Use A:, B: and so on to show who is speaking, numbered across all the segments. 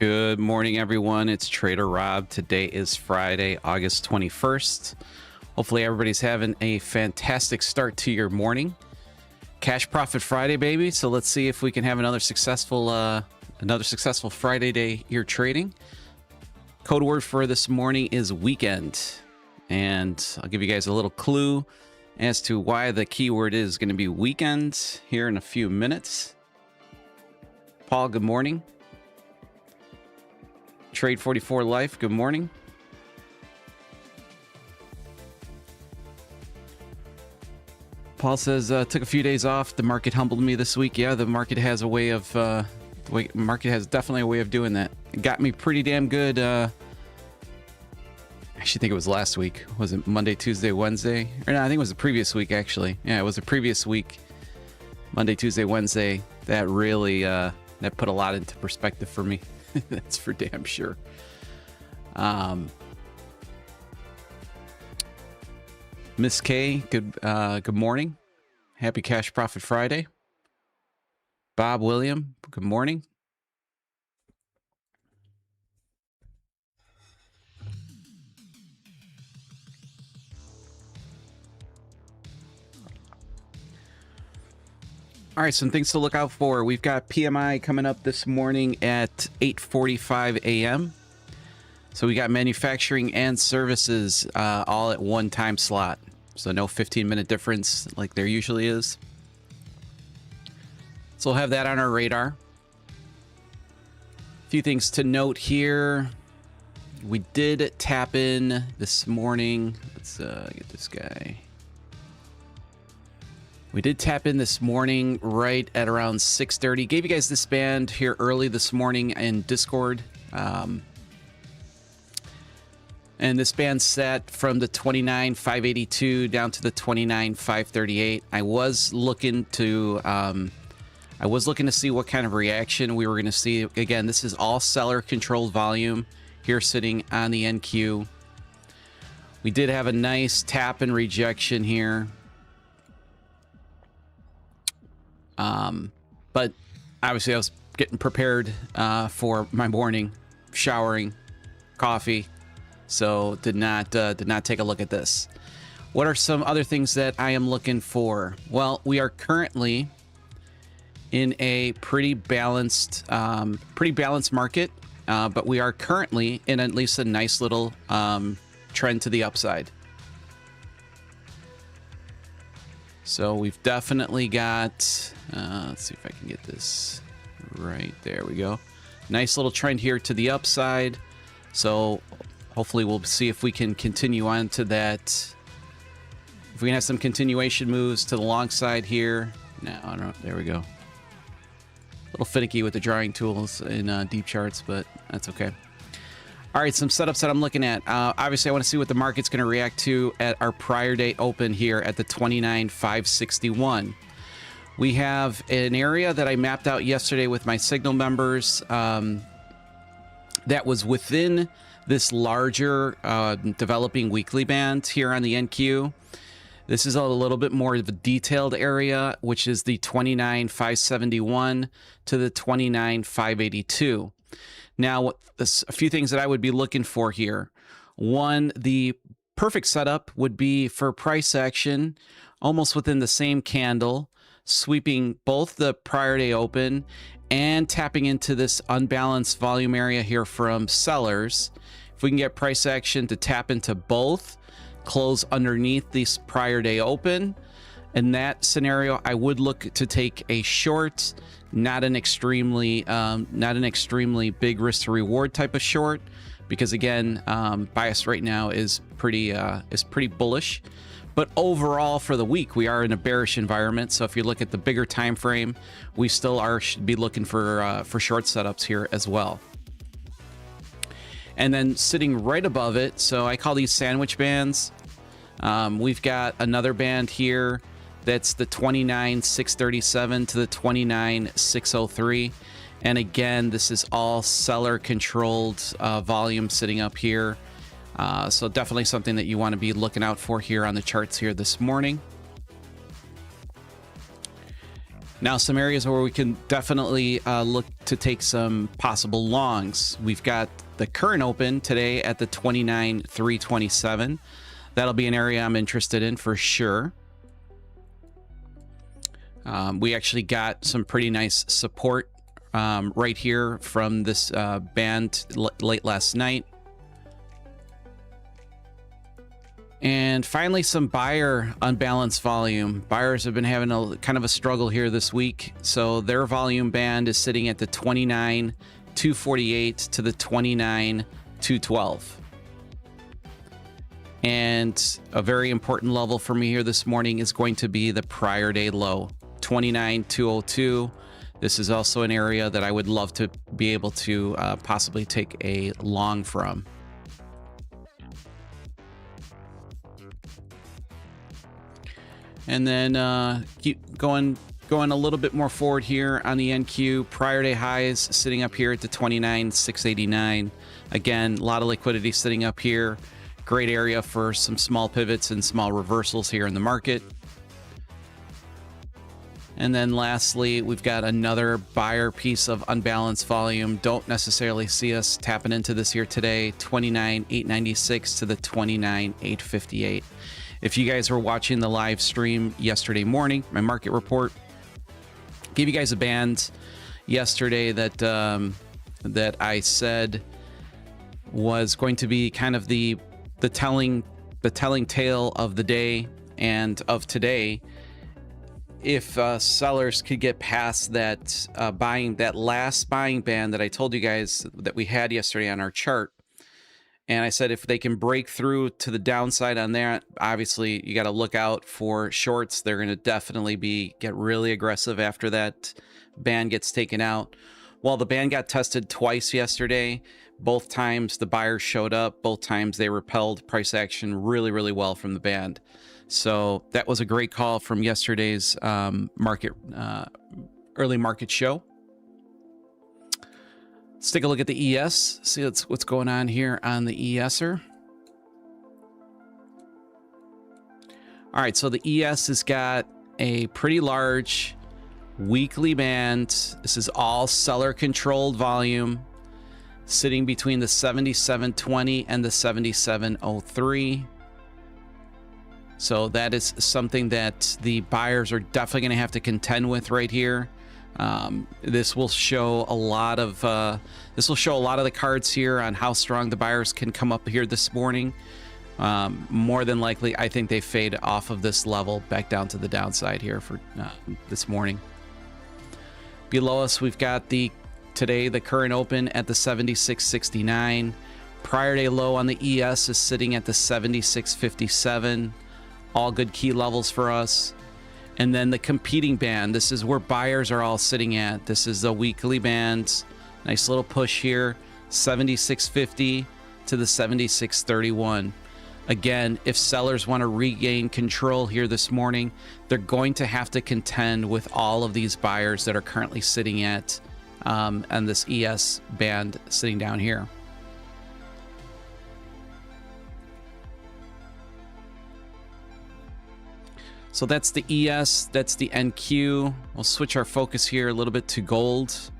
A: Good morning, everyone. It's Trader Rob. Today is Friday, August 21st. Hopefully everybody's having a fantastic start to your morning. Cash Profit Friday, baby. So let's see if we can have another successful Friday day here trading. Code word for this morning is weekend. And I'll give you guys a little clue as to why the keyword is going to be weekend here in a few minutes. Paul, good morning. Trade 44 Life, good morning. Paul says, took a few days off. The market humbled me this week. Yeah, the market has a way of, definitely a way of doing that. It got me pretty damn good. I actually think it was last week. Was it Monday, Tuesday, Wednesday? Or no, I think it was the previous week, actually. Yeah, it was the previous week. Monday, Tuesday, Wednesday. That really, that put a lot into perspective for me. That's for damn sure. Miss K, good morning. Happy Cash Profit Friday. Bob William, good morning. All right, some things to look out for. We've got PMI coming up this morning at 8:45 a.m. So we got manufacturing and services all at one time slot. So no 15-minute difference like there usually is. So we'll have that on our radar. A few things to note here. We did tap in this morning. Let's get this guy. We did tap in this morning right at around 6:30. Gave you guys this band here early this morning in Discord. And this band set from the 29,582 down to the 29,538. I was looking to see what kind of reaction we were going to see. Again, this is all seller controlled volume here sitting on the NQ. We did have a nice tap and rejection here. But obviously I was getting prepared for my morning, showering, coffee, so did not take a look at this. What are some other things that I am looking for? Well, we are currently in a pretty balanced market, but we are currently in at least a nice little trend to the upside. So we've definitely got, let's see if I can get this right. There we go. Nice little trend here to the upside. So hopefully we'll see if we can continue on to that. If we can have some continuation moves to the long side here. No, I don't know. There we go. A little finicky with the drawing tools in deep charts, but that's okay. All right, some setups that I'm looking at. Obviously, I want to see what the market's going to react to at our prior day open here at the 29,561. We have an area that I mapped out yesterday with my signal members that was within this larger developing weekly band here on the NQ. This is a little bit more of a detailed area, which is the 29,571 to the 29,582. Now, a few things that I would be looking for here. One, the perfect setup would be for price action almost within the same candle, sweeping both the prior day open and tapping into this unbalanced volume area here from sellers. If we can get price action to tap into both, close underneath this prior day open, in that scenario, I would look to take a short, not an extremely big risk to reward type of short, because again, bias right now is pretty bullish. But overall, for the week, we are in a bearish environment. So if you look at the bigger time frame, we still should be looking for short setups here as well. And then sitting right above it, so I call these sandwich bands. We've got another band here. That's the 29,637 to the 29,603. And again, this is all seller controlled volume sitting up here. So definitely something that you want to be looking out for here on the charts here this morning. Now, some areas where we can definitely look to take some possible longs. We've got the current open today at the 29,327. That'll be an area I'm interested in for sure. We actually got some pretty nice support right here from this band late last night. And finally, some buyer unbalanced volume. Buyers have been having a kind of a struggle here this week. So their volume band is sitting at the 29,248 to the 29,212. And a very important level for me here this morning is going to be the prior day low, 29,202. This is also an area that I would love to be able to possibly take a long from. And then keep going a little bit more forward here on the NQ. Prior day highs sitting up here at the 29,689. Again, a lot of liquidity sitting up here. Great area for some small pivots and small reversals here in the market. And then lastly, we've got another buyer piece of unbalanced volume. Don't necessarily see us tapping into this here today. 29,896 to the 29,858. If you guys were watching the live stream yesterday morning, my market report gave you guys a band yesterday that that I said was going to be kind of the telling tale of the day and of today. If sellers could get past that last buying band that I told you guys that we had yesterday on our chart. And I said if they can break through to the downside on that, obviously you got to look out for shorts. They're going to definitely get really aggressive after that band gets taken out. Well, the band got tested twice yesterday. Both times the buyers showed up. Both times they repelled price action really, really well from the band. So that was a great call from yesterday's early market show. Let's take a look at the ES, see what's going on here on the ESer. All right, so the ES has got a pretty large weekly band. This is all seller controlled volume sitting between the 77.20 and the 77.03. So that is something that the buyers are definitely going to have to contend with right here. This will show a lot of the cards here on how strong the buyers can come up here this morning. More than likely, I think they fade off of this level back down to the downside here for this morning. Below us, we've got today the current open at the 76.69. Prior day low on the ES is sitting at the 76.57. All good key levels for us. And then the competing band, this is where buyers are all sitting at. This is the weekly band. Nice little push here, 76.50 to the 76.31. Again, if sellers want to regain control here this morning, they're going to have to contend with all of these buyers that are currently sitting at and this ES band sitting down here. So that's the ES, that's the NQ. We'll switch our focus here a little bit to gold.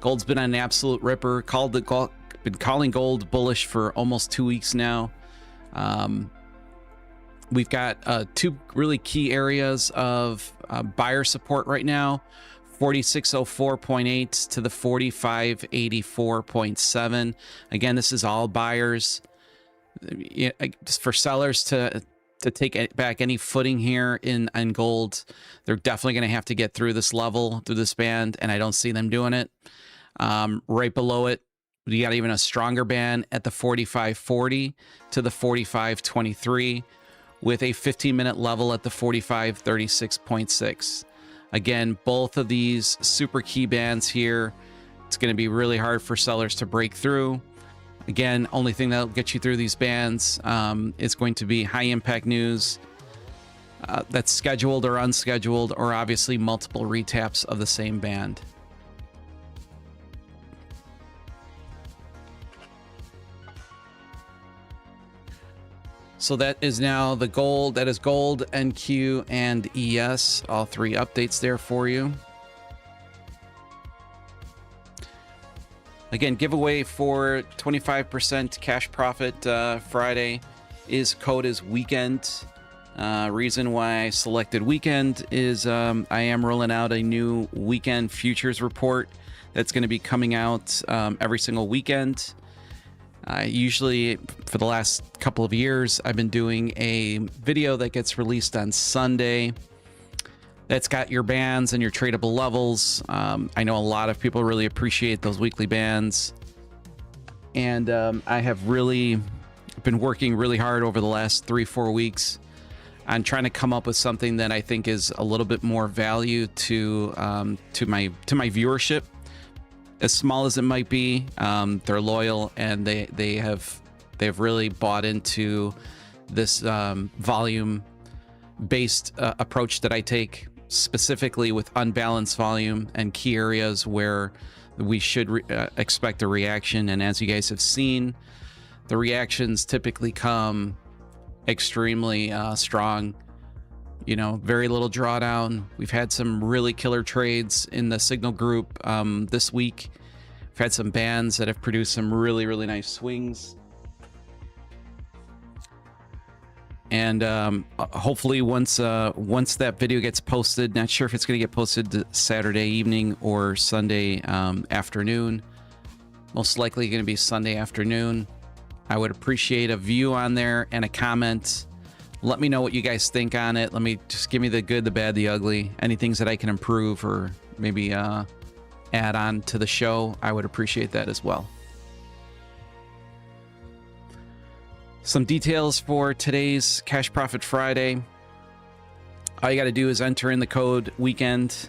A: Gold's been on an absolute ripper. Been calling gold bullish for almost 2 weeks now. We've got two really key areas of buyer support right now. 4604.8 to the 4584.7. Again, this is all buyers. For sellers to take back any footing here in gold, they're definitely going to have to get through this level, through this band, and I don't see them doing it. Right below it, we got even a stronger band at the 45.40 to the 45.23 with a 15-minute level at the 45.36.6. Again, both of these super key bands here, it's going to be really hard for sellers to break through. Again, only thing that'll get you through these bands is going to be high impact news that's scheduled or unscheduled, or obviously multiple retaps of the same band. So that is now the gold. That is gold, NQ, and ES. All three updates there for you. Again, giveaway for 25% cash profit Friday. Code is weekend. Reason why I selected weekend is I am rolling out a new weekend futures report that's going to be coming out every single weekend. Usually, for the last couple of years, I've been doing a video that gets released on Sunday that's got your bands and your tradable levels. I know a lot of people really appreciate those weekly bands. And I have really been working really hard over the last 3-4 weeks on trying to come up with something that I think is a little bit more value to my viewership. As small as it might be, they're loyal, and they've really bought into this volume-based approach that I take, specifically with unbalanced volume and key areas where we should expect a reaction. And as you guys have seen, the reactions typically come extremely strong. You know, very little drawdown. We've had some really killer trades in the signal group this week. We've had some bands that have produced some really, really nice swings. And hopefully once that video gets posted, not sure if it's going to get posted Saturday evening or Sunday afternoon. Most likely going to be Sunday afternoon. I would appreciate a view on there and a comment. Let me know what you guys think on it. Just give me the good, the bad, the ugly. Any things that I can improve or maybe add on to the show, I would appreciate that as well. Some details for today's Cash Profit Friday. All you got to do is enter in the code weekend.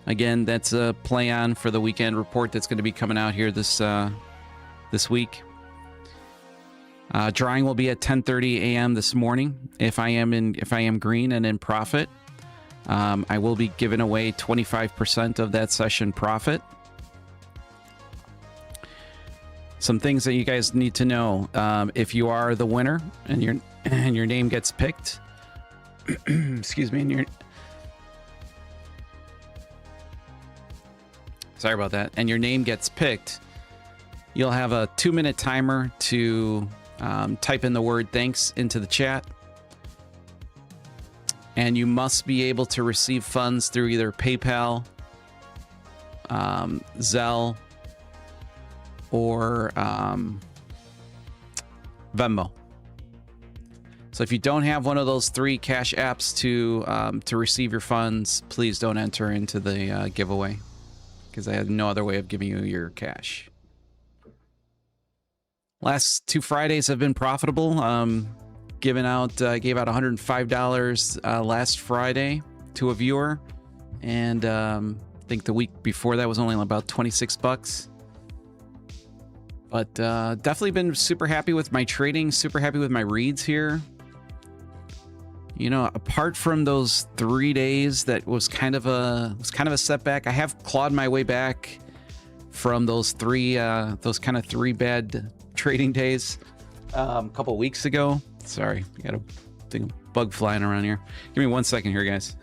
A: Again, that's a play on for the weekend report that's going to be coming out here this week. Drawing will be at 10:30 a.m. this morning. If I am green and in profit, I will be giving away 25% of that session profit. Some things that you guys need to know: if you are the winner and your name gets picked, excuse me, sorry about that, and your name gets picked, you'll have a 2-minute timer to type in the word thanks into the chat. And you must be able to receive funds through either PayPal, Zelle, or Venmo. So if you don't have one of those 3 cash apps to receive your funds, please don't enter into the giveaway, because I have no other way of giving you your cash. Last 2 Fridays have been profitable. Gave out $105 last Friday to a viewer, and I think the week before that was only about 26 bucks. But definitely been super happy with my trading, super happy with my reads here. You know, apart from those 3 days that was kind of a setback, I have clawed my way back from those kind of 3 bad trading days a couple weeks ago. Sorry, we got a thing of bug flying around here. Give me 1 second here, guys.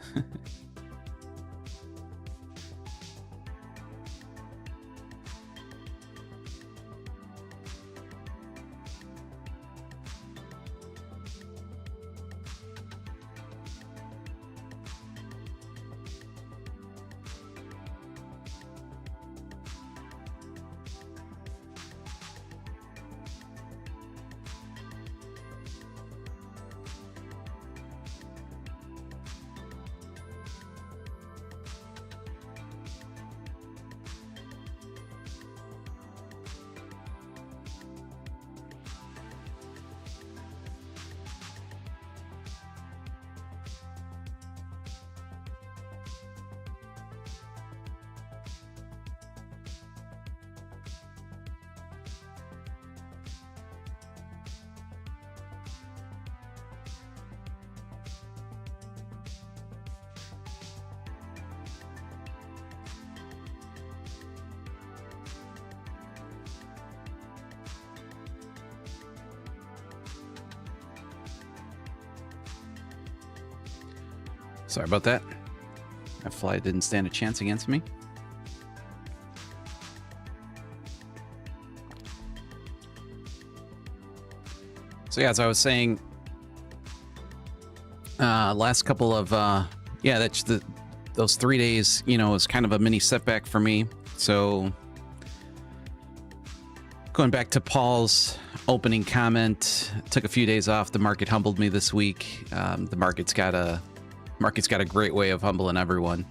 A: Sorry about that. That fly didn't stand a chance against me. So yeah, as I was saying, last couple of those 3 days, you know, was kind of a mini setback for me. So going back to Paul's opening comment, took a few days off. The market humbled me this week. The market's got a great way of humbling everyone,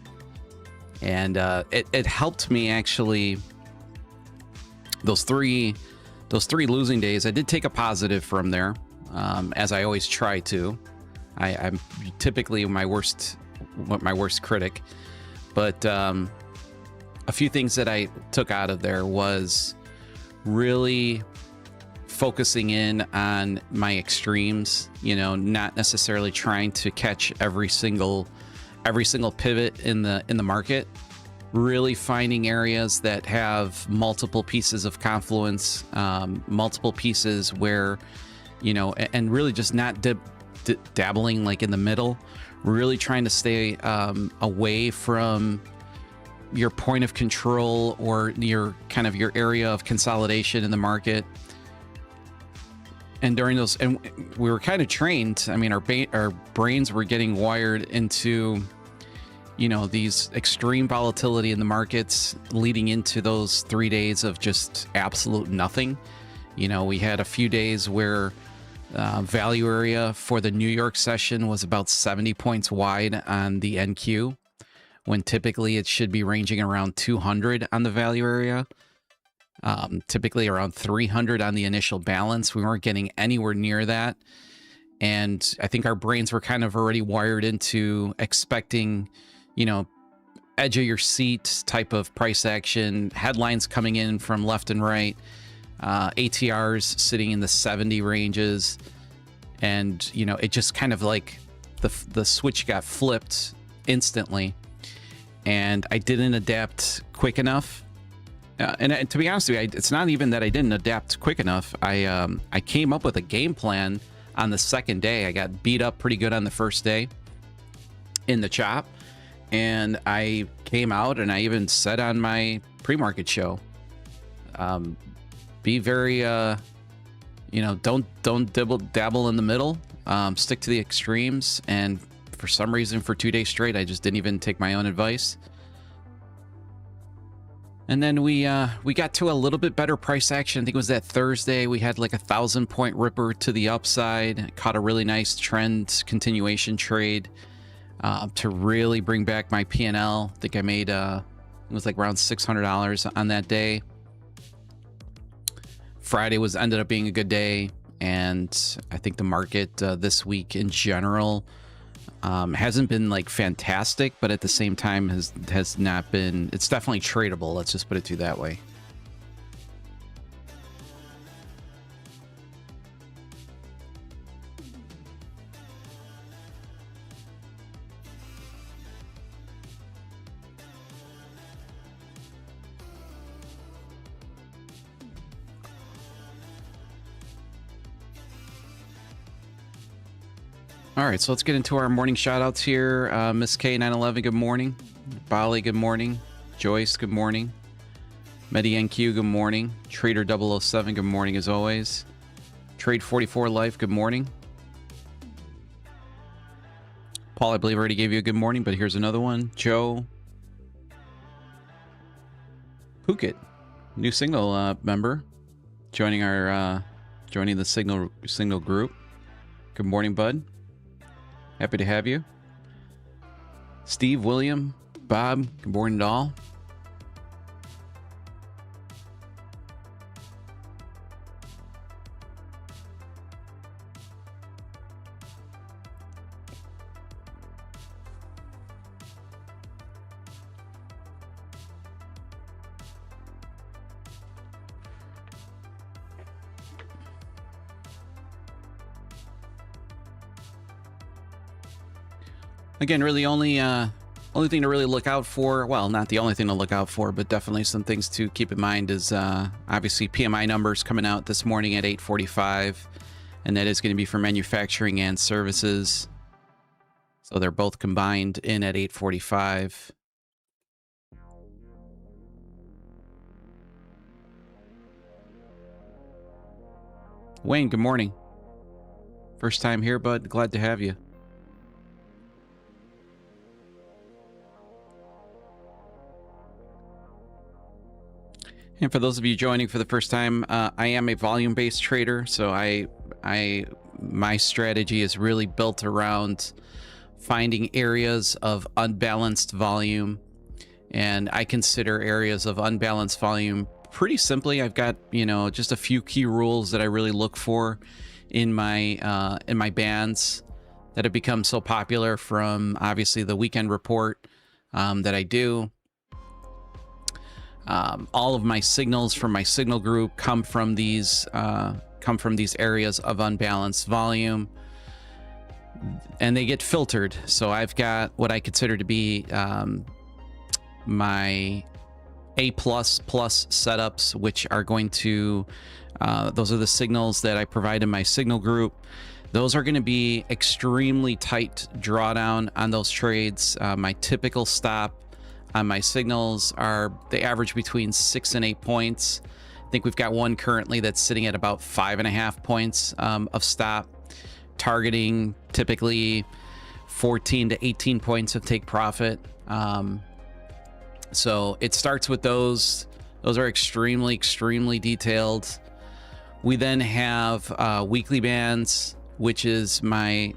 A: and it helped me actually. Those three losing days, I did take a positive from there, as I always try to. I'm typically my worst critic, but a few things that I took out of there was really focusing in on my extremes, you know, not necessarily trying to catch every single pivot in the market, really finding areas that have multiple pieces of confluence, multiple pieces where, you know, and really just not dabbling like in the middle, really trying to stay away from your point of control or your area of consolidation in the market. And during those, and we were kind of trained. I mean, our brains were getting wired into, you know, these extreme volatility in the markets leading into those 3 days of just absolute nothing. You know, we had a few days where value area for the New York session was about 70 points wide on the NQ, when typically it should be ranging around 200 on the value area. Typically around 300 on the initial balance. We weren't getting anywhere near that. And I think our brains were kind of already wired into expecting, you know, edge of your seat type of price action, headlines coming in from left and right, ATRs sitting in the 70 ranges. And, you know, it just kind of like the switch got flipped instantly. And I didn't adapt quick enough. And to be honest with you, it's not even that I didn't adapt quick enough. I came up with a game plan on the second day. I got beat up pretty good on the first day in the chop. And I came out and I even said on my pre-market show, be very, you know, don't dabble in the middle, stick to the extremes. And for some reason, for 2 days straight, I just didn't even take my own advice. And then we got to a little bit better price action. I think it was that Thursday. We had like 1,000-point ripper to the upside. Caught a really nice trend continuation trade to really bring back my P&L. I think I made it was like around $600 on that day. Friday ended up being a good day, and I think the market this week in general hasn't been like fantastic, but at the same time has not been. It's definitely tradable. Let's just put it to you that way. All right, so let's get into our morning shout-outs here. Miss K911, good morning. Bali, good morning. Joyce, good morning. MediNQ, good morning. Trader007, good morning as always. Trade44 Life, good morning. Paul, I believe I already gave you a good morning, but here's another one. Joe Phuket, new Signal member, joining the Signal group. Good morning, bud. Happy to have you. Steve, William, Bob, good morning to all. Again, really only thing to really look out for, well, not the only thing to look out for, but definitely some things to keep in mind is obviously PMI numbers coming out this morning at 8:45, and that is going to be for manufacturing and services. So they're both combined in at 845. Wayne, good morning. First time here, bud. Glad to have you. And for those of you joining for the first time, I am a volume-based trader, so my strategy is really built around finding areas of unbalanced volume, and I consider areas of unbalanced volume pretty simply. I've got, you know, just a few key rules that I really look for in my bands that have become so popular from obviously the weekend report that I do. All of my signals from my signal group come from these areas of unbalanced volume, and they get filtered. So I've got what I consider to be my A++ setups, which are going to those are the signals that I provide in my signal group. Those are going to be extremely tight drawdown on those trades. My typical stop on my signals they average between 6 and 8 points. I think we've got one currently that's sitting at about 5.5 points of stop, targeting typically 14 to 18 points of take profit. So it starts with those. Those are extremely detailed. We then have weekly bands, which is my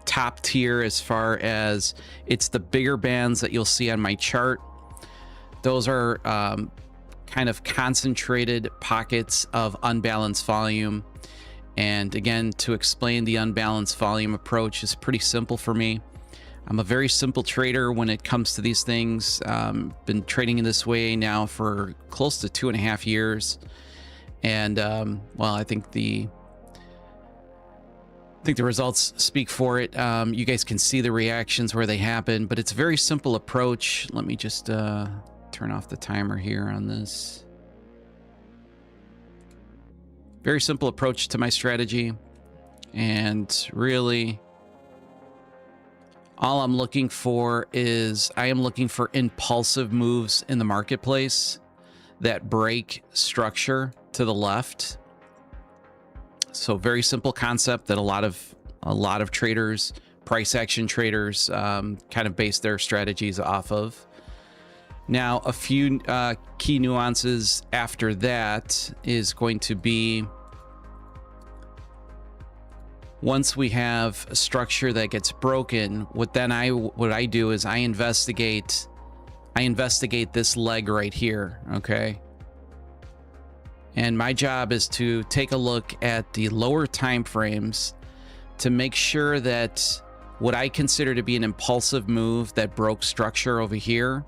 A: top tier as far as it's the bigger bands that you'll see on my chart. Those are kind of concentrated pockets of unbalanced volume. And again, to explain the unbalanced volume approach is pretty simple for me. I'm a very simple trader when it comes to these things. Been trading in this way now for close to 2.5 years. And well, I think the results speak for it. You guys can see the reactions where they happen, but it's a very simple approach. Let me just turn off the timer here on this. Very simple approach to my strategy. And really, all I'm looking for is I am looking for impulsive moves in the marketplace that break structure to the left. So very simple concept that a lot of traders, price action traders, kind of base their strategies off of. Now, a few key nuances after that is going to be, once we have a structure that gets broken, what I do is I investigate this leg right here, okay? And my job is to take a look at the lower time frames to make sure that what I consider to be an impulsive move that broke structure over here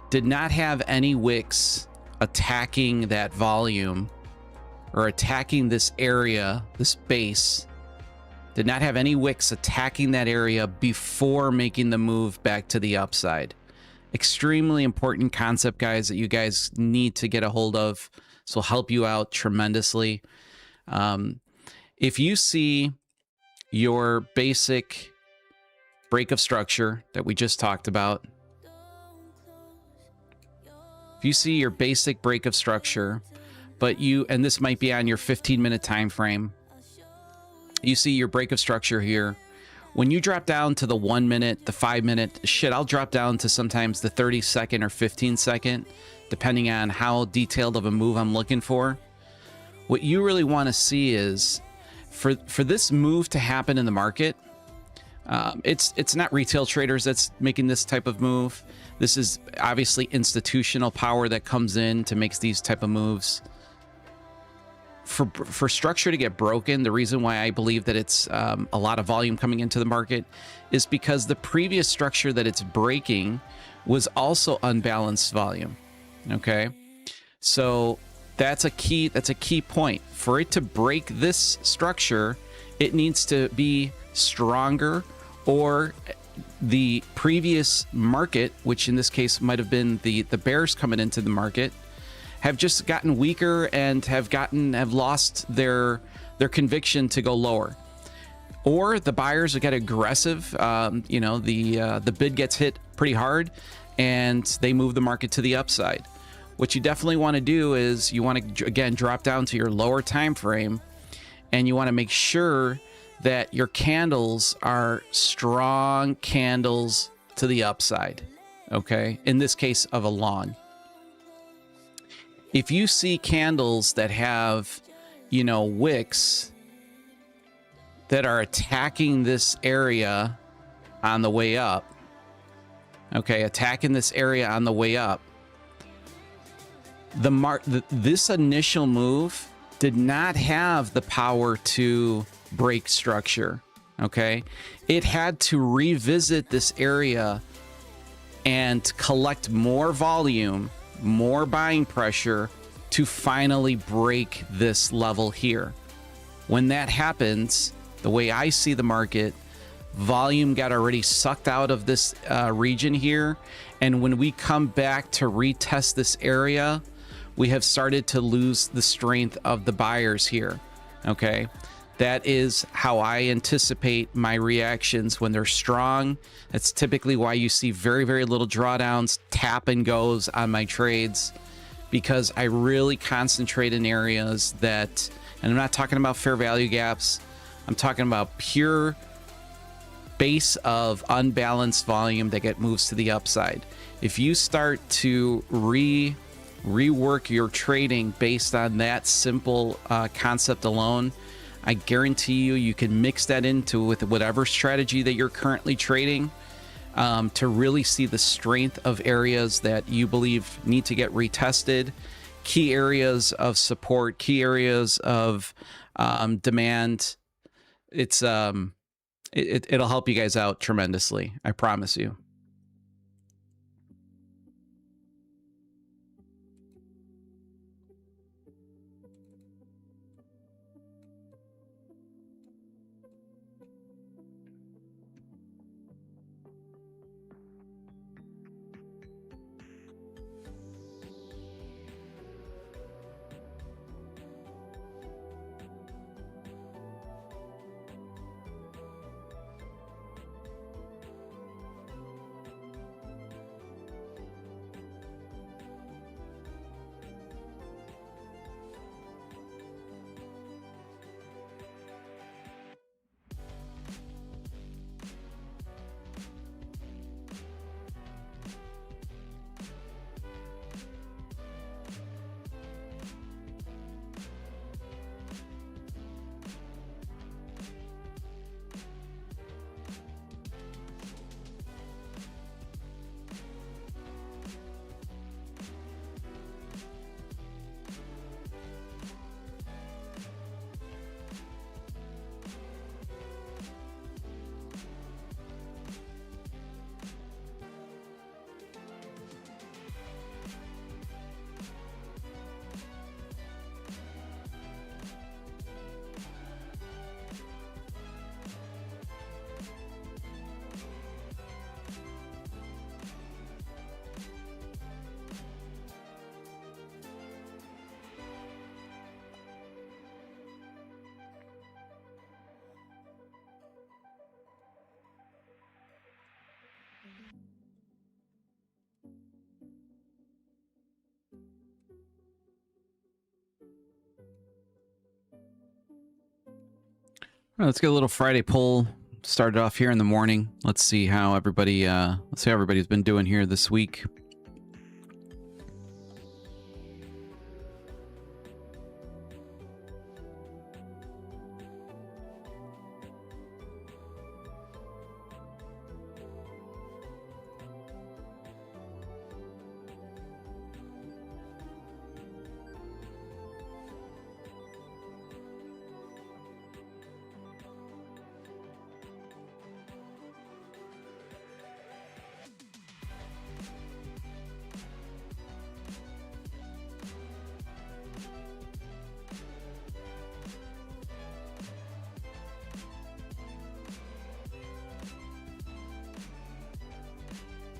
A: did not have any wicks attacking that volume or attacking this area, this base, did not have any wicks attacking that area before making the move back to the upside. Extremely important concept, guys, that you guys need to get a hold of. This will help you out tremendously. If you see your basic break of structure that we just talked about, if you see your basic break of structure, but and this might be on your 15-minute time frame, you see your break of structure here. When you drop down to the 1 minute, the 5 minute, shit, I'll drop down to sometimes the 30-second or 15-second, depending on how detailed of a move I'm looking for. What you really want to see is for this move to happen in the market, it's not retail traders that's making this type of move. This is obviously institutional power that comes in to make these type of moves. For structure to get broken, the reason why I believe that it's a lot of volume coming into the market is because the previous structure that it's breaking was also unbalanced volume. Okay, so that's a key point. For it to break this structure, it needs to be stronger, or the previous market, which in this case might have been the bears coming into the market, have just gotten weaker and have lost their conviction to go lower. or the buyers get aggressive. You know, the bid gets hit pretty hard and they move the market to the upside. What you definitely want to do is you want to, again, drop down to your lower time frame, and you want to make sure that your candles are strong candles to the upside. Okay, in this case of a long. If you see candles that have, you know, wicks that are attacking this area on the way up, okay, attacking this area on the way up, this initial move did not have the power to break structure. Okay, it had to revisit this area and collect more volume, more buying pressure to finally break this level here. When that happens, the way I see the market, volume got already sucked out of this region here, and when we come back to retest this area, we have started to lose the strength of the buyers here. Okay, that is how I anticipate my reactions when they're strong. That's typically why you see very, very little drawdowns, tap and goes on my trades, because I really concentrate in areas that, and I'm not talking about fair value gaps, I'm talking about pure base of unbalanced volume that moves to the upside. If you start to rework your trading based on that simple concept alone, I guarantee you can mix that into with whatever strategy that you're currently trading to really see the strength of areas that you believe need to get retested, key areas of support, key areas of demand. It'll help you guys out tremendously, I promise you. All right, let's get a little Friday poll started off here in the morning. Let's see how everybody's been doing here this week.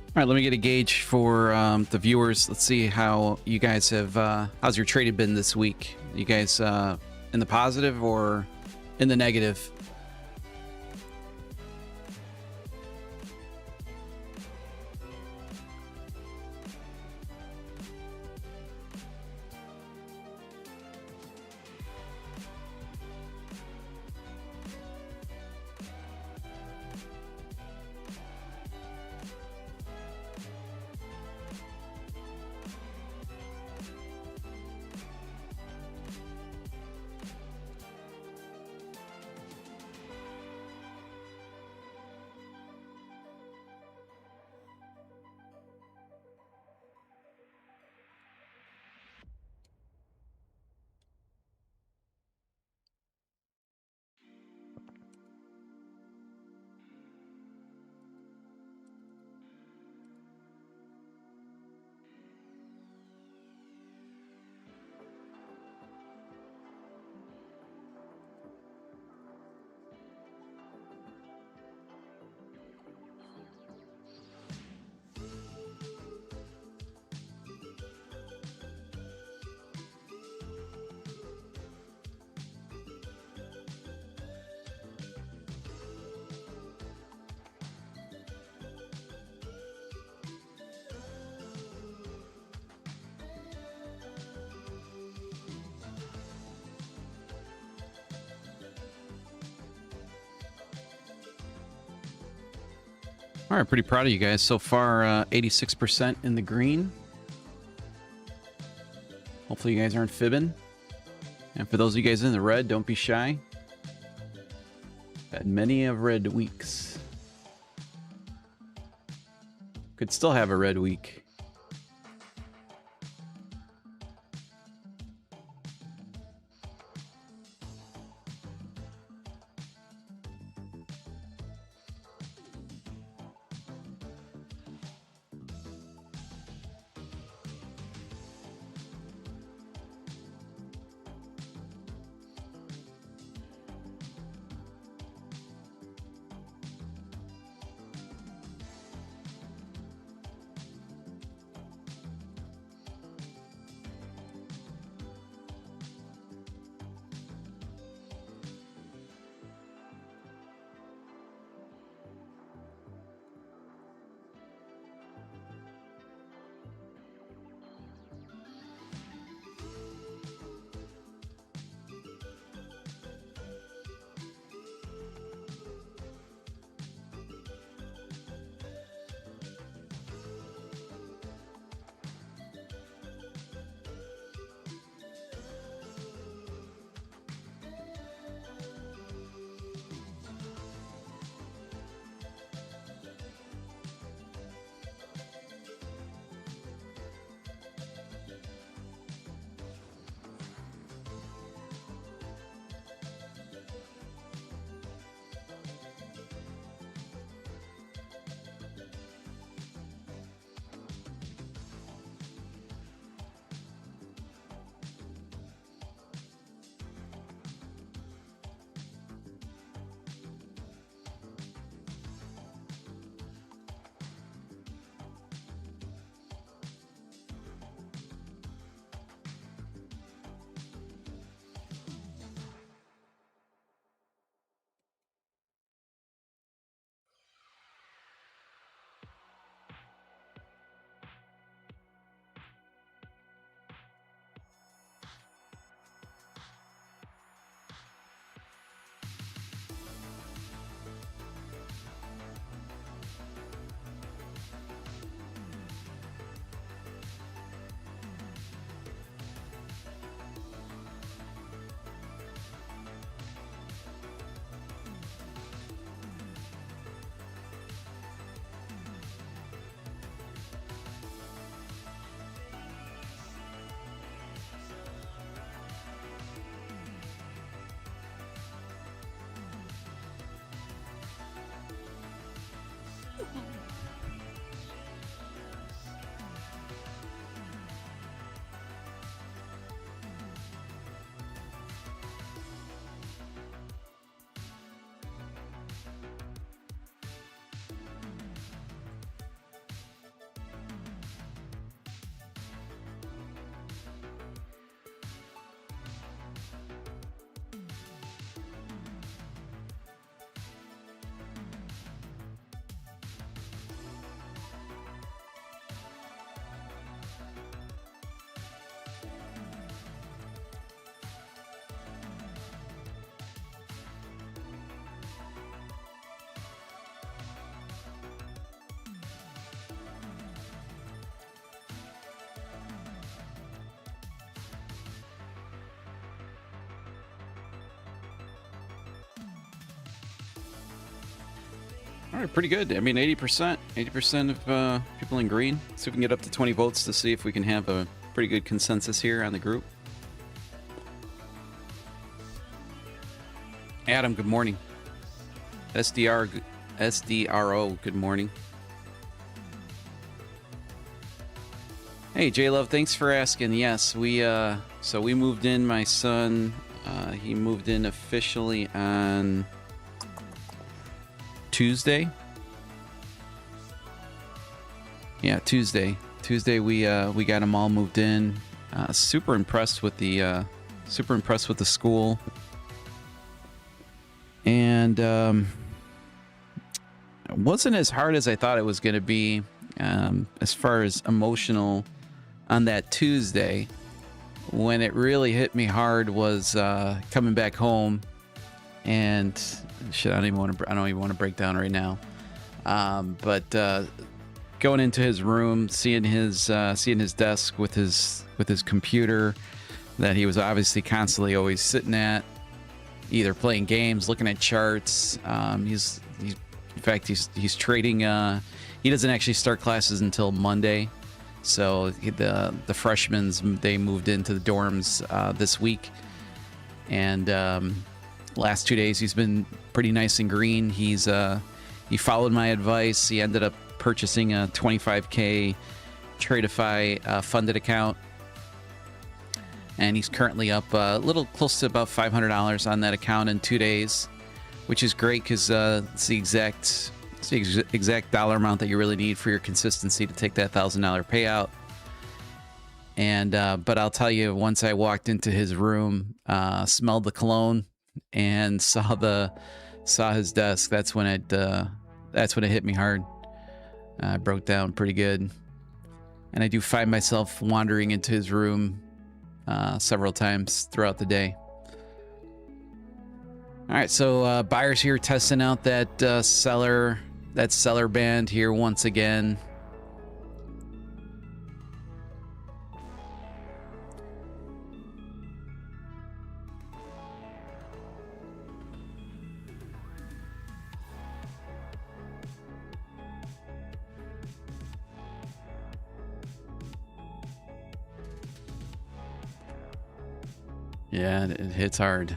A: All right, let me get a gauge for the viewers. Let's see how you guys have, how's your trading been this week? You guys in the positive or in the negative? All right, pretty proud of you guys so far. 86% in the green. Hopefully you guys aren't fibbing. And for those of you guys in the red, don't be shy. Had many of red weeks. Could still have a red week. All right, pretty good. I mean, 80% of people in green. So we can get up to 20 votes to see if we can have a pretty good consensus here on the group. Adam, good morning. SDRO, good morning. Hey, J-Love, thanks for asking. Yes, so we moved in, my son, he moved in officially on Tuesday. Yeah, Tuesday we got them all moved in. Super impressed with the school, and it wasn't as hard as I thought it was going to be as far as emotional on that Tuesday. When it really hit me hard was coming back home, and shit, I don't even want to break down right now. But going into his room, seeing his desk with his computer that he was obviously constantly always sitting at, either playing games, looking at charts. He's in fact he's trading. He doesn't actually start classes until Monday, so the freshmen, they moved into the dorms this week, and last 2 days he's been pretty nice and green. He followed my advice. He ended up purchasing a 25K Tradeify funded account, and he's currently up a little close to about $500 on that account in 2 days, which is great because it's the exact dollar amount that you really need for your consistency to take that $1,000 payout. And but I'll tell you, once I walked into his room, smelled the cologne, and saw his desk, that's when it hit me hard. I broke down pretty good, and I do find myself wandering into his room several times throughout the day. All right, so buyers here testing out that seller band here once again. Yeah, it hits hard.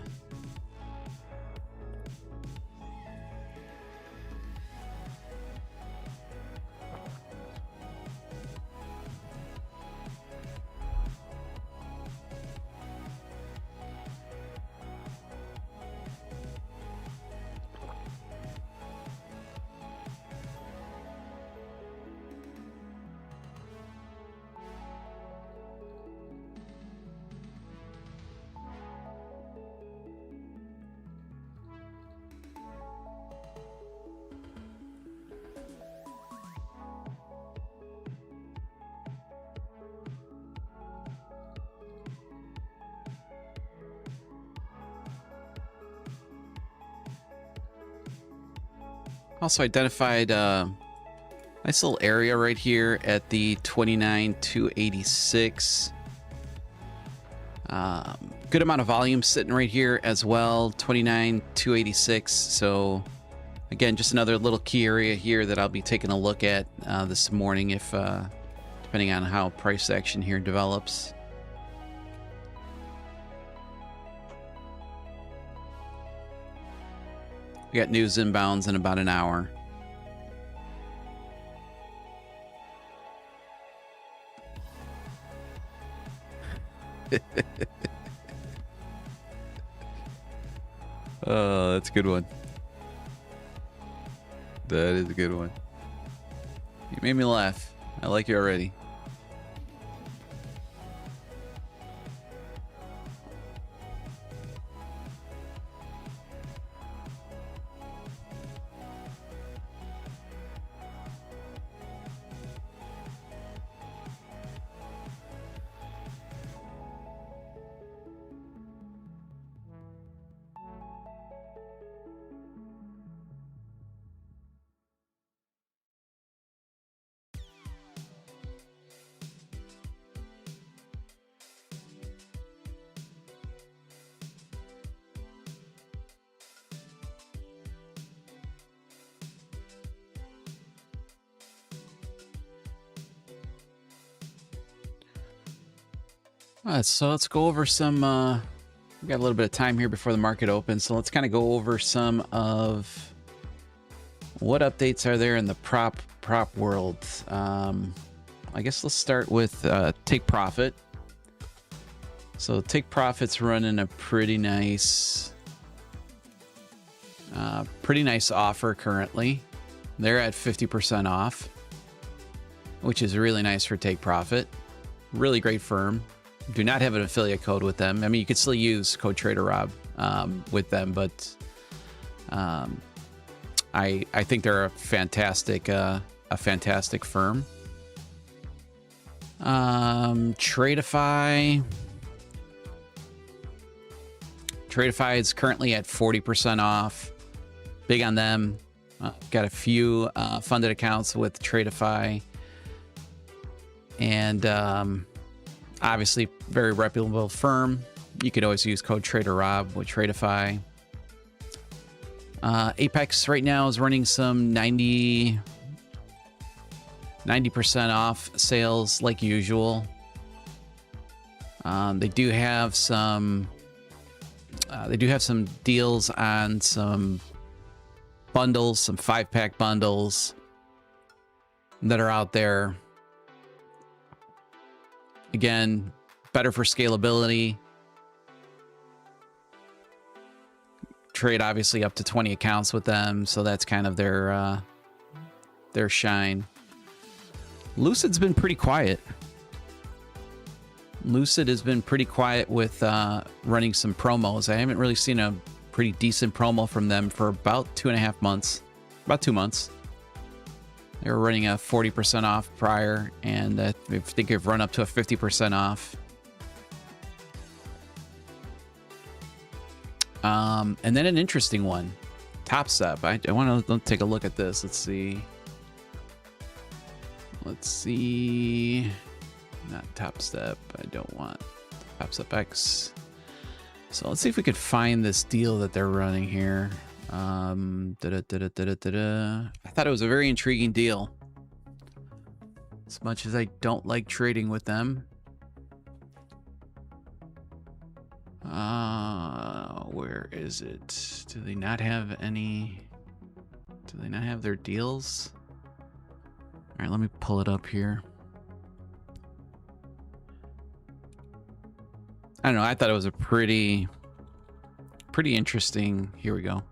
A: Also identified a nice little area right here at the 29,286. Good amount of volume sitting right here as well, 29,286. So again, just another little key area here that I'll be taking a look at this morning, if depending on how price action here develops. We got news inbounds in about an hour. Oh, that's a good one. That is a good one. You made me laugh. I like you already. All right, so let's go over some, we got a little bit of time here before the market opens, so let's kind of go over some of what updates are there in the prop world. I guess let's start with take profit. So take profit's running a pretty nice offer currently. They're at 50% off, which is really nice for take profit. Really great firm. Do not have an affiliate code with them. I mean, you could still use code TraderRob with them, but I think they're a fantastic firm. Tradeify is currently at 40% off. Big on them. Got a few funded accounts with Tradeify, and obviously very reputable firm. You could always use code TraderRob with Tradeify. Apex right now is running some 90% off sales like usual. They do have some deals on some bundles, some 5-pack bundles that are out there. Again, better for scalability. Trade obviously up to 20 accounts with them, so that's kind of their shine. Lucid's been pretty quiet. Lucid has been pretty quiet with running some promos. I haven't really seen a pretty decent promo from them for about 2.5 months, about 2 months. They were running a 40% off prior, and I think they've run up to a 50% off. And then an interesting one, Top Step. I want to take a look at this. Let's see. Not Top Step. I don't want Top Step X. So let's see if we could find this deal that they're running here. I thought it was a very intriguing deal. As much as I don't like trading with them. Where is it? Do they not have any? Do they not have their deals? All right, let me pull it up here. I don't know. I thought it was a pretty interesting. Here we go.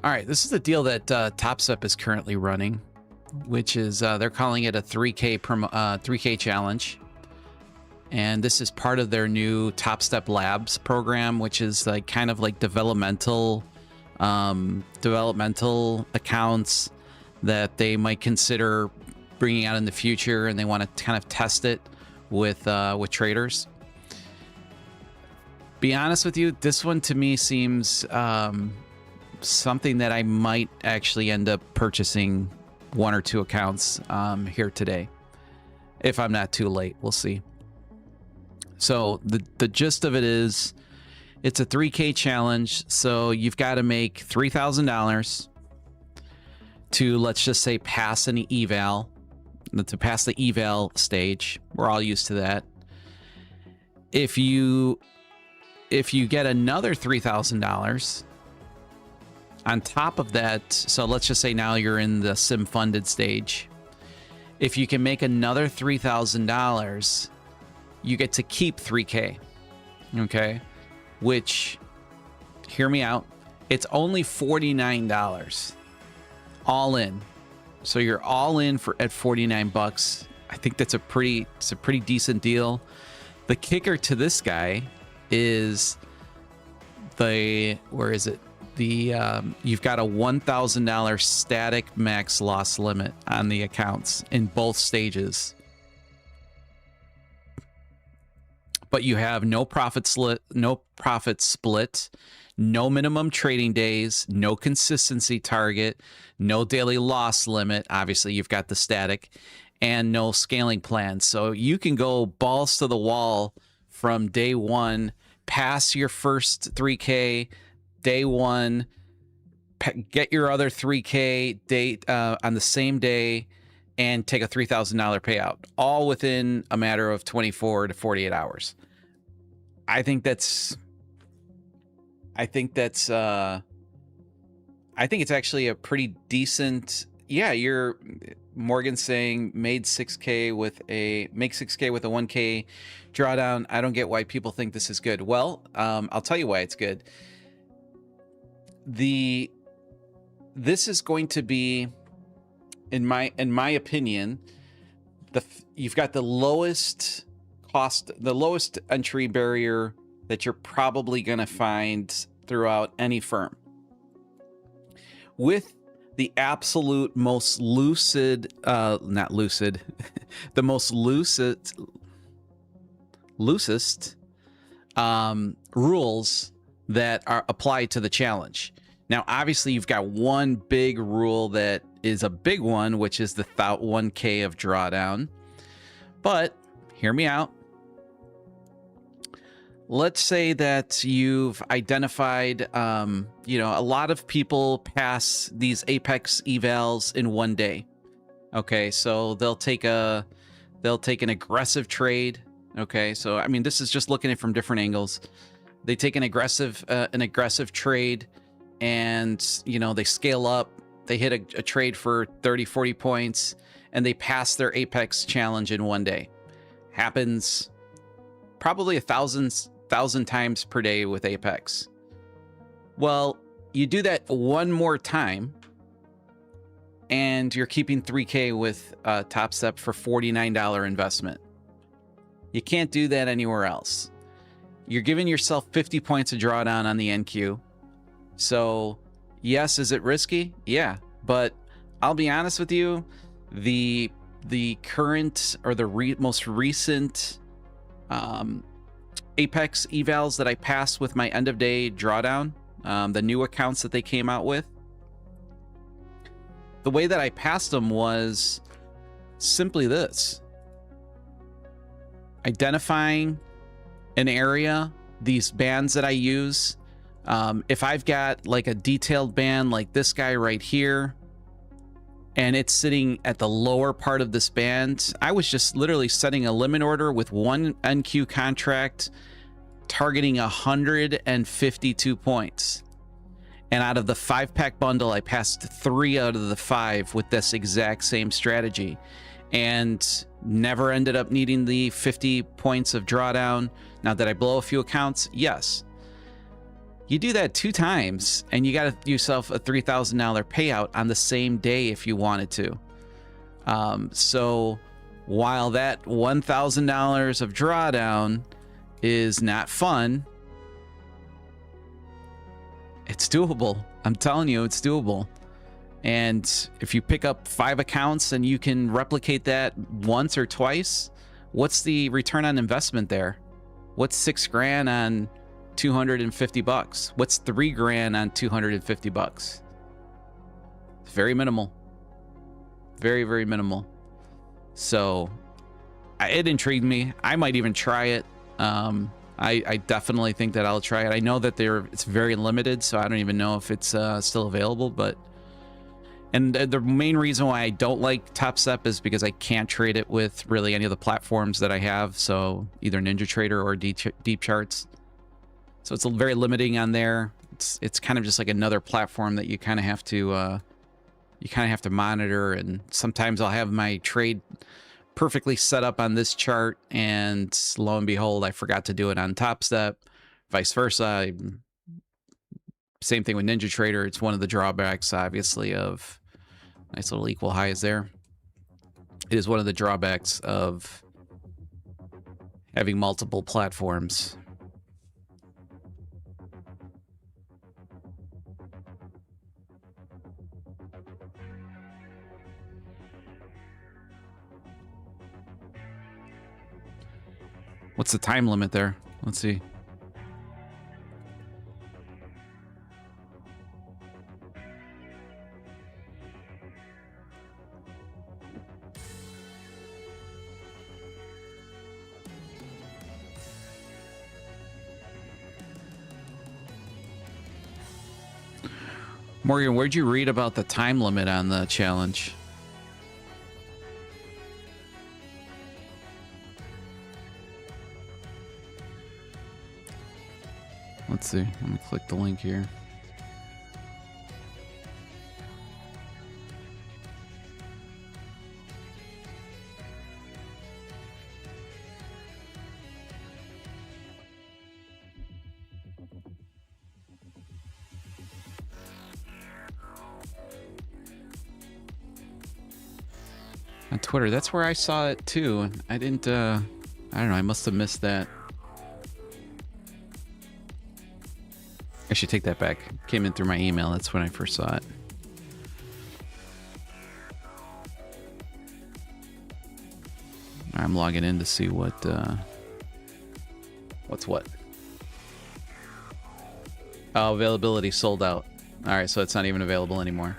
A: All right, this is the deal that Top Step is currently running, which is they're calling it a 3K challenge, and this is part of their new Top Step Labs program, which is like kind of like developmental accounts that they might consider bringing out in the future, and they want to kind of test it with traders. Be honest with you, this one to me seems something that I might actually end up purchasing 1 or 2 accounts here today, if I'm not too late. We'll see. So the gist of it is, it's a 3K challenge, so you've got to make $3,000 to, let's just say, pass an eval, to pass the eval stage. We're all used to that. If you get another $3,000 on top of that, so let's just say now you're in the sim funded stage. If you can make another $3,000, you get to keep 3K. Okay? Which, hear me out, it's only $49 all in. So you're all in at $49. I think it's a pretty decent deal. The kicker to this guy is where is it? You've got a $1,000 static max loss limit on the accounts in both stages. But you have no profit split, no minimum trading days, no consistency target, no daily loss limit. Obviously, you've got the static, and no scaling plan. So you can go balls to the wall from day one, pass your first 3K, day one, get your other 3K date on the same day, and take a $3,000 payout, all within a matter of 24 to 48 hours. I think it's actually a pretty decent. Yeah, Morgan saying make 6K with a 1K drawdown. I don't get why people think this is good. Well, I'll tell you why it's good. This is going to be, in my opinion, you've got the lowest cost, the lowest entry barrier that you're probably going to find throughout any firm, with the absolute most lucid, not lucid, the most loosest rules that are applied to the challenge. Now, obviously, you've got one big rule that is a big one, which is the 1K of drawdown. But hear me out. Let's say that you've identified, you know, a lot of people pass these Apex evals in one day. Okay, so they'll take an aggressive trade. Okay, so I mean, this is just looking at it from different angles. They take an aggressive trade, and you know, they scale up. They hit a trade for 30, 40 points, and they pass their Apex challenge in one day. Happens probably 1,000 times per day with Apex. Well, you do that one more time, and you're keeping 3K with Top Step for $49 investment. You can't do that anywhere else. You're giving yourself 50 points of drawdown on the NQ. So, yes, is it risky? Yeah, but I'll be honest with you, the current or the most recent Apex evals that I passed with my end of day drawdown, the new accounts that they came out with, the way that I passed them was simply this: identifying an area, these bands that I use. If I've got like a detailed band like this guy right here, and it's sitting at the lower part of this band, I was just literally setting a limit order with one NQ contract targeting 152 points. And out of the 5-pack bundle, I passed 3 out of the 5 with this exact same strategy, and never ended up needing the 50 points of drawdown. Now, did I blow a few accounts? Yes. You do that 2 times, and you got yourself a $3,000 payout on the same day if you wanted to. So while that $1,000 of drawdown is not fun, it's doable. I'm telling you, it's doable. And if you pick up 5 accounts and you can replicate that once or twice, what's the return on investment there? What's $6 grand on $250? What's $3 grand on $250? It's very minimal. Very, very minimal. So it intrigued me. I might even try it. I definitely think that I'll try it. I know that it's very limited, so I don't even know if it's still available, but and the main reason why I don't like Top Step is because I can't trade it with really any of the platforms that I have, so either NinjaTrader or Deep Charts. So it's very limiting on there. It's kind of just like another platform that you kind of have to monitor, and sometimes I'll have my trade perfectly set up on this chart, and lo and behold, I forgot to do it on Top Step. Vice versa. Same thing with NinjaTrader. It's one of the drawbacks, obviously, of nice little equal highs there. It is one of the drawbacks of having multiple platforms. What's the time limit there? Let's see. Morgan, where'd you read about the time limit on the challenge? Let's see. Let me click the link here. On Twitter, that's where I saw it too. I didn't, I don't know, I must have missed that. I should take that back. Came in through my email. That's when I first saw it. I'm logging in to see what's what. Oh, availability sold out. All right, so it's not even available anymore.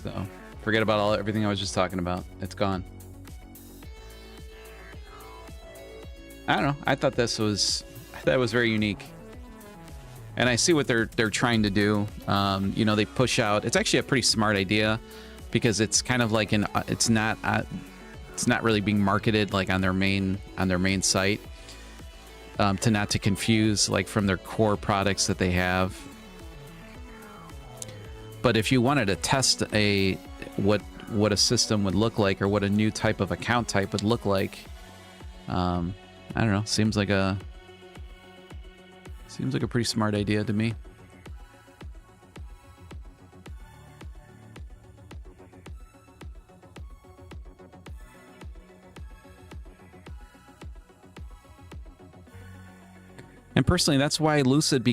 A: So forget about everything I was just talking about. It's gone. I don't know. I thought it was very unique. And I see what they're trying to do. You know, they push out. It's actually a pretty smart idea because it's kind of like it's not really being marketed like on their main site. To confuse like from their core products that they have. But if you wanted to test what a system would look like or what a new type of account type would look like, I don't know. Seems like a pretty smart idea to me. And personally, that's why Lucid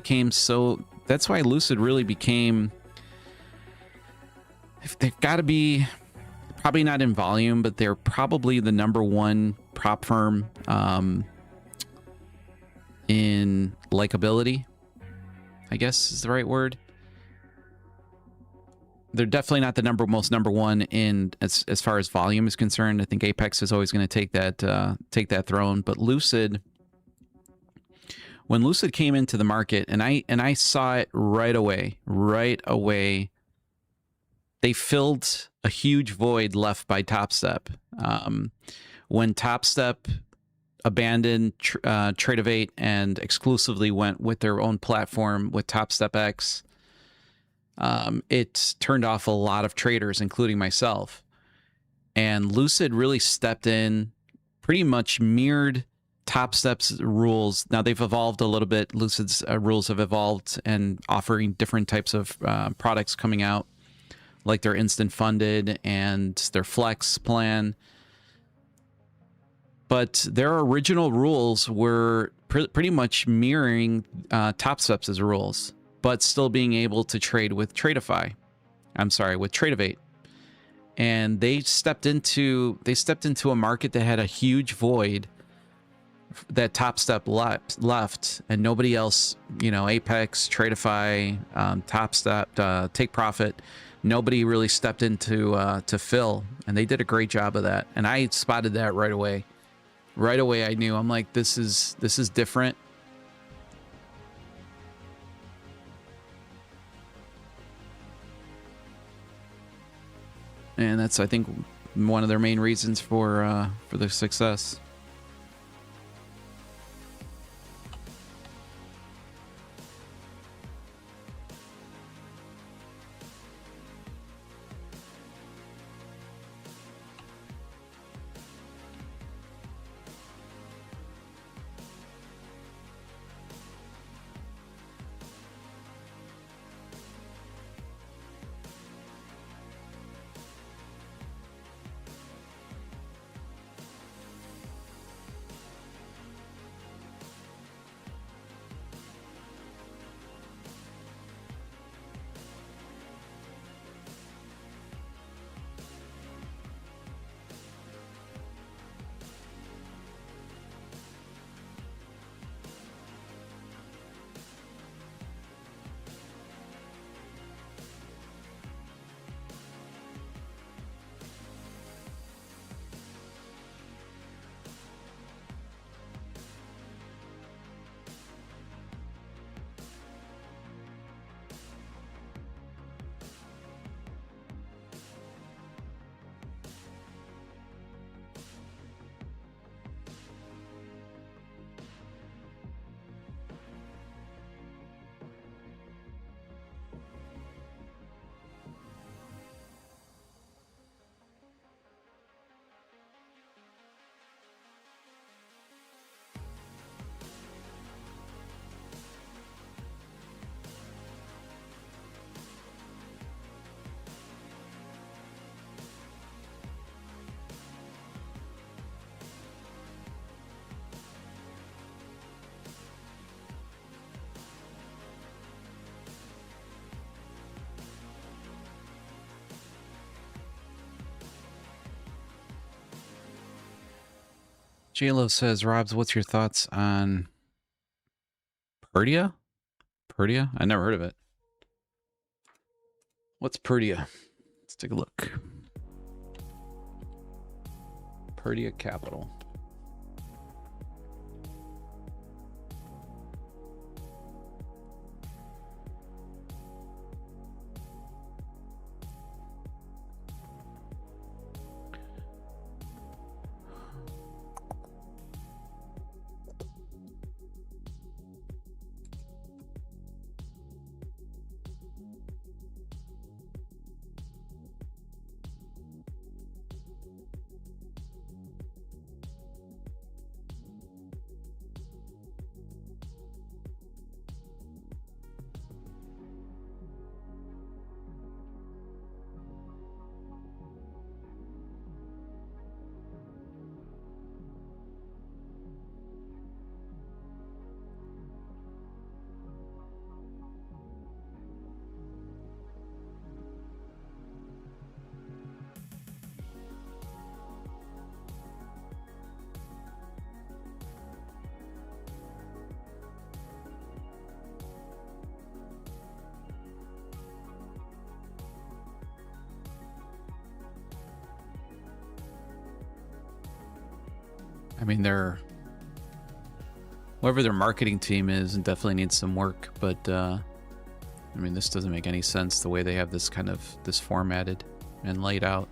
A: really became. They've got to be probably not in volume, but they're probably the #1 prop firm in likability, I guess is the right word. They're definitely not the most number one in as far as volume is concerned. I think Apex is always going to take that throne, but Lucid. When Lucid came into the market, and I saw it right away, they filled a huge void left by TopStep. When TopStep abandoned Tradeovate and exclusively went with their own platform with TopStep X, it turned off a lot of traders, including myself. And Lucid really stepped in, pretty much mirrored TopStep's rules. Now they've evolved a little bit. Lucid's rules have evolved and offering different types of products coming out, like their instant funded and their flex plan. But their original rules were pretty much mirroring TopStep's rules, but still being able to trade with with Tradeovate. And they stepped into a market that had a huge void that TopStep left, and nobody else, you know, Apex, Tradeify, TopStep, Take Profit, nobody really stepped into to fill, and they did a great job of that. And I spotted that right away. Right away, I knew. I'm like, this is different. And that's, I think, one of their main reasons for their success. J-Lo says, Robs, what's your thoughts on Perdia? Perdia? I never heard of it. What's Perdia? Let's take a look. Perdia Capital. I mean, whoever their marketing team is definitely needs some work, but I mean, this doesn't make any sense the way they have this formatted and laid out.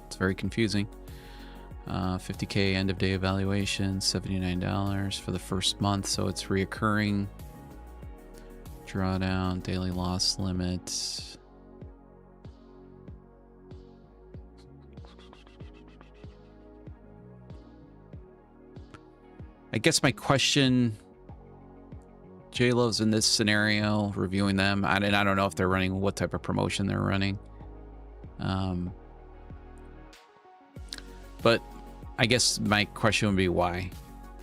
A: It's very confusing. 50K end of day evaluation, $79 for the first month, so it's reoccurring. Drawdown, daily loss limit. I guess my question, J-Lo's in this scenario, reviewing them, and I don't know if they're running, what type of promotion they're running. But I guess my question would be why?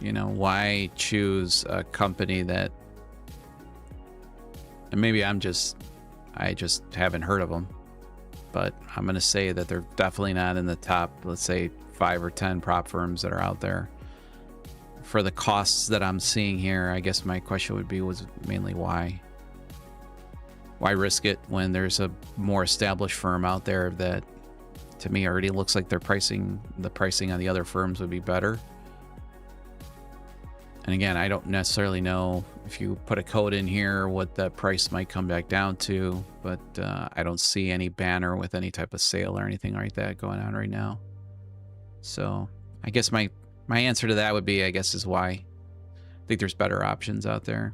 A: You know, why choose a company that, and maybe I just haven't heard of them, but I'm going to say that they're definitely not in the top, let's say 5 or 10 prop firms that are out there. For the costs that I'm seeing here, I guess my question was mainly why risk it when there's a more established firm out there that, to me, already looks like the pricing on the other firms would be better. And again, I don't necessarily know if you put a code in here what the price might come back down to, but I don't see any banner with any type of sale or anything like that going on right now. So I guess my answer to that would be, I guess, is why. I think there's better options out there.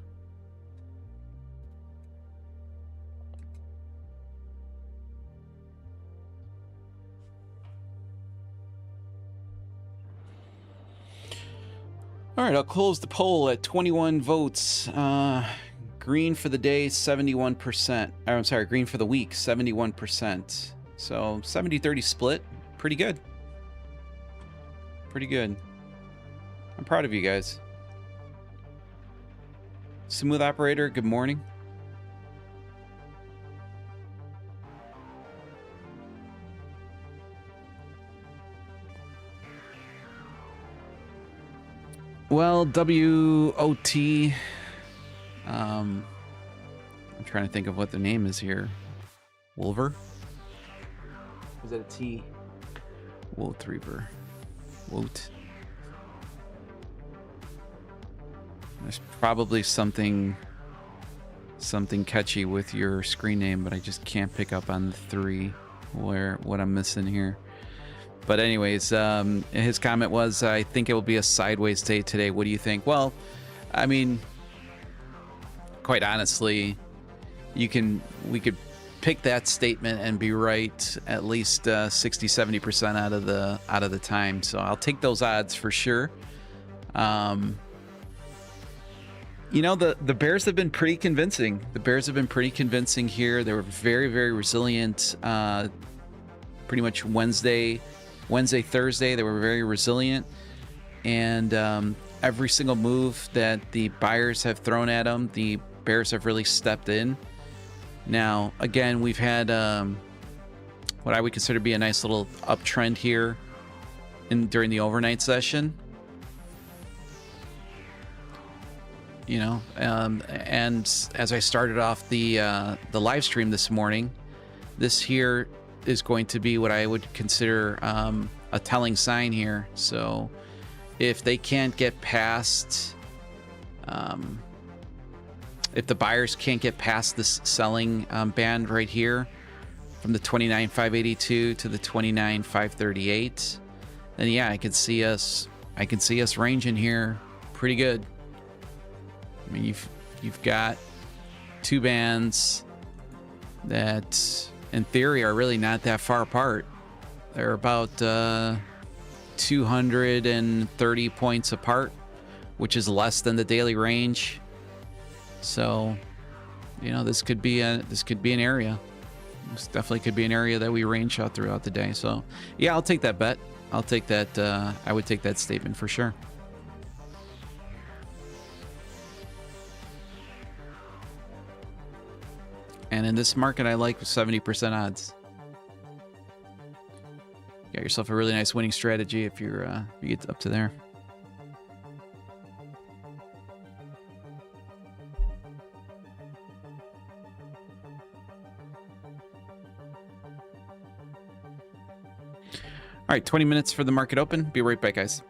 A: All right, I'll close the poll at 21 votes. Green for the day, 71%. I'm sorry, green for the week, 71%. So 70-30 split. Pretty good. Pretty good. I'm proud of you guys. Smooth Operator, good morning. Well, WOT. I'm trying to think of what the name is here. Wolver? Is that a T? Wolt Reaver. Woot. There's probably something catchy with your screen name, but I just can't pick up on the 3 what I'm missing here. But anyways, his comment was, I think it will be a sideways day today. What do you think? Well, I mean, quite honestly, we could pick that statement and be right at least 60-70% out of the time. So I'll take those odds for sure. You know, the Bears have been pretty convincing. The Bears have been pretty convincing here. They were very, very resilient. Pretty much Wednesday, Thursday, they were very resilient. And every single move that the buyers have thrown at them, the Bears have really stepped in. Now, again, we've had what I would consider to be a nice little uptrend here during the overnight session. you know. And as I started off the live stream this morning, this here is going to be what I would consider a telling sign here. So if they can't get past, if the buyers can't get past this selling band right here from the 29,582 to the 29,538, then yeah, I can see us ranging here pretty good. I mean, you've got two bands that in theory are really not that far apart. They're about 230 points apart, which is less than the daily range. So, you know, this could be an area. This definitely could be an area that we range out throughout the day. So, yeah, I'll take that bet. I'll take that. I would take that statement for sure. And in this market, I like 70% odds. Got yourself a really nice winning strategy if you get up to there. All right, 20 minutes for the market open. Be right back, guys.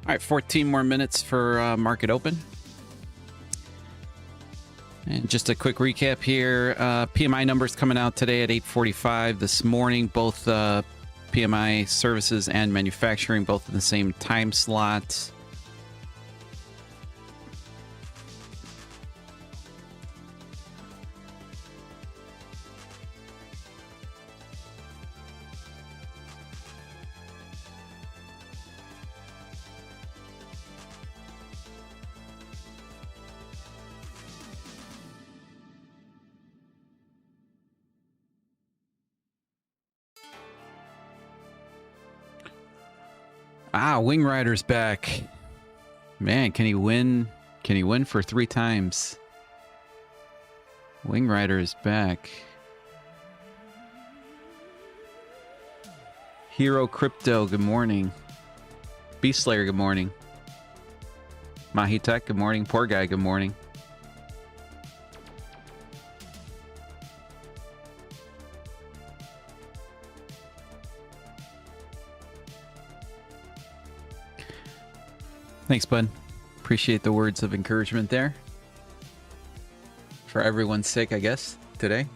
A: All right, 14 more minutes for market open. And just a quick recap here. PMI numbers coming out today at 8:45 this morning. Both PMI services and manufacturing, both in the same time slot. Wing Rider's back. Man, can he win? Can he win for 3 times? Wing Rider is back. Hero Crypto, good morning. Beast Slayer, good morning. Mahitek, good morning. Poor Guy, good morning. Thanks, bud. Appreciate the words of encouragement there. For everyone's sake, I guess, today.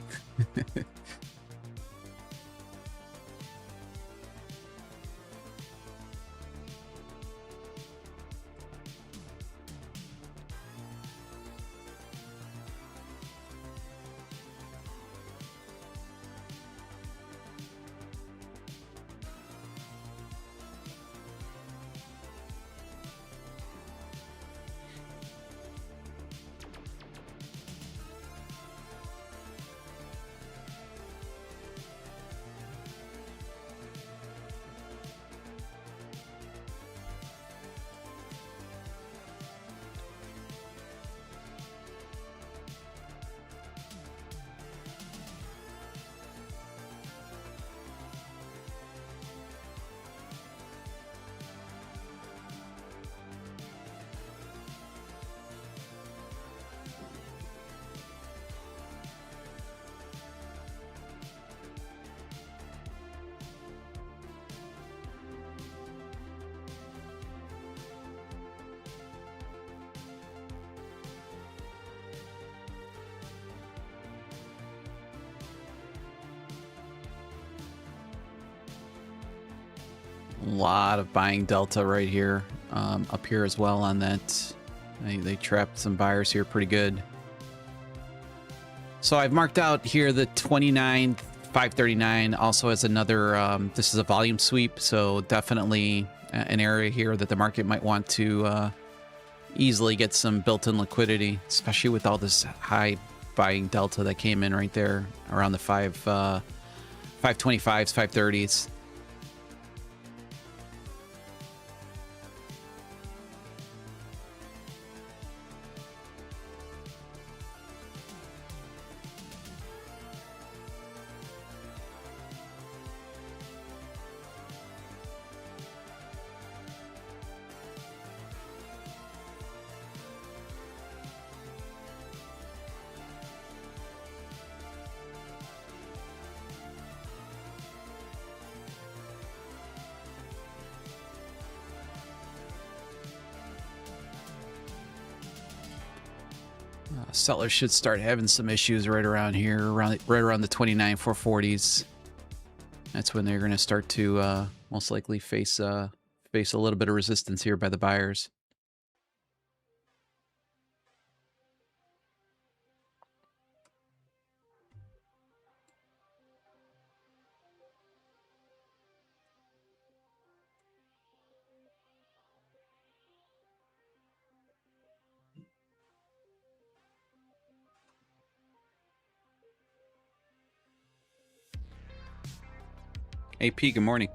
A: Lot of buying delta right here, up here as well on that. They trapped some buyers here pretty good. So I've marked out here the 29,539 also as another, this is a volume sweep, so definitely an area here that the market might want to easily get some built-in liquidity, especially with all this high buying delta that came in right there around the 525s, 530s. Sellers should start having some issues right around here, right around the 29,440s. That's when they're going to start to most likely face a little bit of resistance here by the buyers. AP, good morning.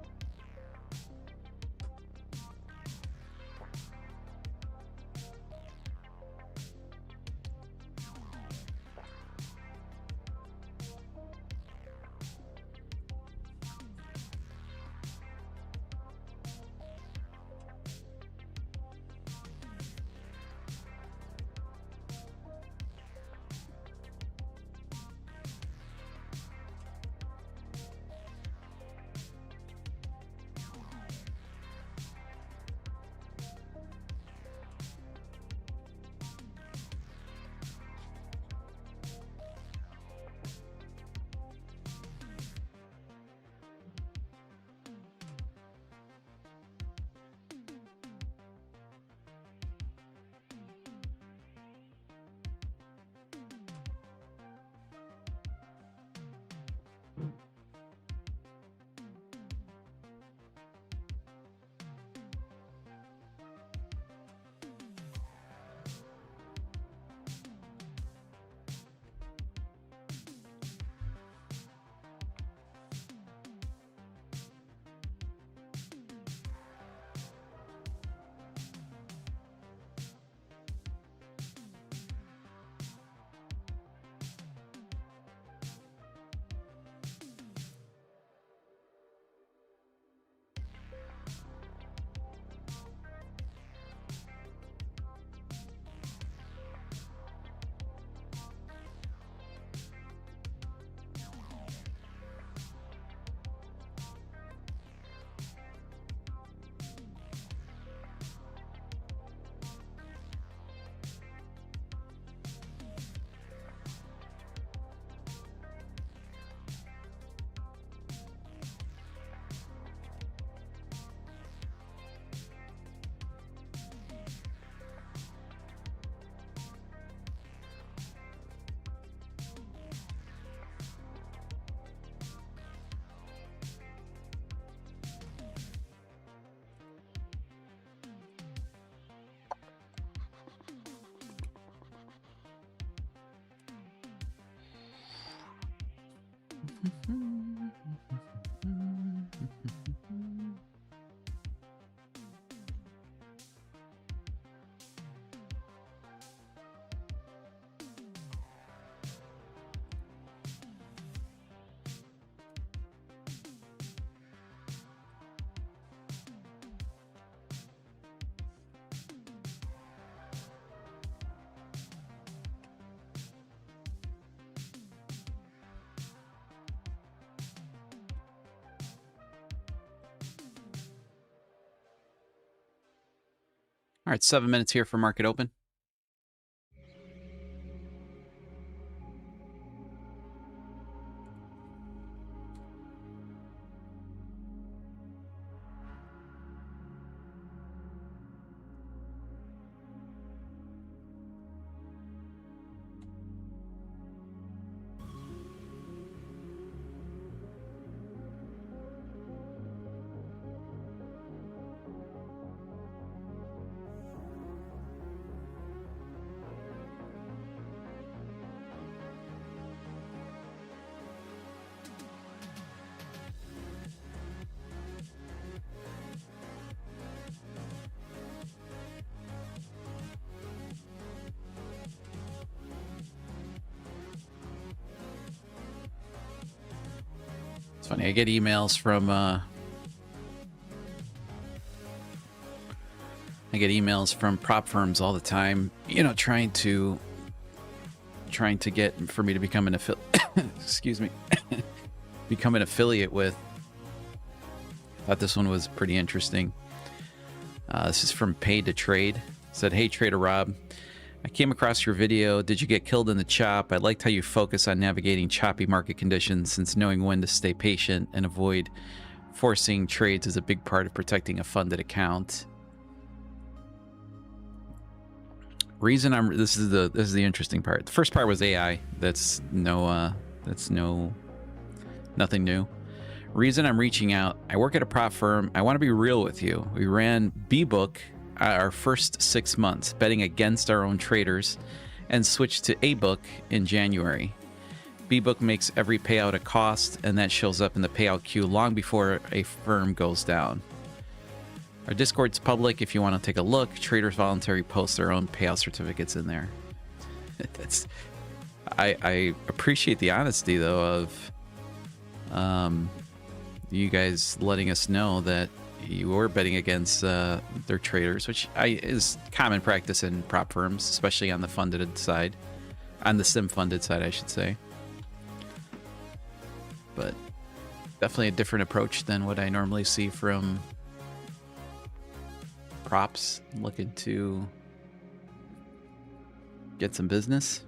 A: All right, 7 minutes here for market open. It's funny, I get emails from prop firms all the time, you know, trying to get for me to become an excuse me, become an affiliate with. Thought this one was pretty interesting. This is from Paid to Trade. Said, "Hey TraderRob, I came across your video. Did you get killed in the chop? I liked how you focus on navigating choppy market conditions, since knowing when to stay patient and avoid forcing trades is a big part of protecting a funded account." This is the interesting part. The first part was AI. That's nothing new. Reason I'm reaching out, I work at a prop firm. I want to be real with you. We ran B-Book our first 6 months, betting against our own traders, and switched to A-Book in January. B-Book makes every payout a cost, and that shows up in the payout queue long before a firm goes down. Our Discord's public if you want to take a look. Traders voluntary post their own payout certificates in there. I appreciate the honesty, though, of you guys letting us know that you were betting against their traders, which is common practice in prop firms, especially on the funded side, on the sim funded side, I should say. But definitely a different approach than what I normally see from props looking to get some business.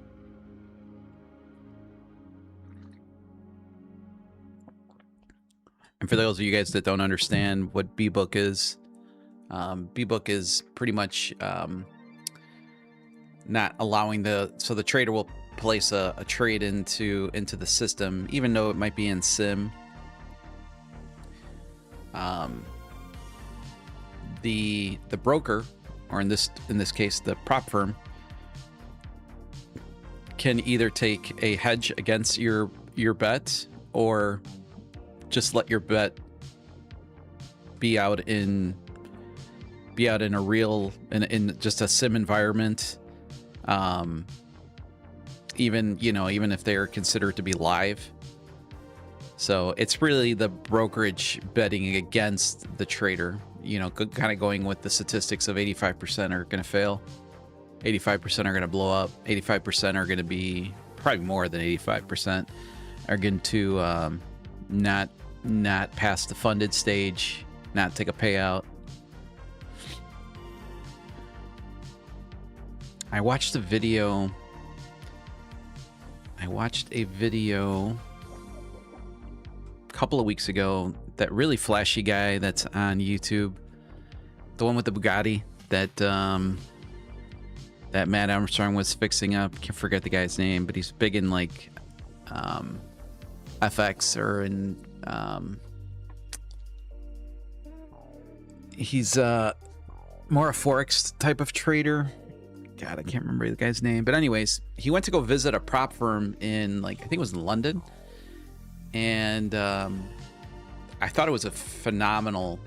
A: And for those of you guys that don't understand what B-Book is pretty much not allowing the trader will place a trade into the system, even though it might be in sim. The broker, or in this case the prop firm, can either take a hedge against your bet, or just let your bet be out in a real in just a sim environment, even if they're considered to be live. So it's really the brokerage betting against the trader, kind of going with the statistics of 85% are going to fail, 85% are going to blow up, 85% are going to be, probably more than 85% are going to not pass the funded stage, not take a payout. I watched a video a couple of weeks ago, that really flashy guy that's on YouTube, the one with the Bugatti that Matt Armstrong was fixing up. Can't forget the guy's name, but he's big in like FX, or in he's more a forex type of trader. God, I can't remember the guy's name, but anyways, he went to go visit a prop firm in, like, I think it was in London, And I thought it was a phenomenal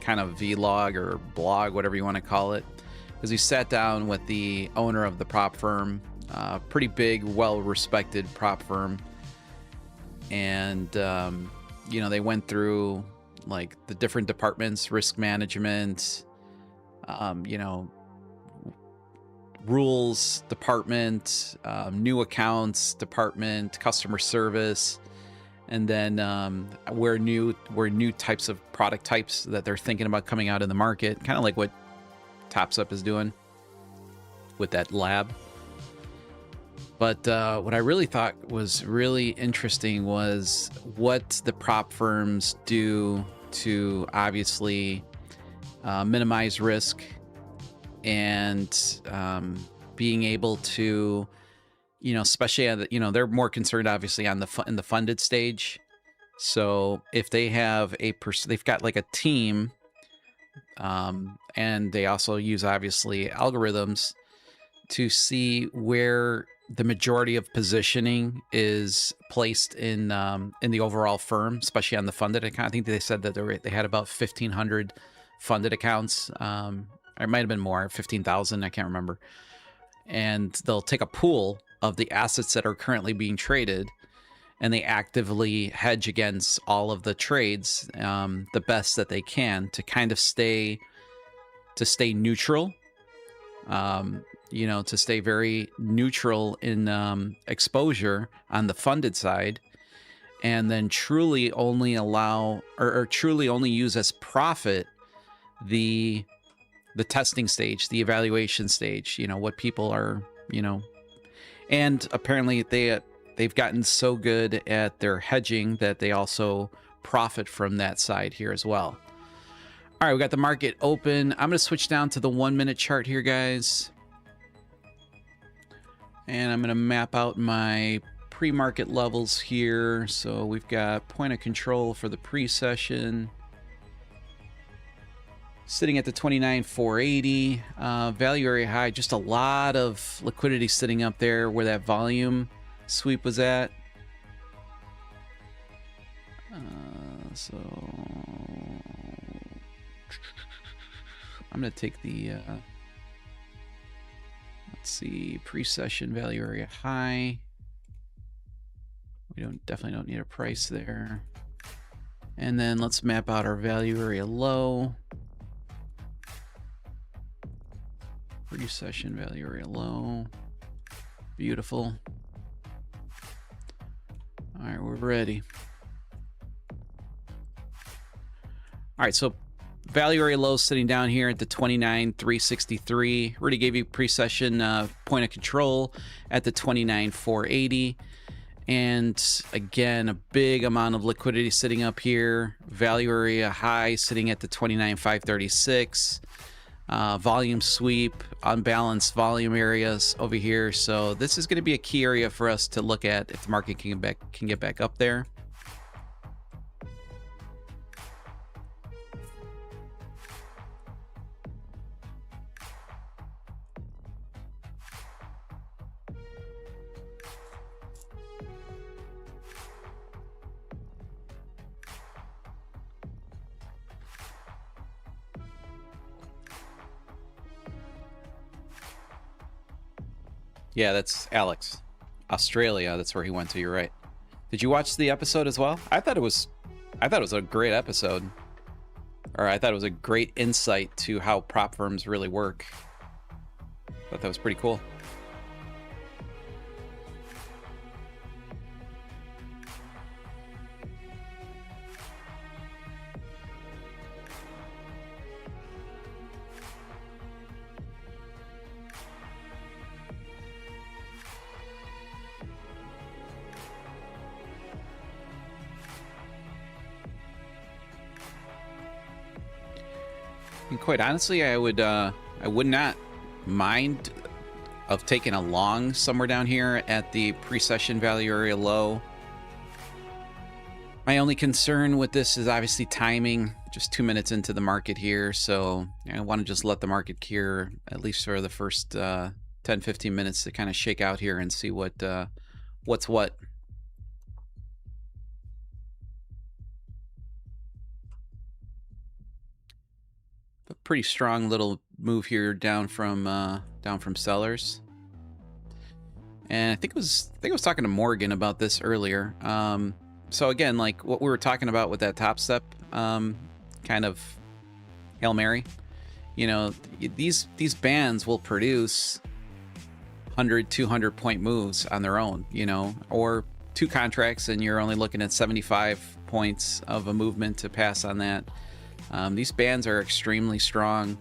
A: kind of vlog or blog, whatever you want to call it, because we sat down with the owner of the prop firm, pretty big, well-respected prop firm, and you know, they went through like the different departments, risk management, you know, rules department, new accounts department, customer service, and then where new types of product types that they're thinking about coming out in the market, kind of like what TopsUp is doing with that lab. But what I really thought was really interesting was what the prop firms do to obviously minimize risk and being able to, you know, especially at the, you know, they're more concerned obviously on in the funded stage. So if they have they've got like a team, and they also use obviously algorithms to see where the majority of positioning is placed in the overall firm, especially on the funded account. I think they said that they had about 1,500 funded accounts. It might have been more, 15,000, I can't remember. And they'll take a pool of the assets that are currently being traded, and they actively hedge against all of the trades the best that they can to kind of stay neutral, you know, to stay very neutral in exposure on the funded side, and then truly only allow or truly only use as profit the testing stage, the evaluation stage, you know, what people are, you know. And apparently they've gotten so good at their hedging that they also profit from that side here as well. All right, we got the market open. I'm going to switch down to the 1 minute chart here, guys. And I'm going to map out my pre-market levels here. So we've got point of control for the pre-session sitting at the 29,480, value area high. Just a lot of liquidity sitting up there where that volume sweep was at. So I'm going to take the, let's see, pre-session value area high. We definitely don't need a price there. And then let's map out our value area low. Pre-session value area low. Beautiful. All right, we're ready. All right, so value area low sitting down here at the 29,363. Already gave you pre-session point of control at the 29,480. And again, a big amount of liquidity sitting up here. Value area high sitting at the 29,536. Volume sweep, unbalanced volume areas over here. So this is going to be a key area for us to look at if the market can get back up there. Yeah, that's Alex. Australia, that's where he went to, you're right. Did you watch the episode as well? I thought it was a great episode. Or I thought it was a great insight to how prop firms really work. I thought that was pretty cool. And quite honestly, I would not mind of taking a long somewhere down here at the pre-session value area low. My only concern with this is obviously timing, just 2 minutes into the market here. So I want to just let the market cure at least for the first 10-15 minutes to kind of shake out here and see what's what. pretty strong little move here down from sellers. And I think I was talking to Morgan about this earlier. So again, like what we were talking about with that top step kind of Hail Mary, you know, these bands will produce 100, 200 point moves on their own, you know, or 2 contracts and you're only looking at 75 points of a movement to pass on that. These bands are extremely strong,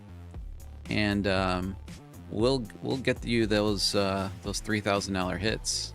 A: and we'll get you those $3,000 hits.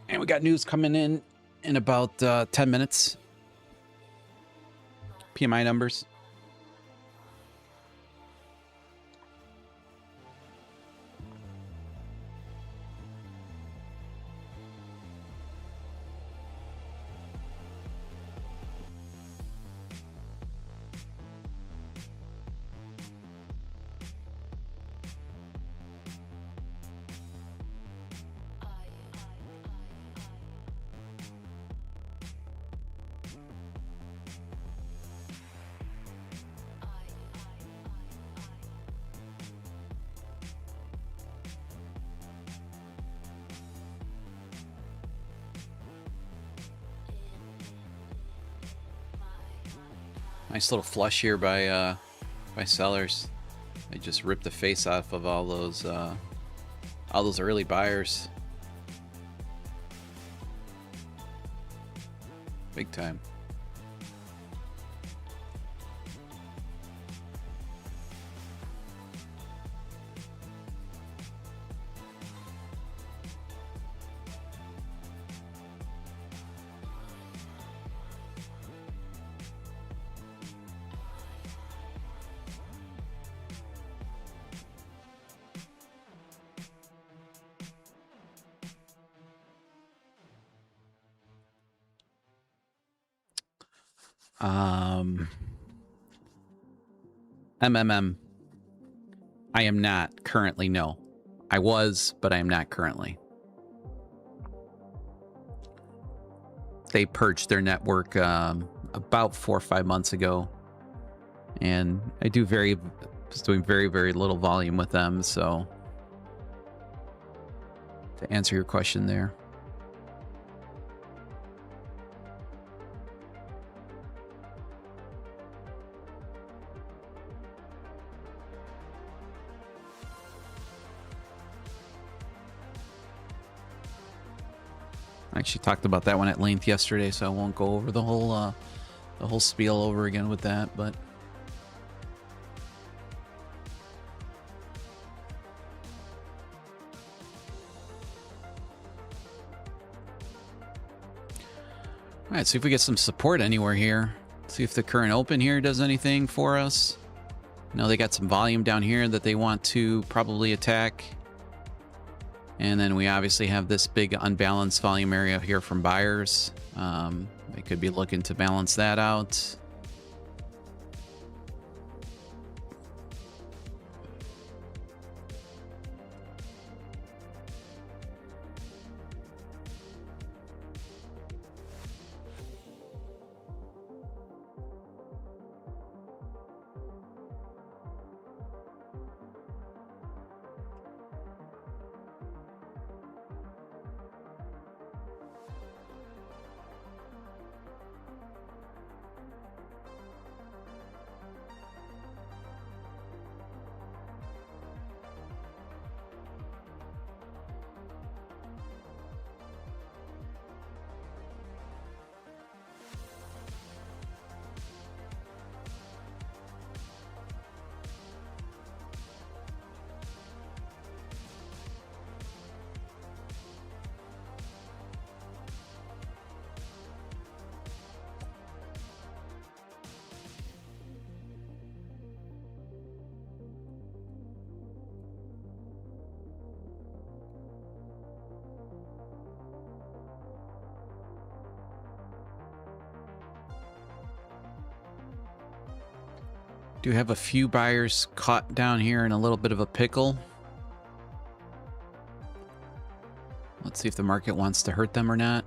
A: And we got news coming in about 10 minutes. PMI numbers. Nice little flush here by sellers. They just ripped the face off of all those early buyers. Big time. MMM. I am not currently, no. I was, but I am not currently. They purged their network about 4 or 5 months ago. And I was doing very, very little volume with them, so to answer your question there. I actually talked about that one at length yesterday, so I won't go over the whole spiel over again with that, but all right, see if we get some support anywhere here. See if the current open here does anything for us. No, they got some volume down here that they want to probably attack. And then we obviously have this big unbalanced volume area here from buyers. They could be looking to balance that out. Do have a few buyers caught down here in a little bit of a pickle. Let's see if the market wants to hurt them or not.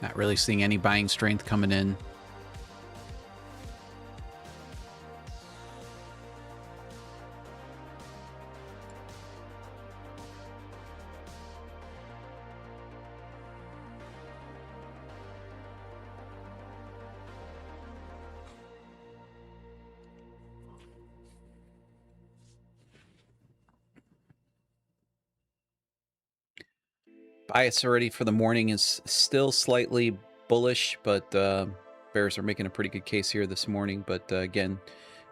A: Not really seeing any buying strength coming in. Bias already for the morning is still slightly bullish, but bears are making a pretty good case here this morning. But again,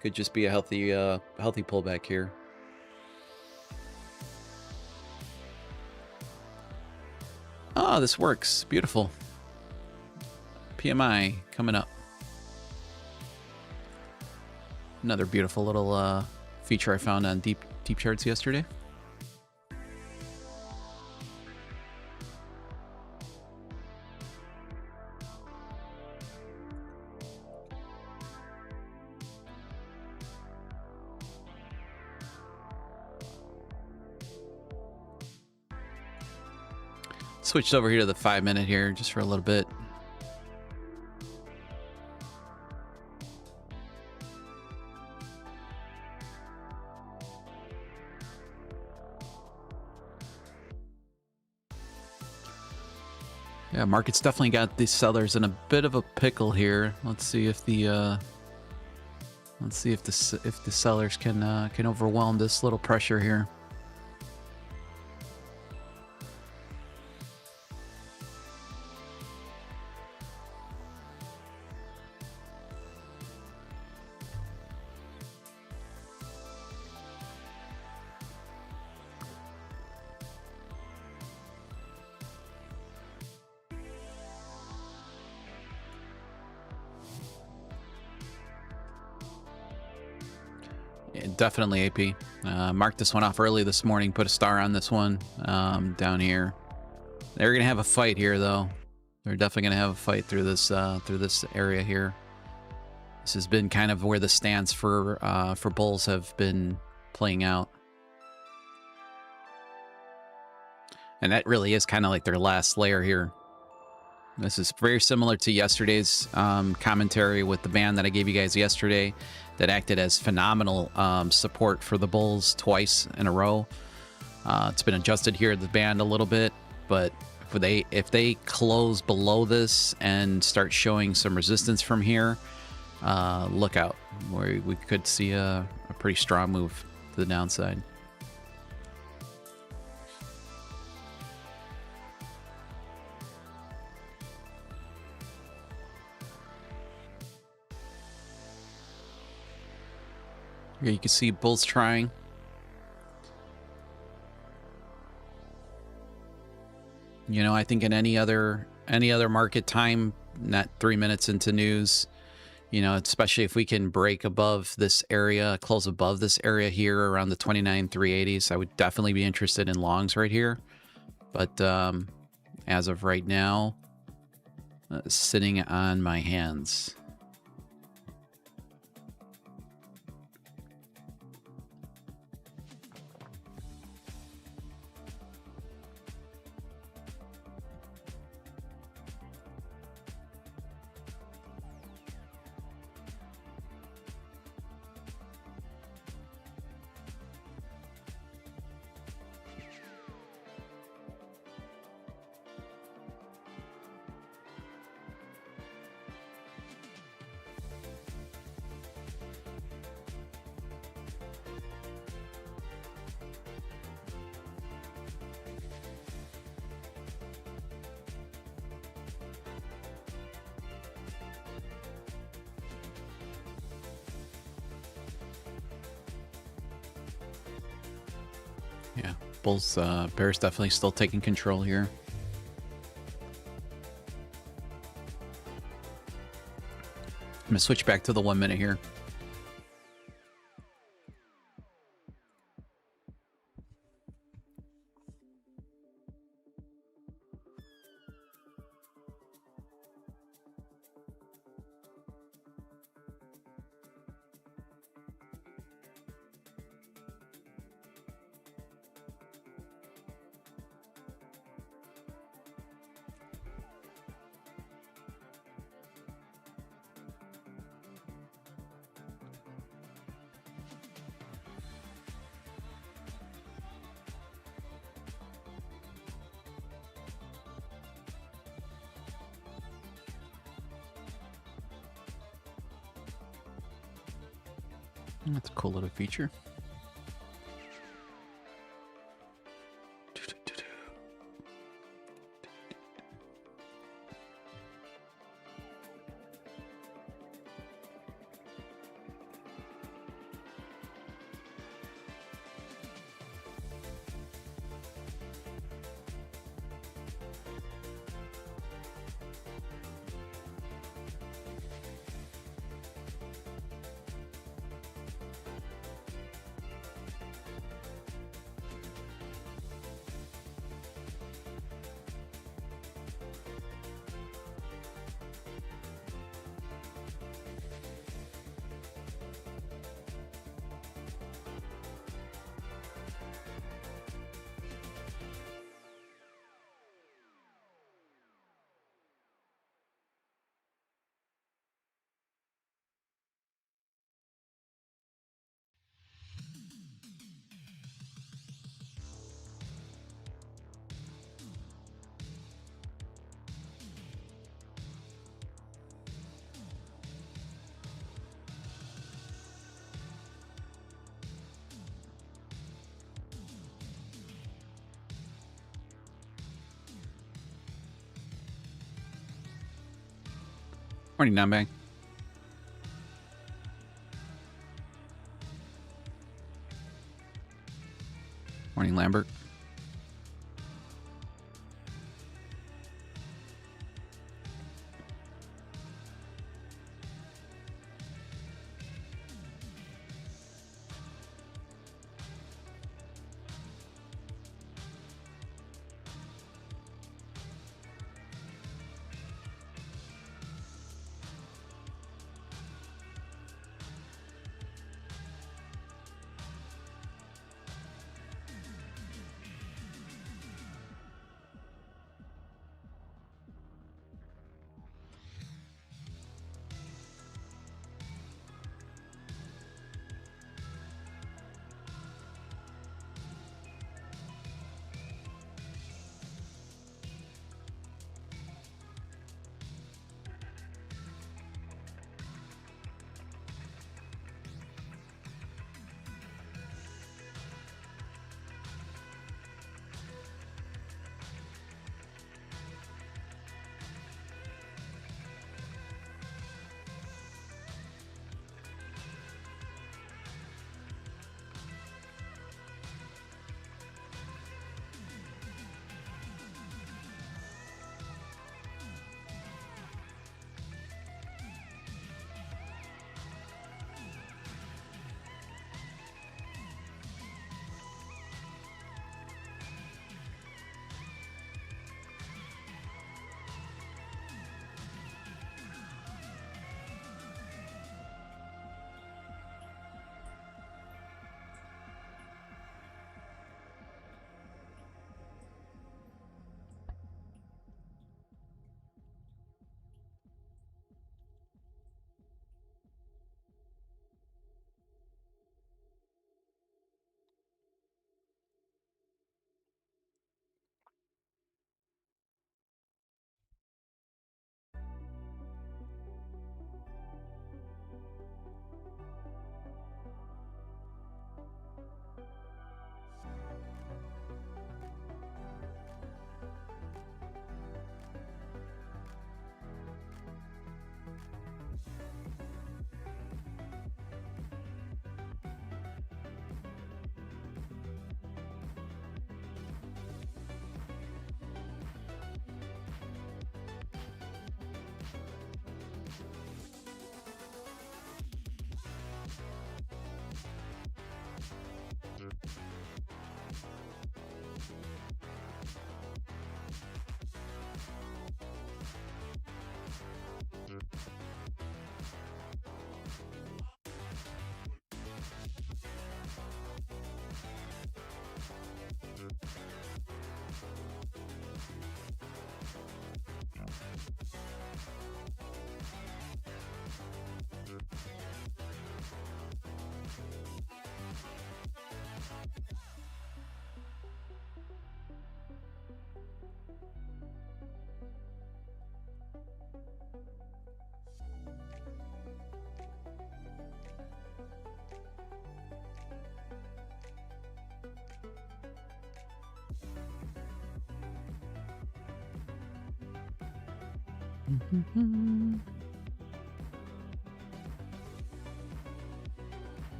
A: could just be a healthy pullback here. Oh, this works. Beautiful. PMI coming up. Another beautiful little feature I found on deep charts yesterday. Switched over here to the 5-minute here just for a little bit. Yeah, market's definitely got these sellers in a bit of a pickle here. Let's see if the sellers can overwhelm this little pressure here. Definitely AP. Marked this one off early this morning, put a star on this one down here. They're going to have a fight here, though. They're definitely going to have a fight through this area here. This has been kind of where the stance for bulls have been playing out. And that really is kind of like their last layer here. This is very similar to yesterday's commentary with the band that I gave you guys yesterday that acted as phenomenal support for the bulls twice in a row. It's been adjusted here at the band a little bit, but if they close below this and start showing some resistance from here, look out. We could see a pretty strong move to the downside. Here you can see bulls trying. You know, I think in any other market time, not 3 minutes into news, you know, especially if we can break above this area, close above this area here around the 29,380s, I would definitely be interested in longs right here. But as of right now, sitting on my hands. Yeah, bulls, bears definitely still taking control here. I'm going to switch back to the 1 minute here. That's a cool little feature. Morning, Nambang. Morning, Lambert.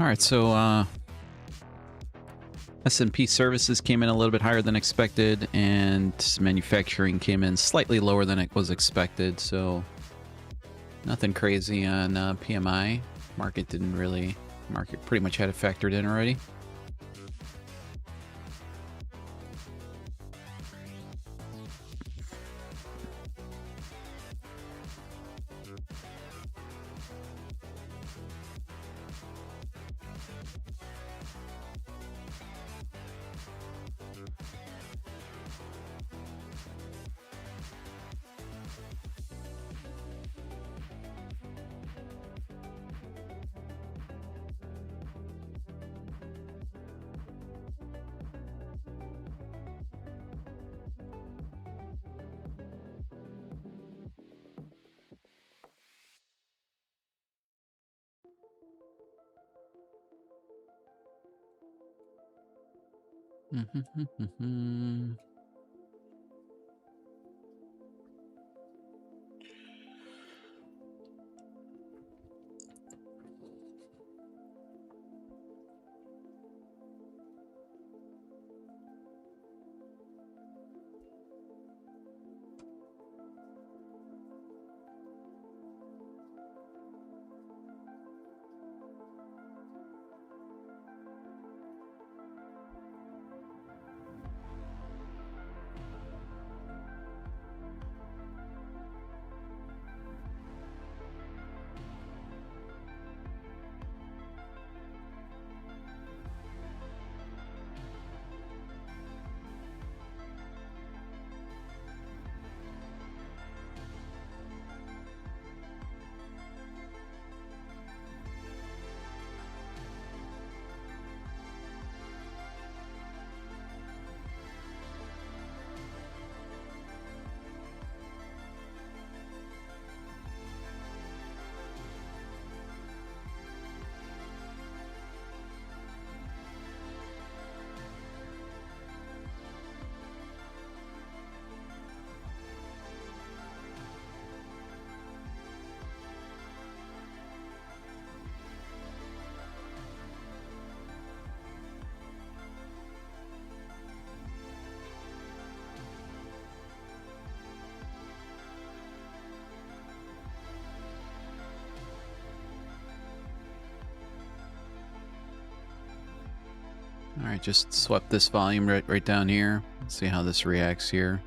A: All right, so S&P services came in a little bit higher than expected, and manufacturing came in slightly lower than it was expected. So nothing crazy on PMI. Market pretty much had it factored in already. All right, just swept this volume right down here. Let's see how this reacts here.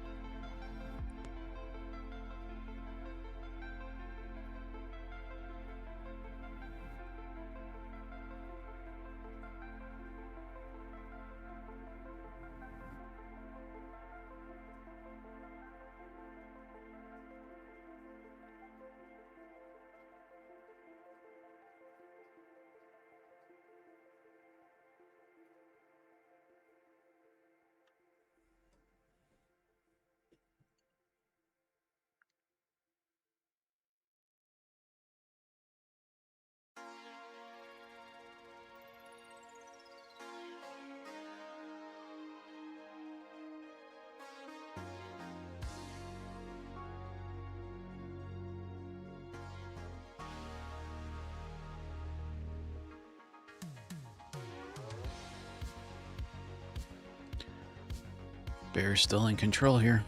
A: Bear's still in control here.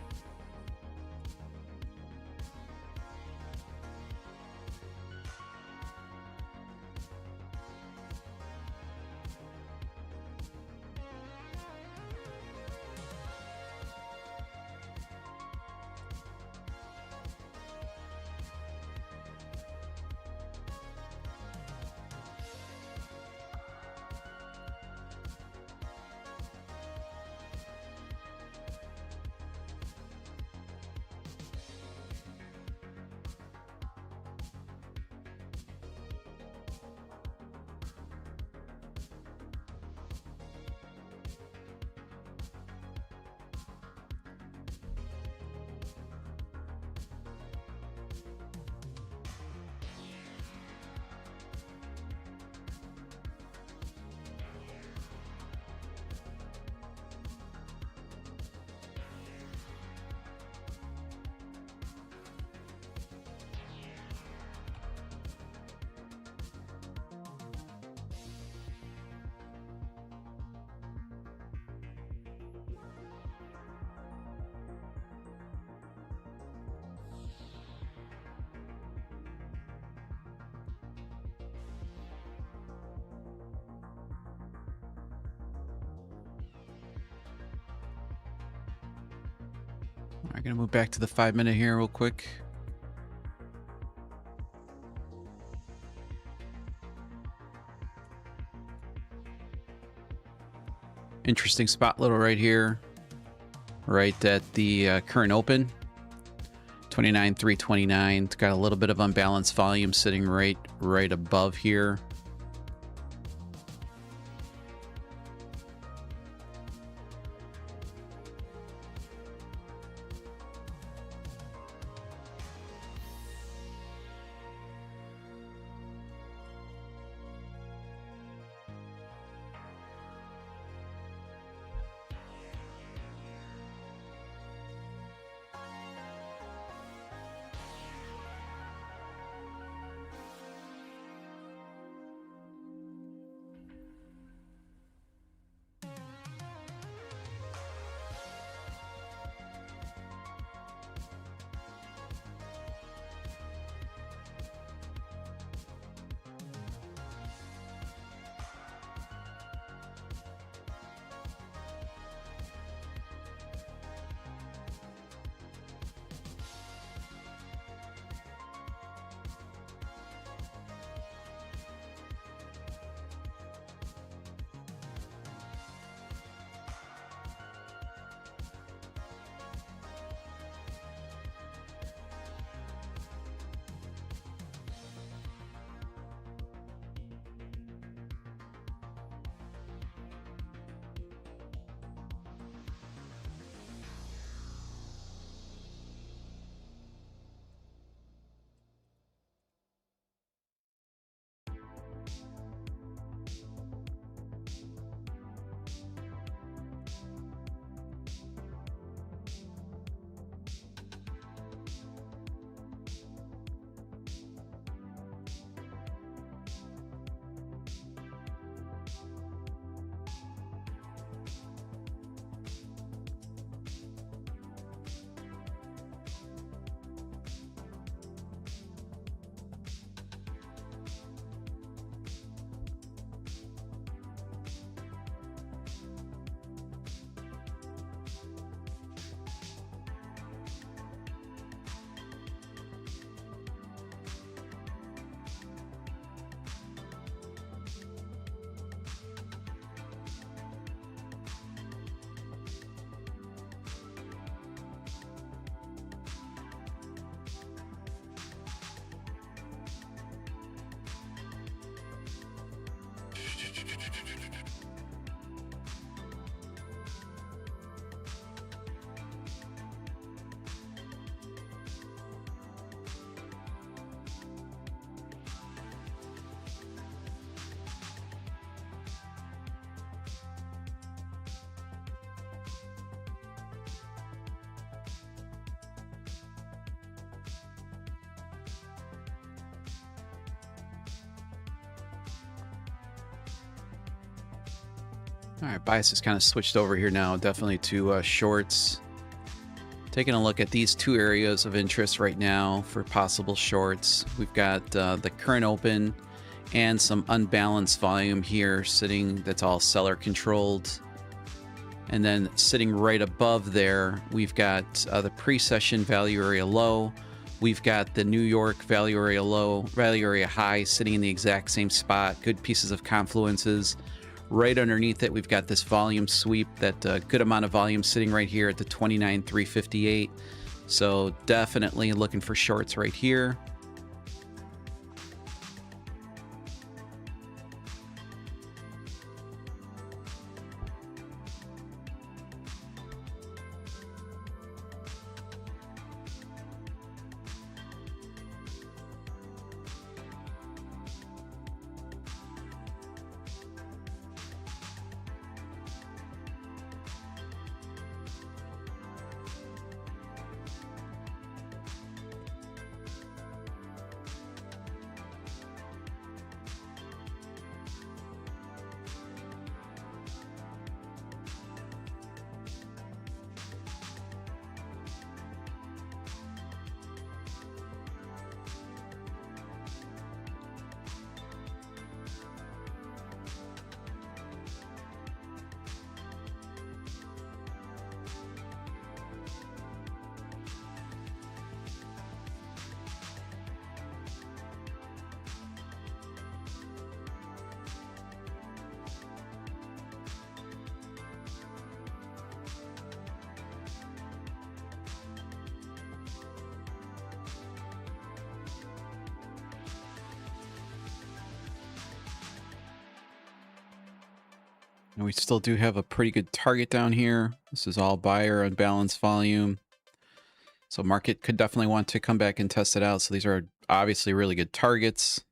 A: We're going to move back to the 5-minute here real quick. Interesting spot little right here, right at the current open. 29,329. It's got a little bit of unbalanced volume sitting right above here. All right, bias is kind of switched over here now, definitely to shorts. Taking a look at these two areas of interest right now for possible shorts. We've got the current open and some unbalanced volume here sitting, that's all seller controlled. And then sitting right above there, we've got the pre-session value area low. We've got the New York value area low, value area high sitting in the exact same spot. Good pieces of confluences. Right underneath it, we've got this volume sweep, that good amount of volume sitting right here at the 29,358. So definitely looking for shorts right here. And we still do have a pretty good target down here. This is all buyer unbalanced volume. So market could definitely want to come back and test it out. So these are obviously really good targets.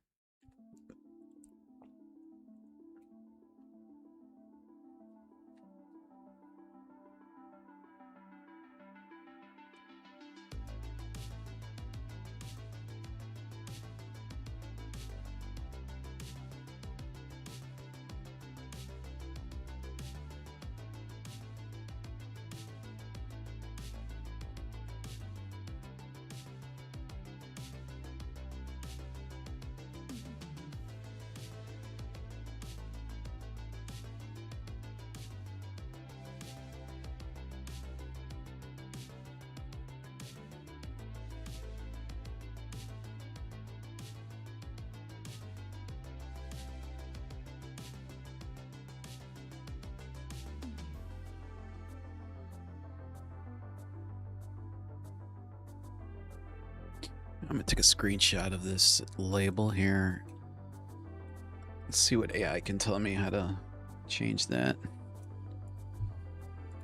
A: I'm gonna take a screenshot of this label here. Let's see what AI can tell me how to change that.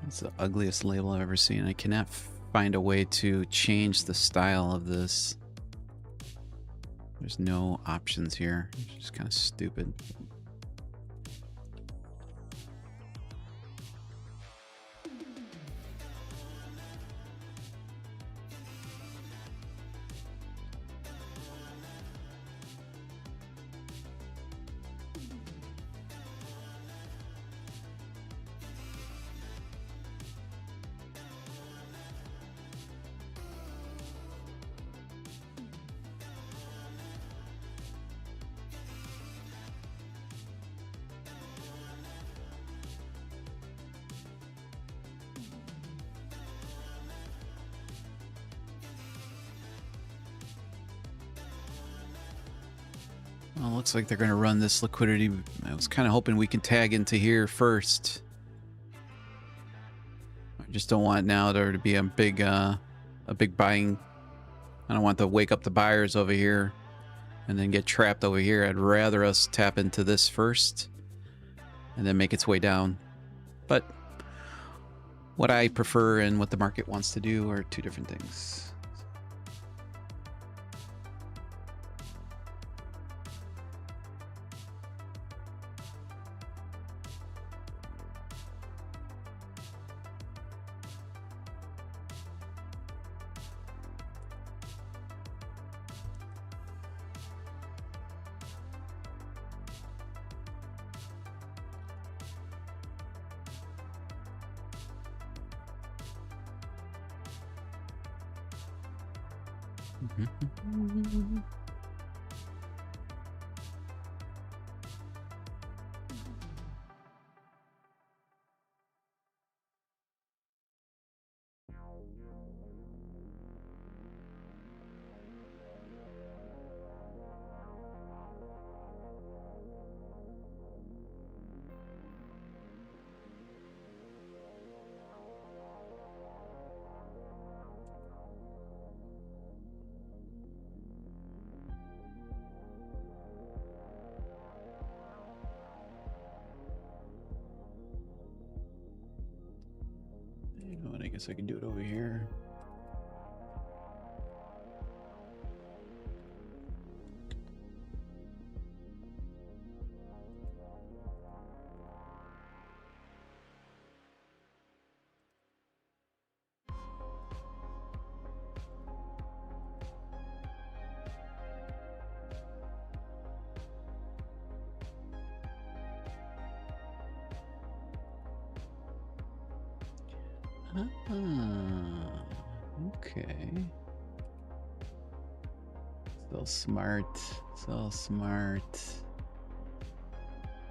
A: It's the ugliest label I've ever seen. I cannot find a way to change the style of this. There's no options here. It's just kind of stupid. Well, looks like they're going to run this liquidity. I was kind of hoping we can tag into here first. I just don't want now there to be a big buying. I don't want to wake up the buyers over here and then get trapped over here. I'd rather us tap into this first and then make its way down. But what I prefer and what the market wants to do are two different things. I guess I can do it over here. Okay. So smart. So smart.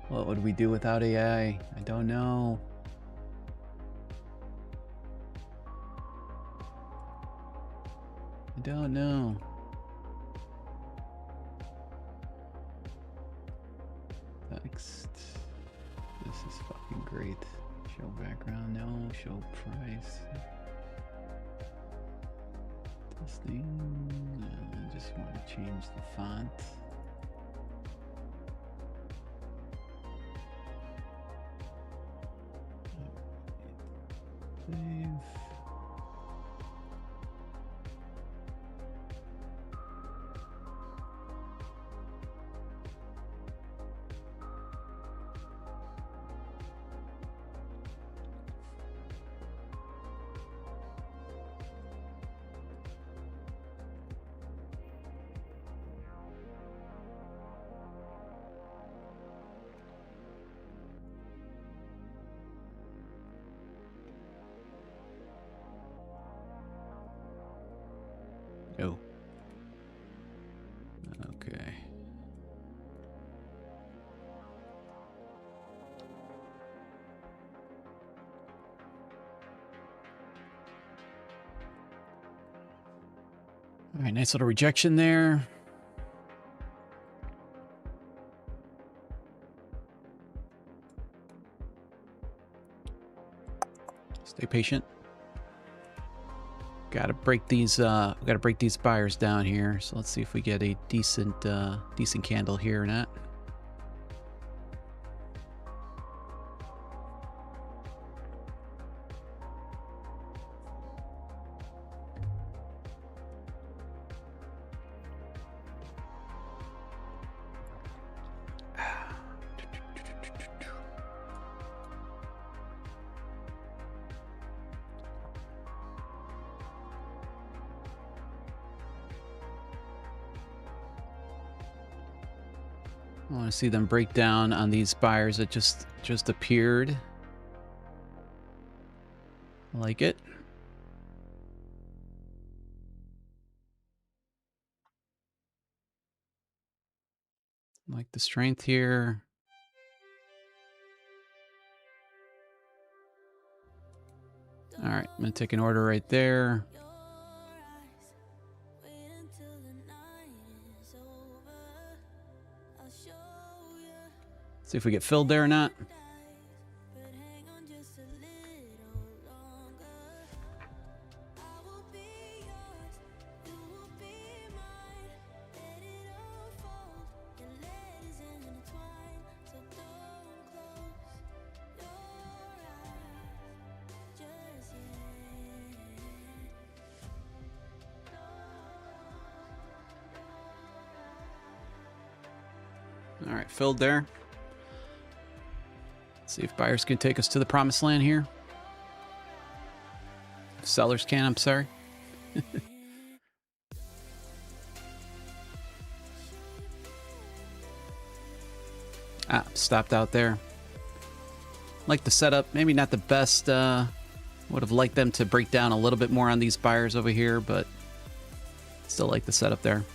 A: What would we do without AI? I don't know. I don't know. Text. This is fucking great. Show background, no. Show price. Testing. I just want to change the font. Oh. Okay. All right, nice little rejection there. Stay patient. Gotta break these buyers down here. So let's see if we get a decent candle here or not. I want to see them break down on these buyers that just appeared. I like it. I like the strength here. All right, I'm going to take an order right there. See if we get filled there or not. All right, filled there. Let's see if buyers can take us to the promised land here. If sellers can, I'm sorry. Stopped out there. Like the setup, maybe not the best. Would have liked them to break down a little bit more on these buyers over here, but still like the setup there.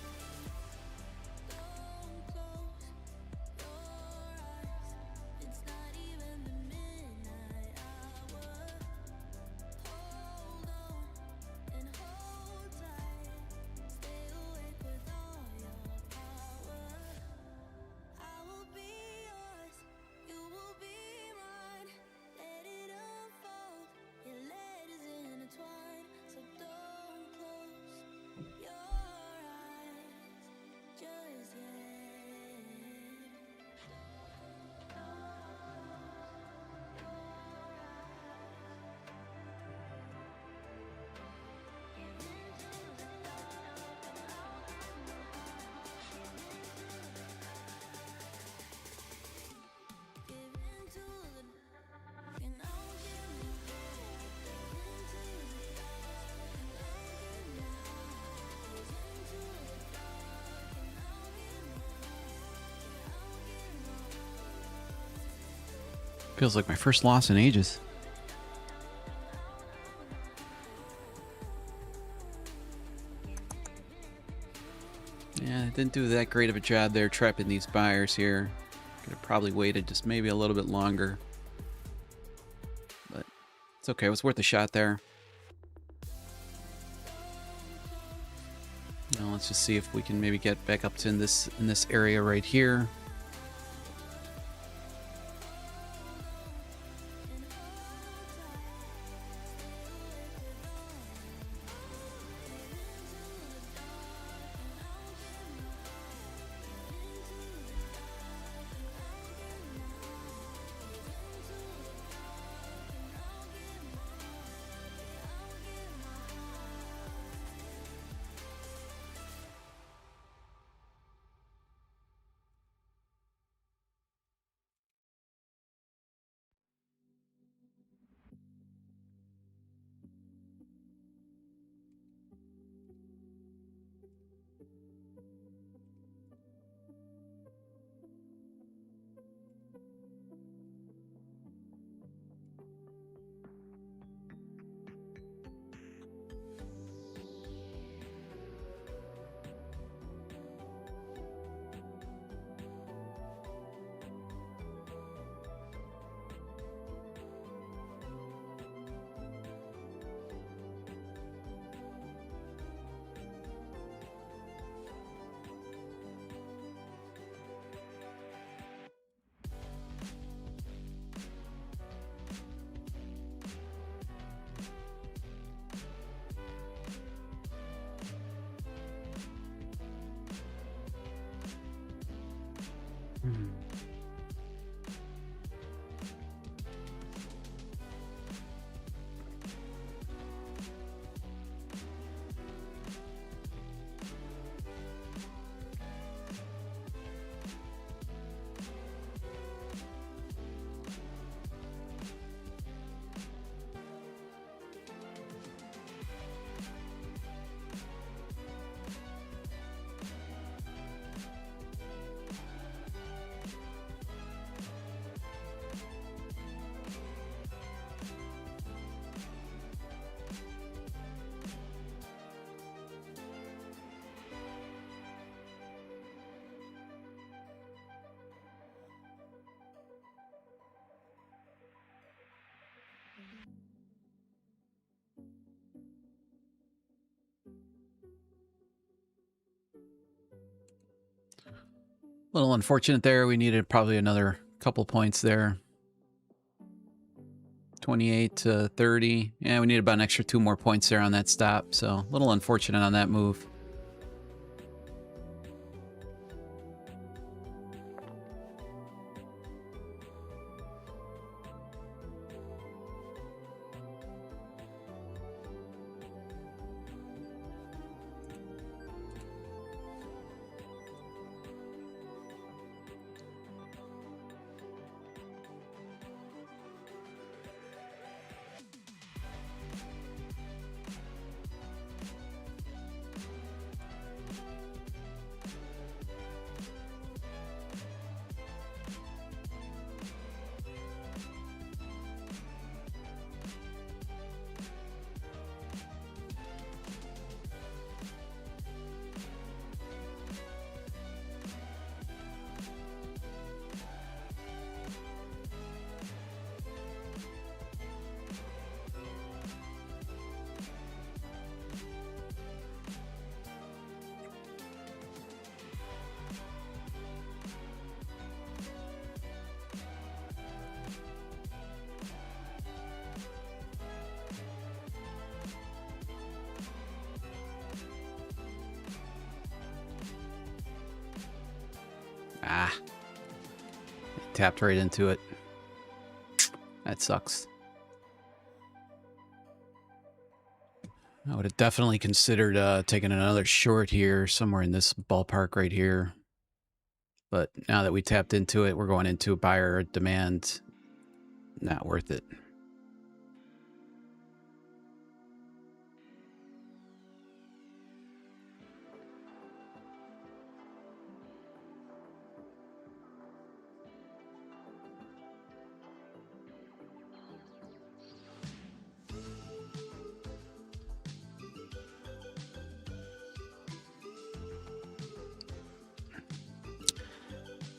A: Feels like my first loss in ages. Yeah, I didn't do that great of a job there trapping these buyers here. Could have probably waited just maybe a little bit longer. But it's okay, it was worth a shot there. Now let's just see if we can maybe get back up to in this area right here. A little unfortunate there. We needed probably another couple points there. 28 to 30. Yeah, we need about an extra 2 more points there on that stop. So a little unfortunate on that move. Ah, tapped right into it. That sucks. I would have definitely considered taking another short here, somewhere in this ballpark right here. But now that we tapped into it, we're going into a buyer demand. Not worth it.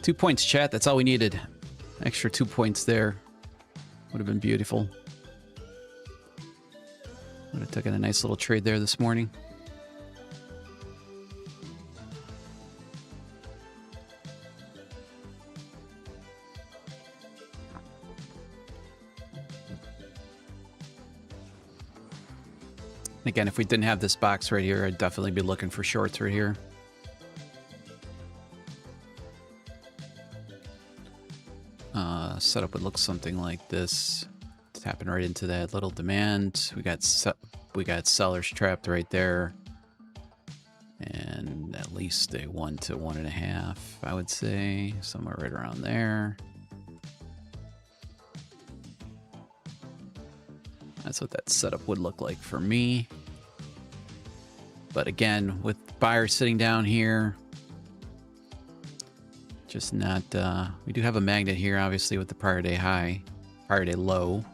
A: Two points, chat. That's all we needed. Extra 2 points there. Would have been beautiful. Would have taken a nice little trade there this morning. Again, if we didn't have this box right here, I'd definitely be looking for shorts right here. Setup would look something like this. Tapping right into that little demand. We got sellers trapped right there, and at least a 1 to 1.5, I would say, somewhere right around there. That's what that setup would look like for me. But again, with buyers sitting down here, just not, we do have a magnet here, obviously, with the prior day high, prior day low.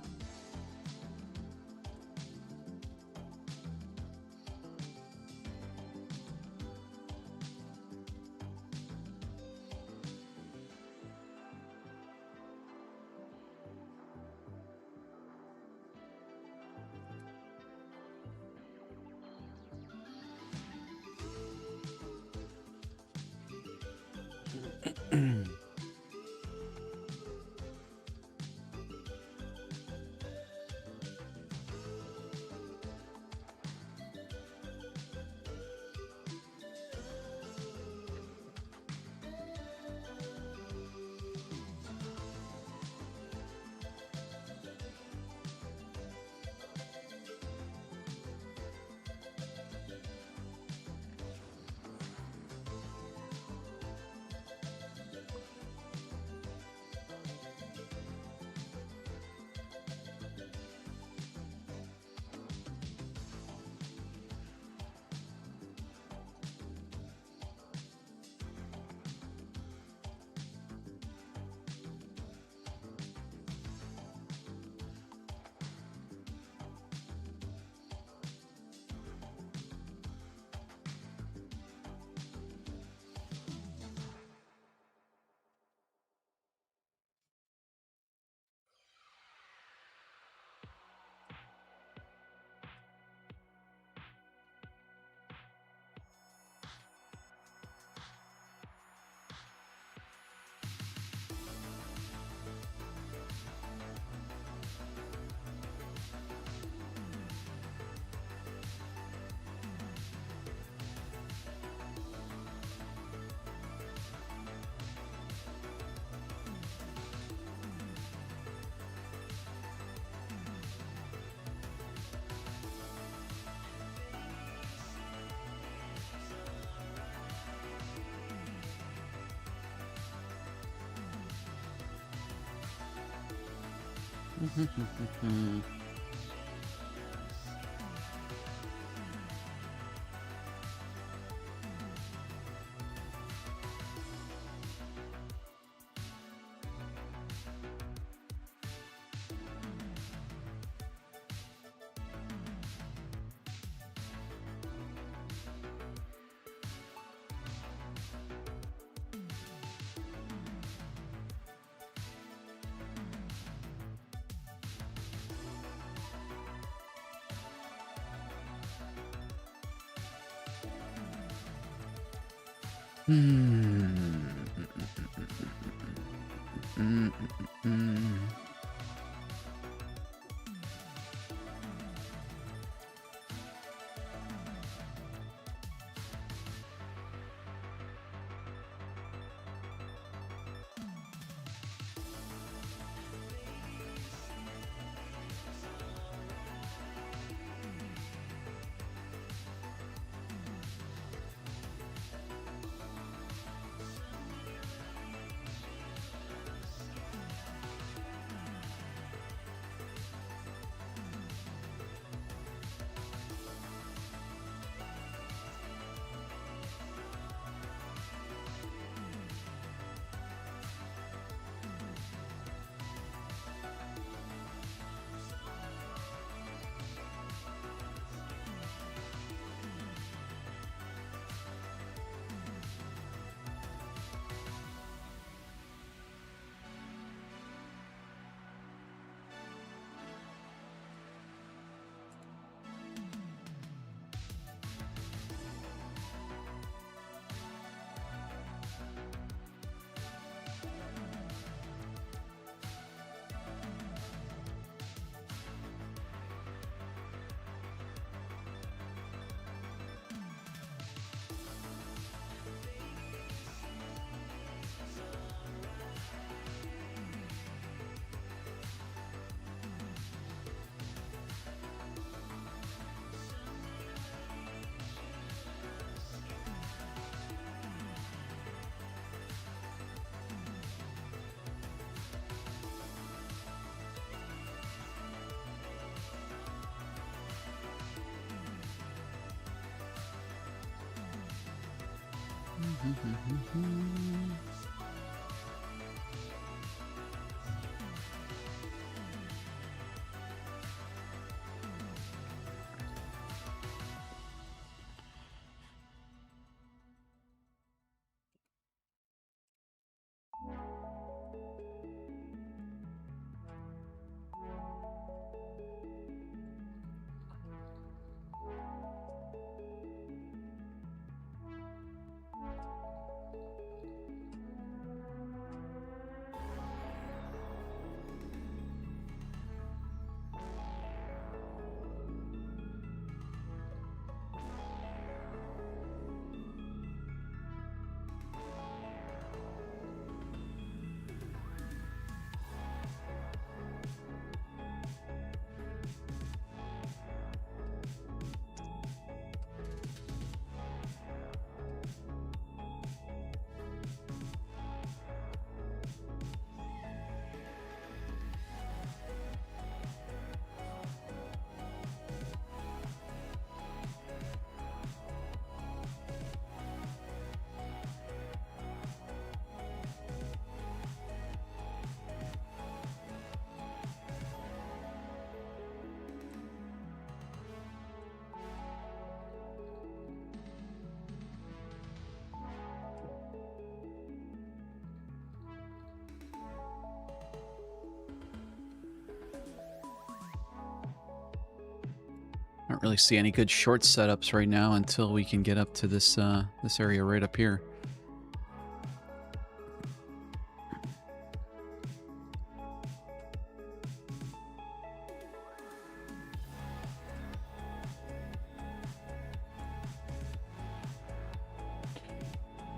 A: I don't really see any good short setups right now until we can get up to this this area right up here.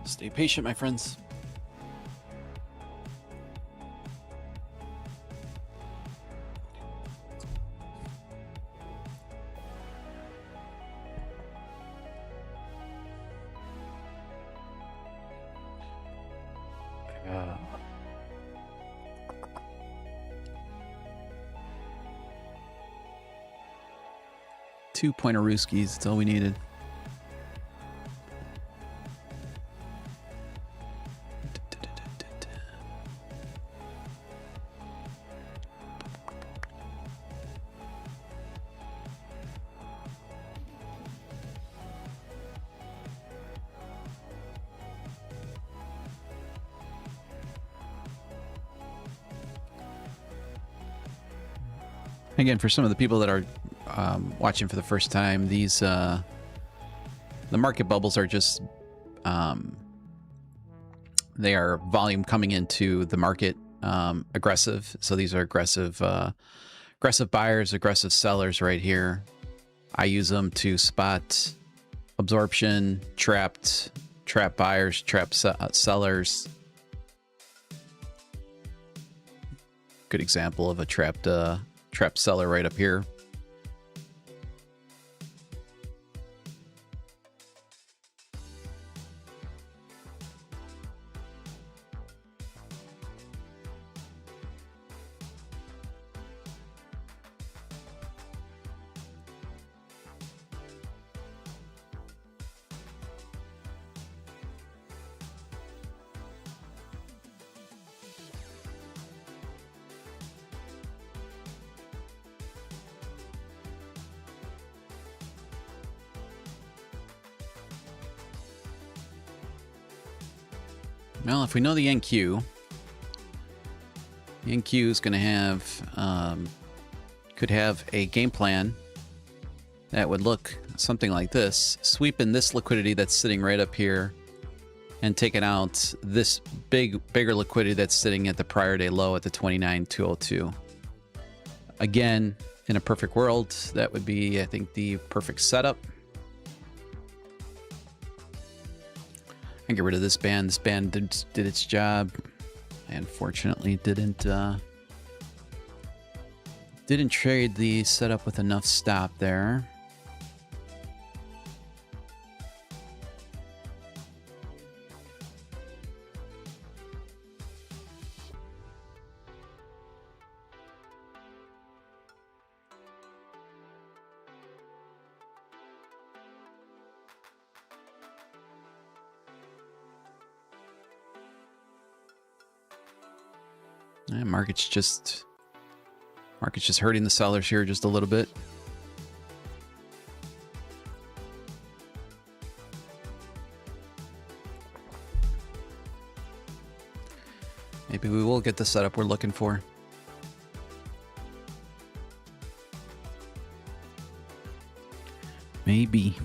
A: Stay patient, my friends. 2 Pointerooskies. That's all we needed. Again, for some of the people that are watching for the first time, these the market bubbles are just they are volume coming into the market, aggressive. So these are aggressive buyers, aggressive sellers right here. I use them to spot absorption, trap buyers, trap sellers. Good example of a trapped seller right up here. Well, if we know the NQ is going to have, could have a game plan that would look something like this. Sweeping this liquidity that's sitting right up here and taking out this bigger liquidity that's sitting at the prior day low at the 29,202. Again, in a perfect world, that would be, I think, the perfect setup. Get rid of this band. This band did its job. I unfortunately didn't trade the setup with enough stop there. Yeah, market's just hurting the sellers here just a little bit. Maybe we will get the setup we're looking for. Maybe.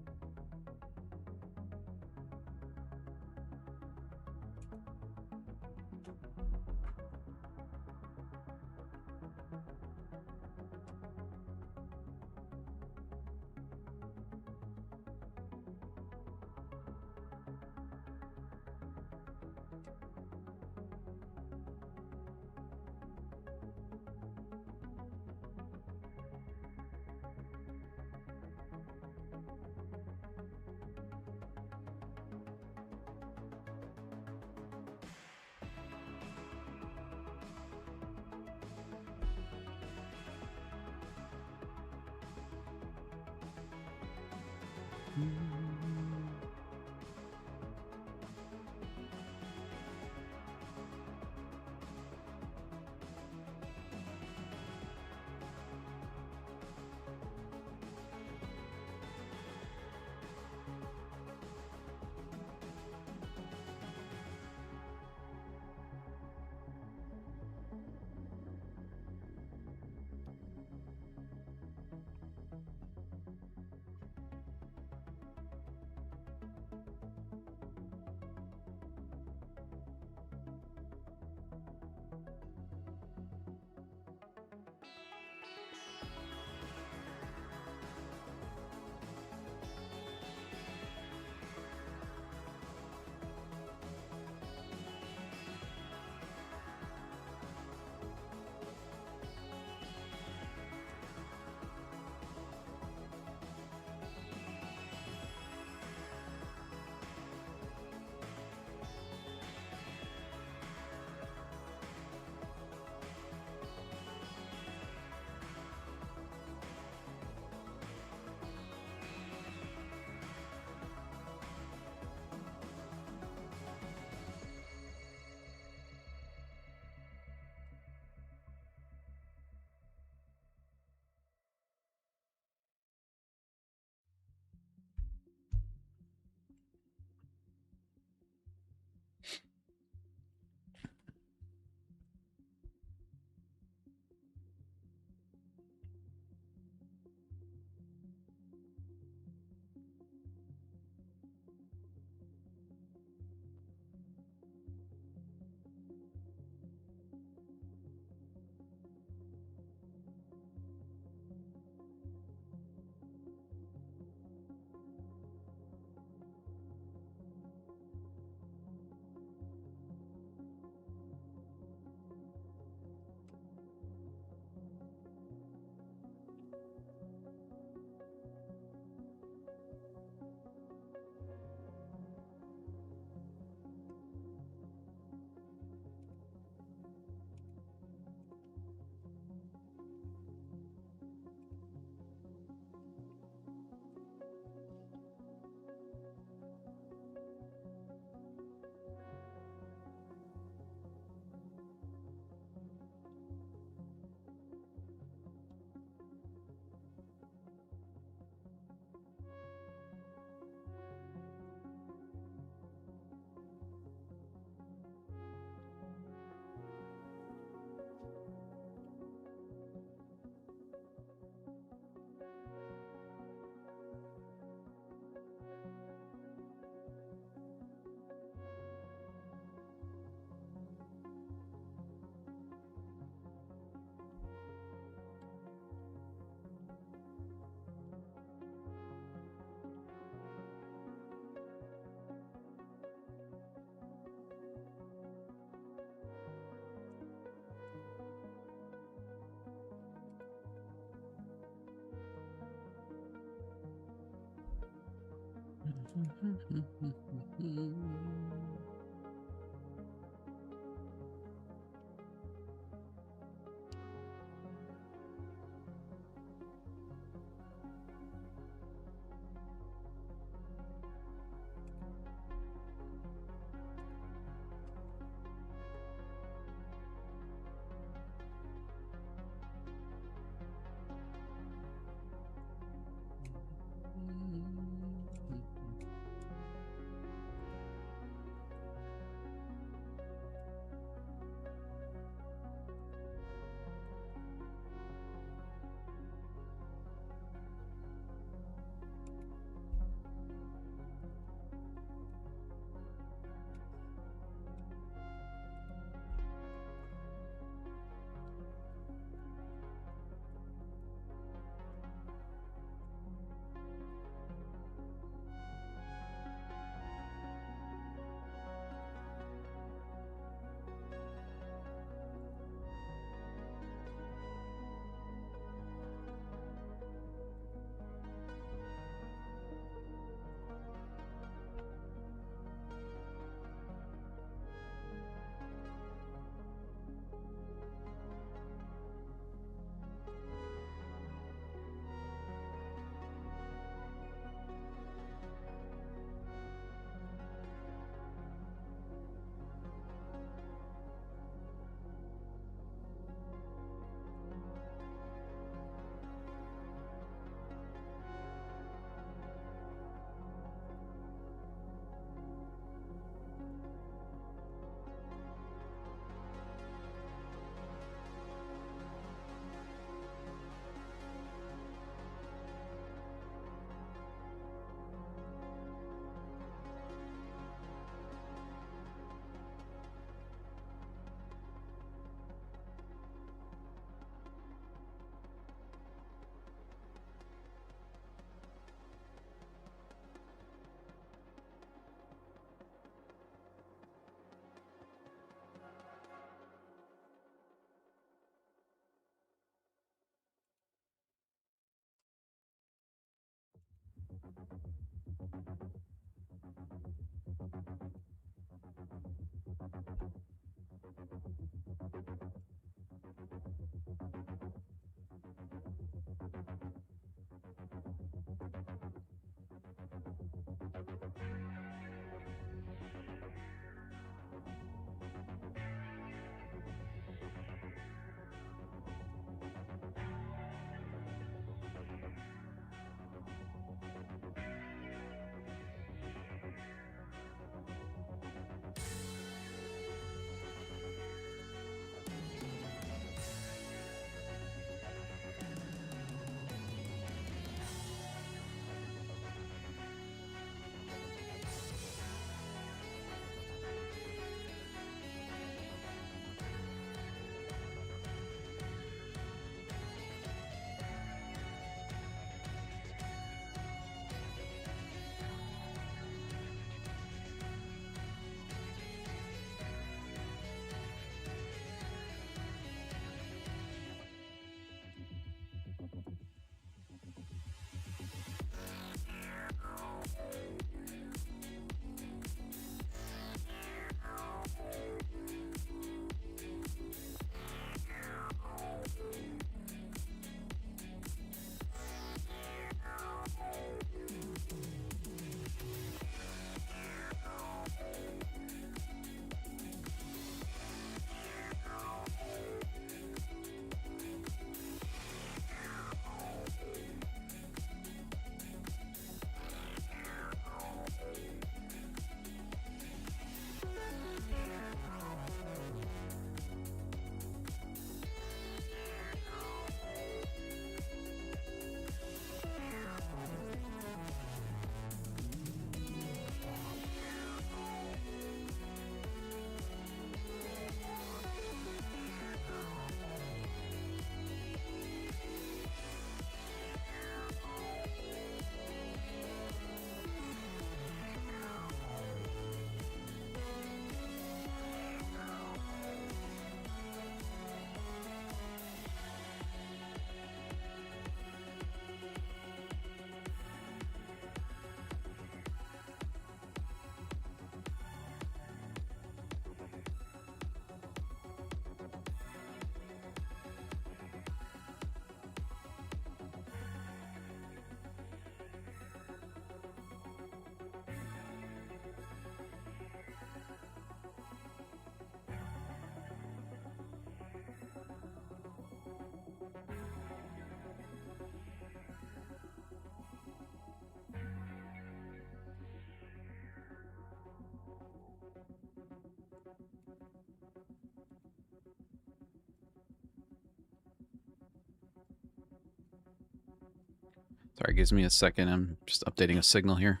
A: Sorry, gives me a second. I'm just updating a signal here.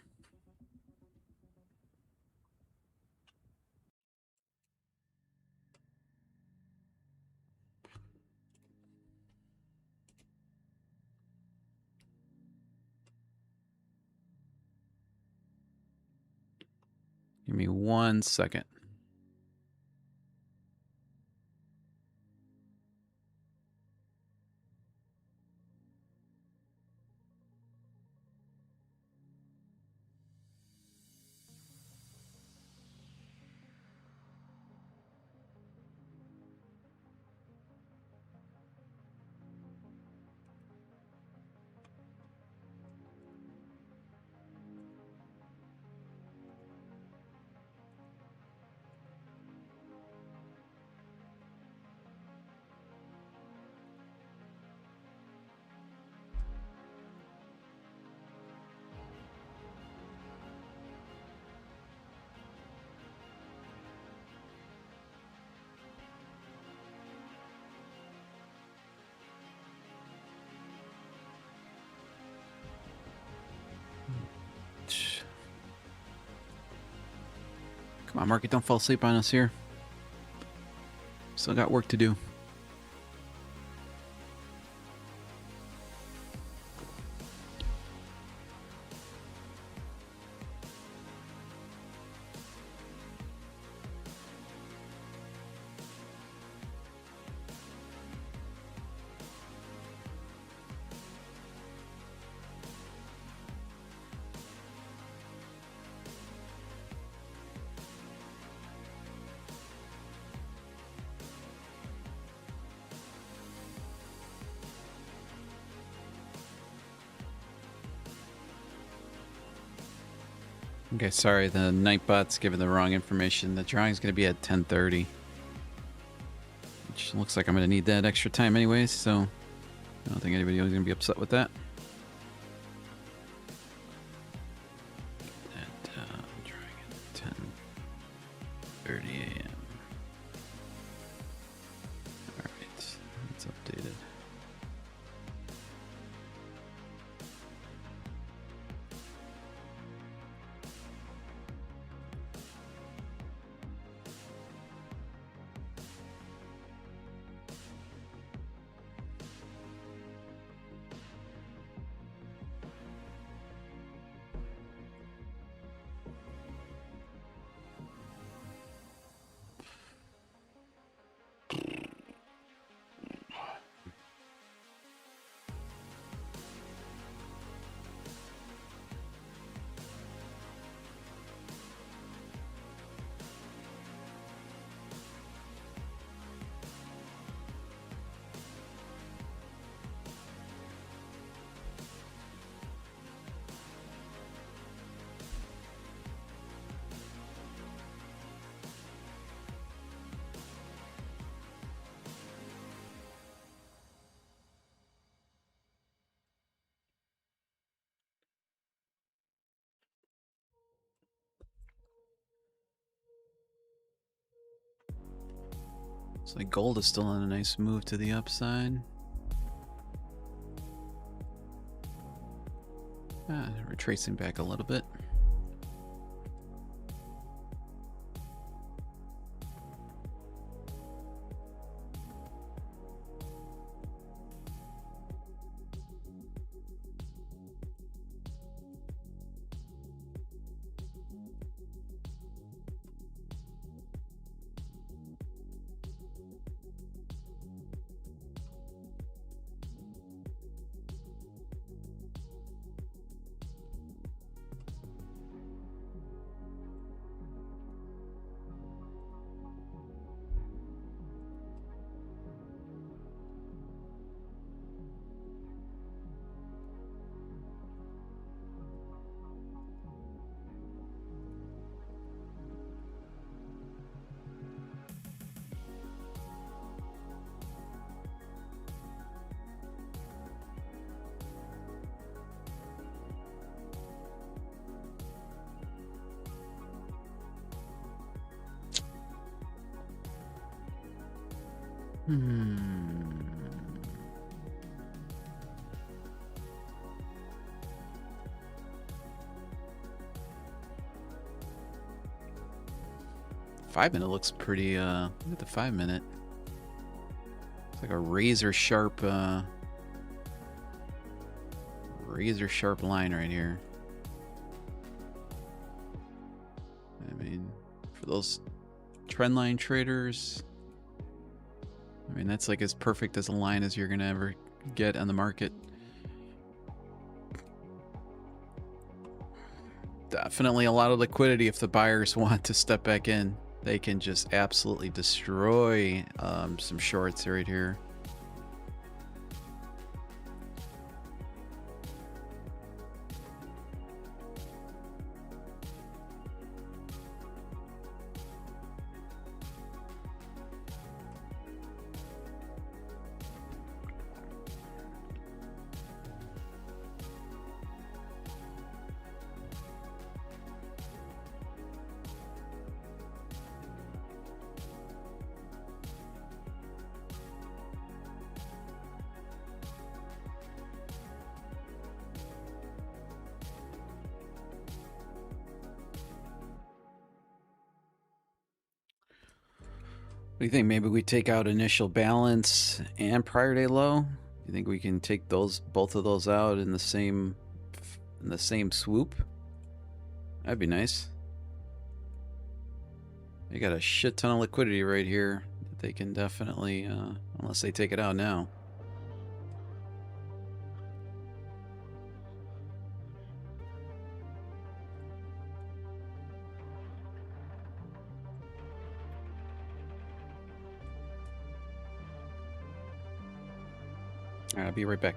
A: Give me 1 second. Come on, market, don't fall asleep on us here. Still got work to do. Okay, sorry, the Nightbot's given the wrong information. The drawing's going to be at 10:30. Which looks like I'm going to need that extra time anyways, so I don't think anybody is going to be upset with that. Drawing at 10:30 a.m. Alright, it's updated. Looks like gold is still on a nice move to the upside. Retracing back a little bit. 5-minute looks pretty, look at the 5-minute. It's like a razor sharp line right here. I mean, for those trendline traders, I mean, that's like as perfect as a line as you're gonna ever get on the market. Definitely a lot of liquidity if the buyers want to step back in. They can just absolutely destroy some shorts right here. What do you think? Maybe we take out initial balance and prior day low? You think we can take both of those out in the same swoop? That'd be nice. They got a shit ton of liquidity right here that they can definitely, unless they take it out now. All right, I'll be right back.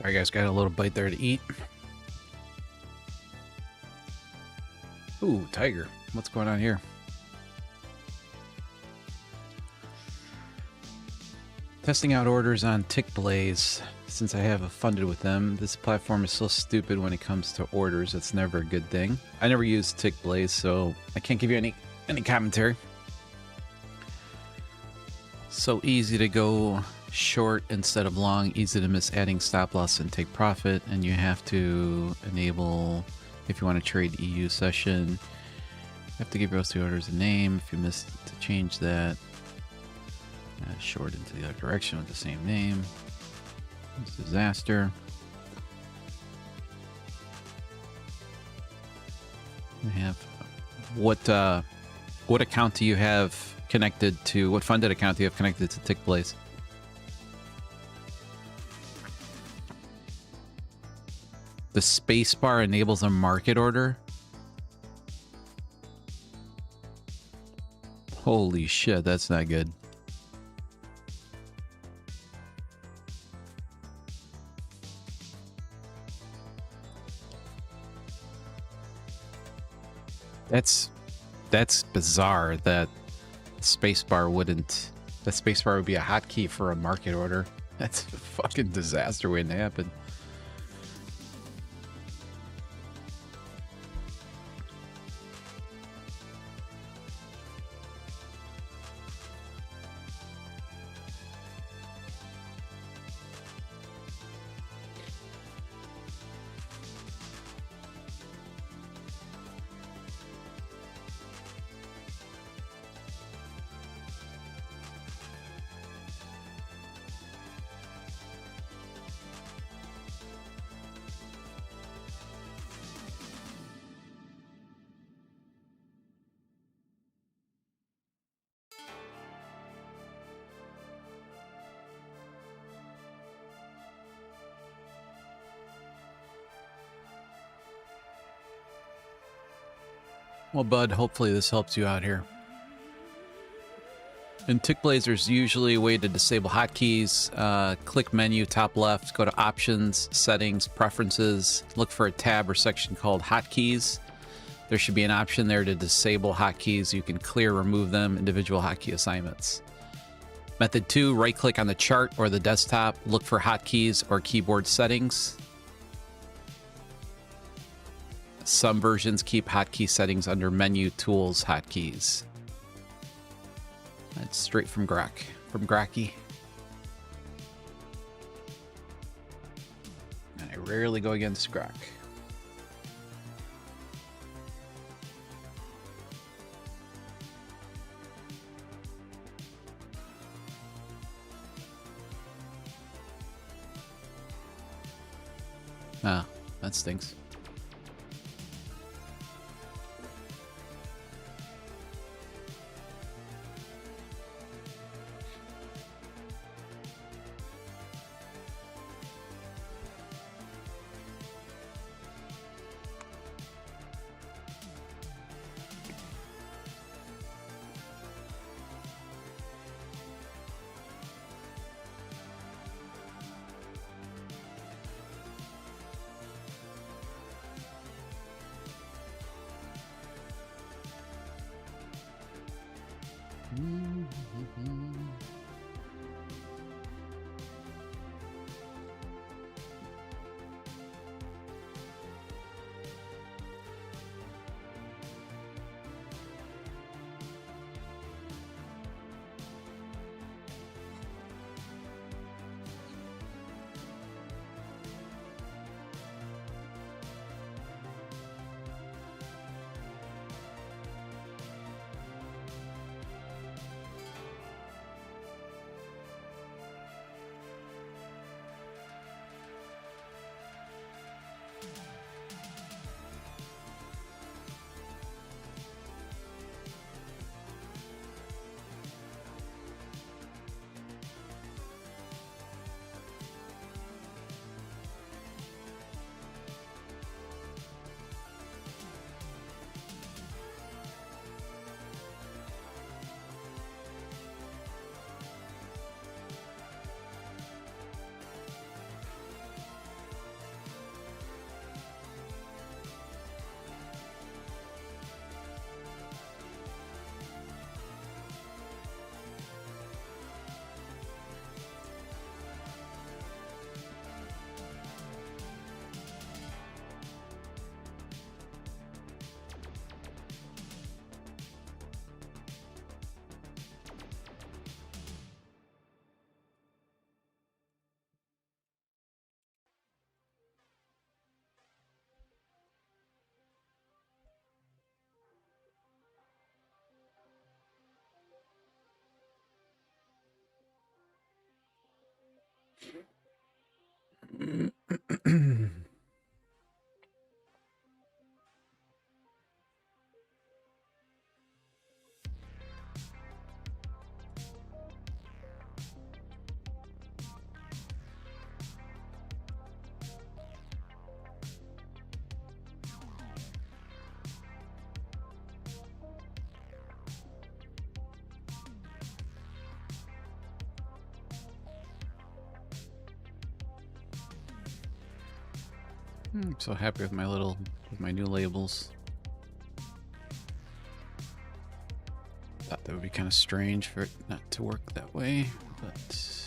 A: Sorry guys, got a little bite there to eat. Ooh, tiger. What's going on here? Testing out orders on TickBlaze. Since I have funded with them, this platform is so stupid when it comes to orders. It's never a good thing. I never used TickBlaze, so I can't give you any commentary. So easy to go short instead of long, easy to miss adding stop loss and take profit, and you have to enable, if you want to trade EU session, you have to give your OC orders a name. If you miss to change that, short into the other direction with the same name. It's a disaster. We have what account do you have connected to, what funded account do you have connected to TickBlaze? The spacebar enables a market order? Holy shit, that's not good. That's bizarre that spacebar wouldn't. That spacebar would be a hotkey for a market order. That's a fucking disaster waiting to happen. Well, bud, hopefully this helps you out here. In TickBlaze, there's usually a way to disable hotkeys. Click menu, top left, go to Options, Settings, Preferences, look for a tab or section called Hotkeys. There should be an option there to disable hotkeys. You can clear or remove them, individual hotkey assignments. Method 2, right-click on the chart or the desktop, look for hotkeys or keyboard settings. Some versions keep hotkey settings under Menu, Tools, Hotkeys. That's straight from Gracky. And I rarely go against Grok. Ah, that stinks. I'm so happy with my new labels. Thought that would be kind of strange for it not to work that way, but...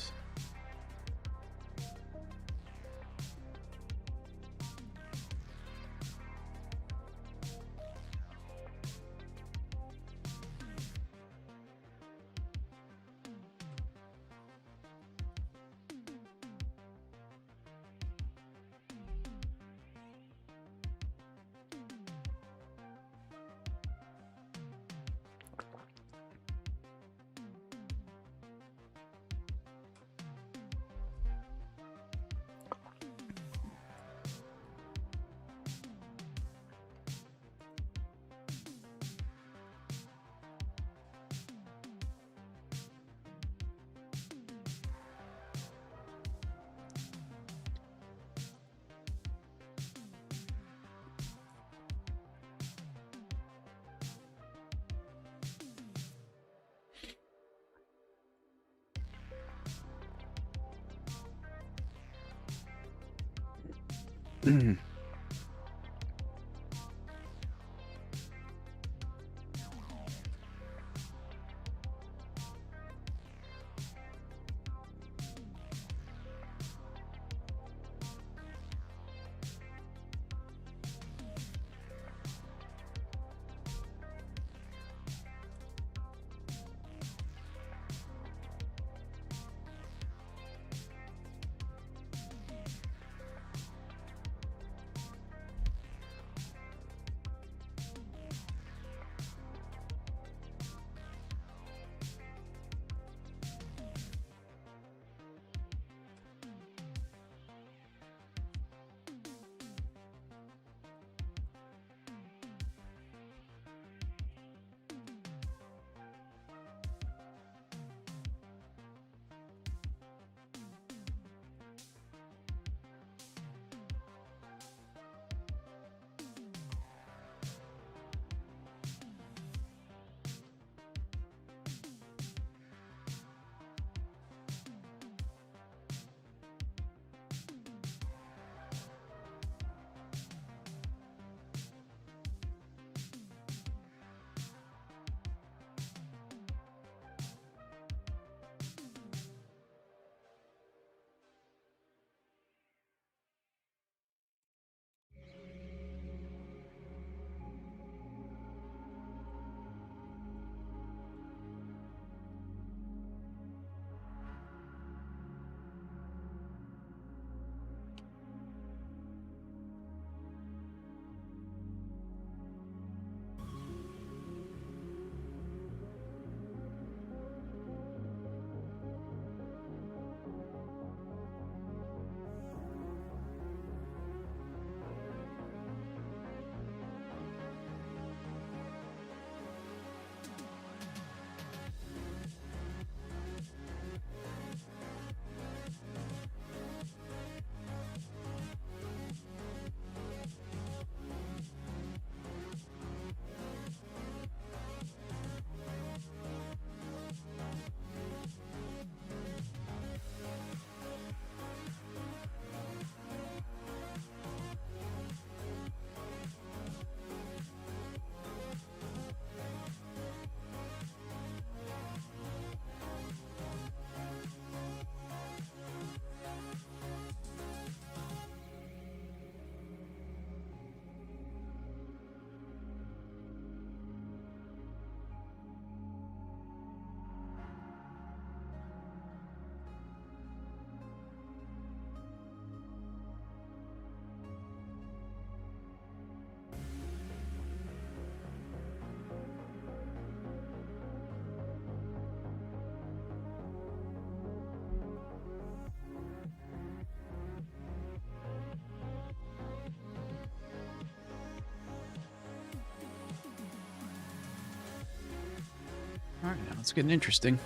A: All right, now it's getting interesting.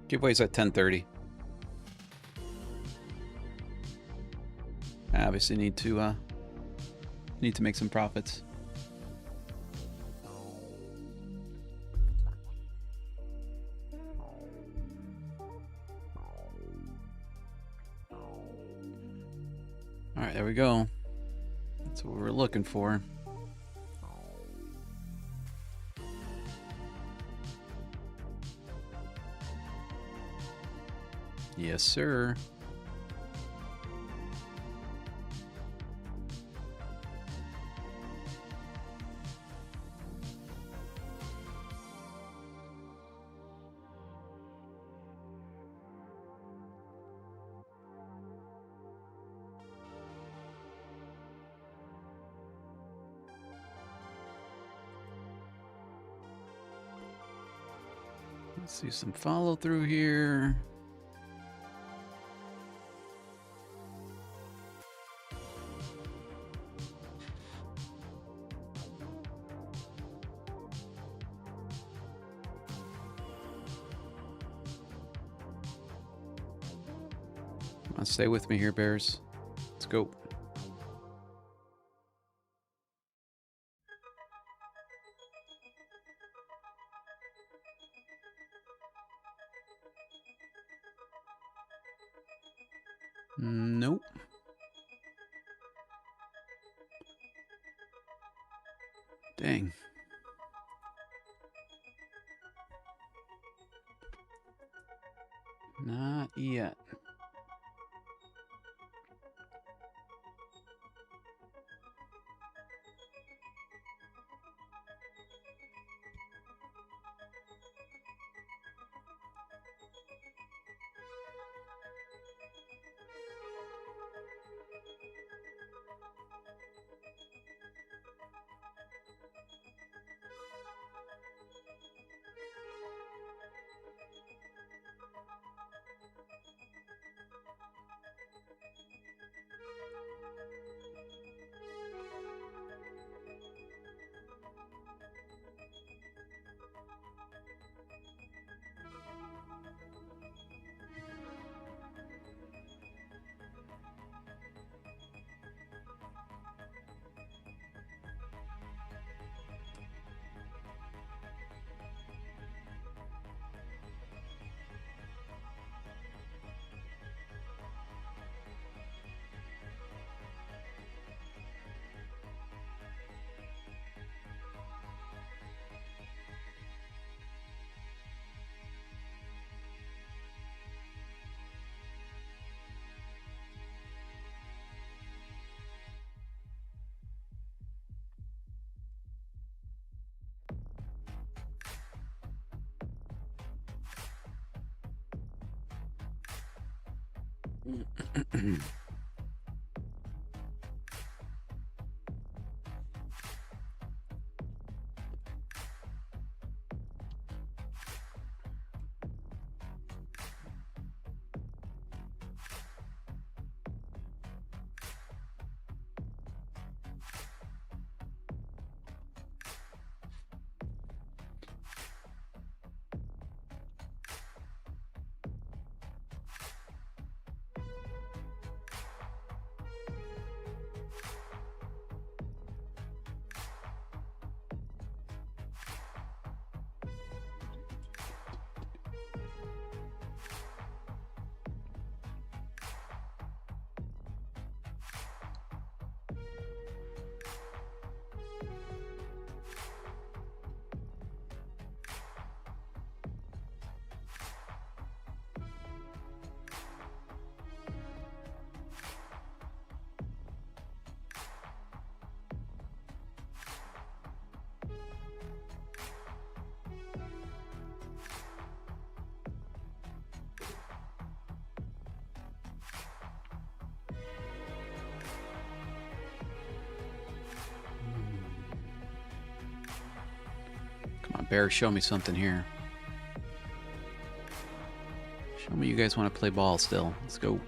A: Giveaways at 10:30. I obviously need to make some profits. All right, there we go. That's what we were looking for. Yes, sir. Let's see some follow through here. Come on, stay with me here, Bears. Let's go. Nope. Dang. Not yet. Come on, Bear, show me something here. Show me you guys want to play ball still. Let's go.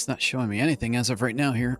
A: It's not showing me anything as of right now here.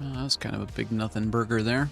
A: That was kind of a big nothing burger there.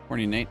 A: Morning, Nate.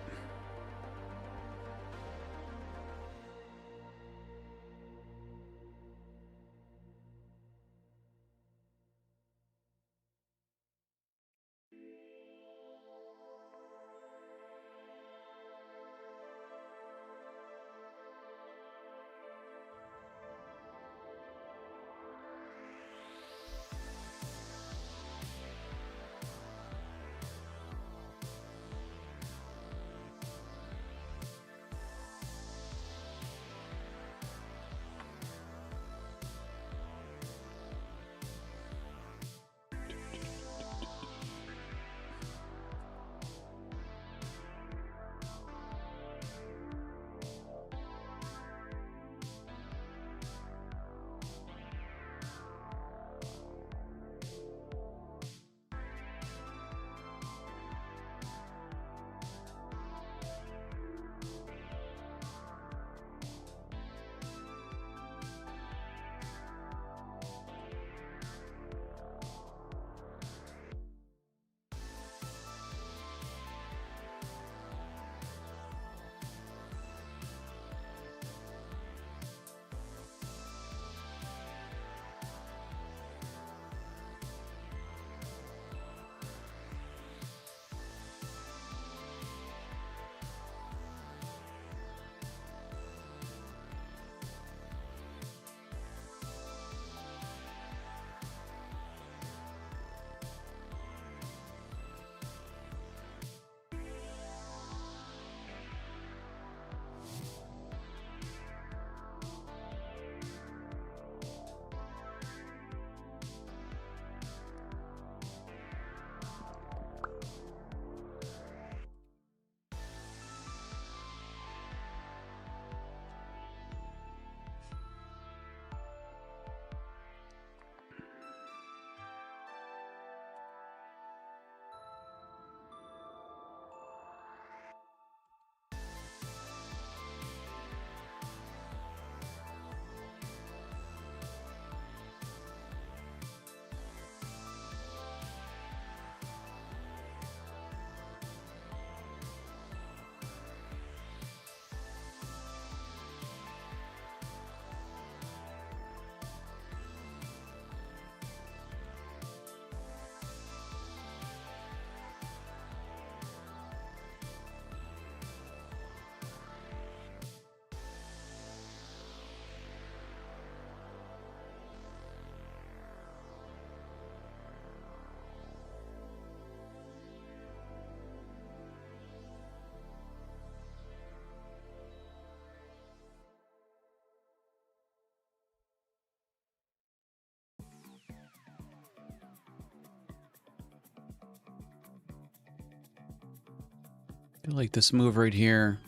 A: I like this move right here.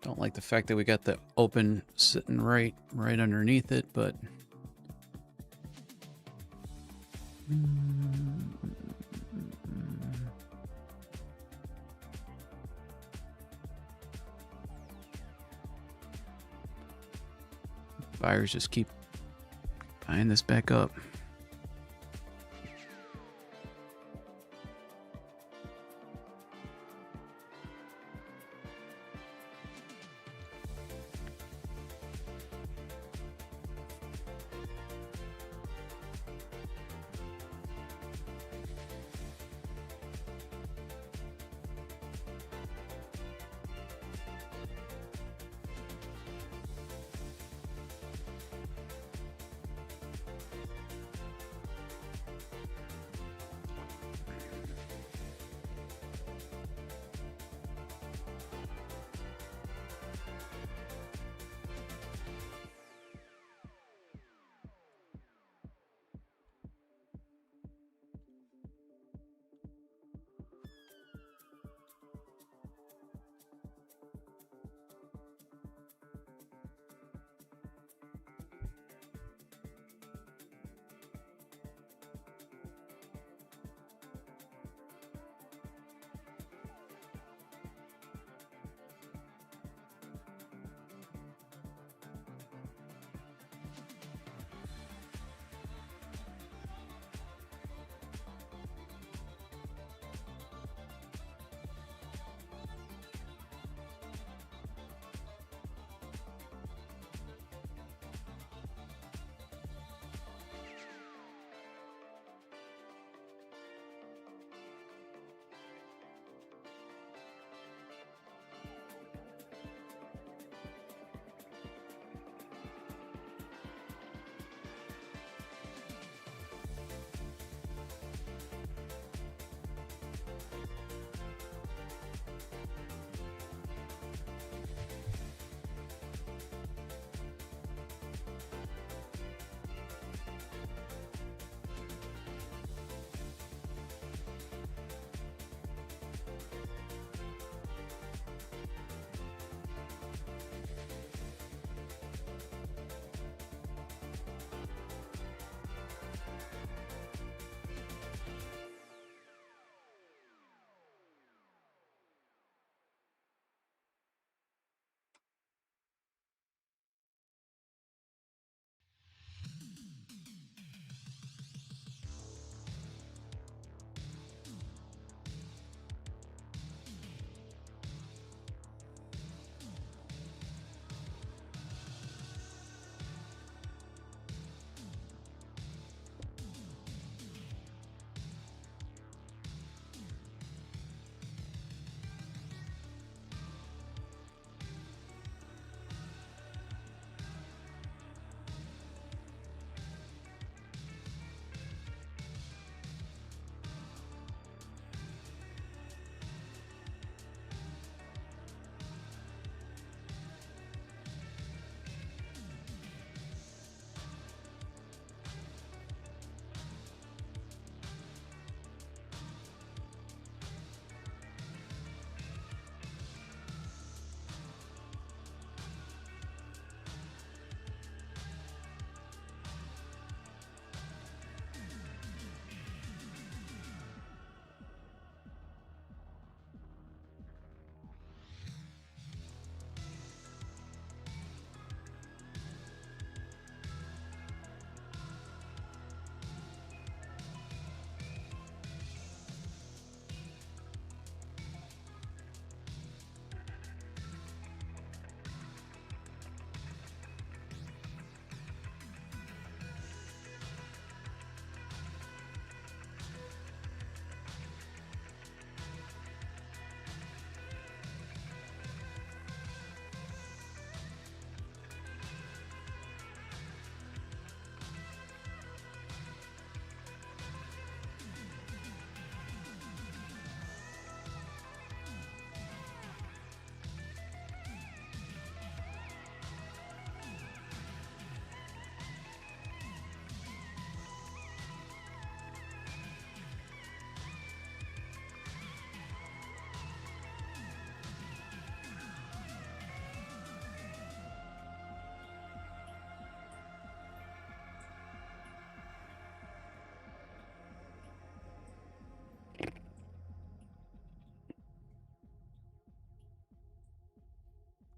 A: Don't like the fact that we got the open sitting right underneath it, but buyers just keep buying this back up.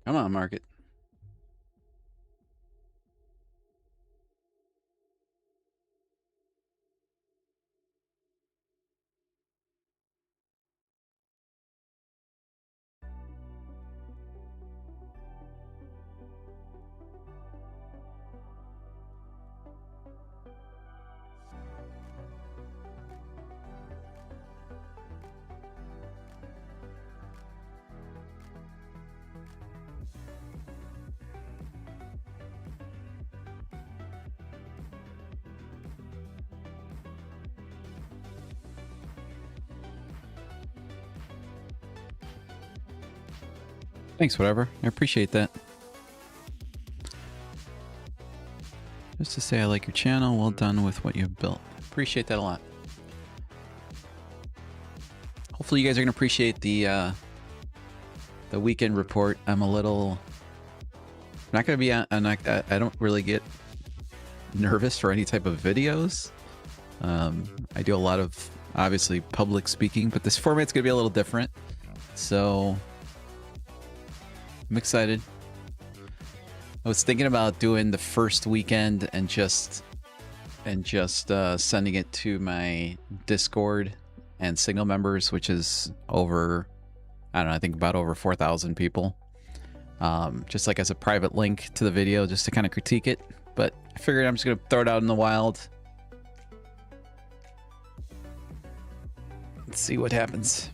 A: Come on, market. Thanks, whatever. I appreciate that. Just to say I like your channel. Well done with what you've built. Appreciate that a lot. Hopefully you guys are going to appreciate the weekend report. I'm a little... I'm not going to be... I don't really get nervous for any type of videos. I do a lot of, obviously, public speaking, but this format's going to be a little different. So... I'm excited. I was thinking about doing the first weekend and just sending it to my Discord and Signal members, which is over, I don't know, I think about over 4,000 people. Just like as a private link to the video, just to kind of critique it. But I figured I'm just gonna throw it out in the wild. Let's see what happens.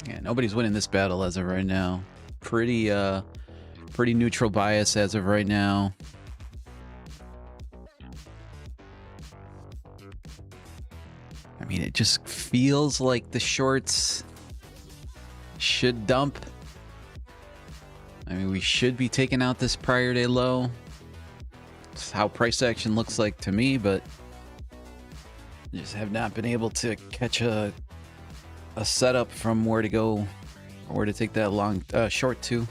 A: Yeah, nobody's winning this battle as of right now. Pretty neutral bias as of right now. I mean, it just feels like the shorts should dump. I mean, we should be taking out this prior day low. It's how price action looks like to me, but just have not been able to catch a setup from where to go or where to take that long short to.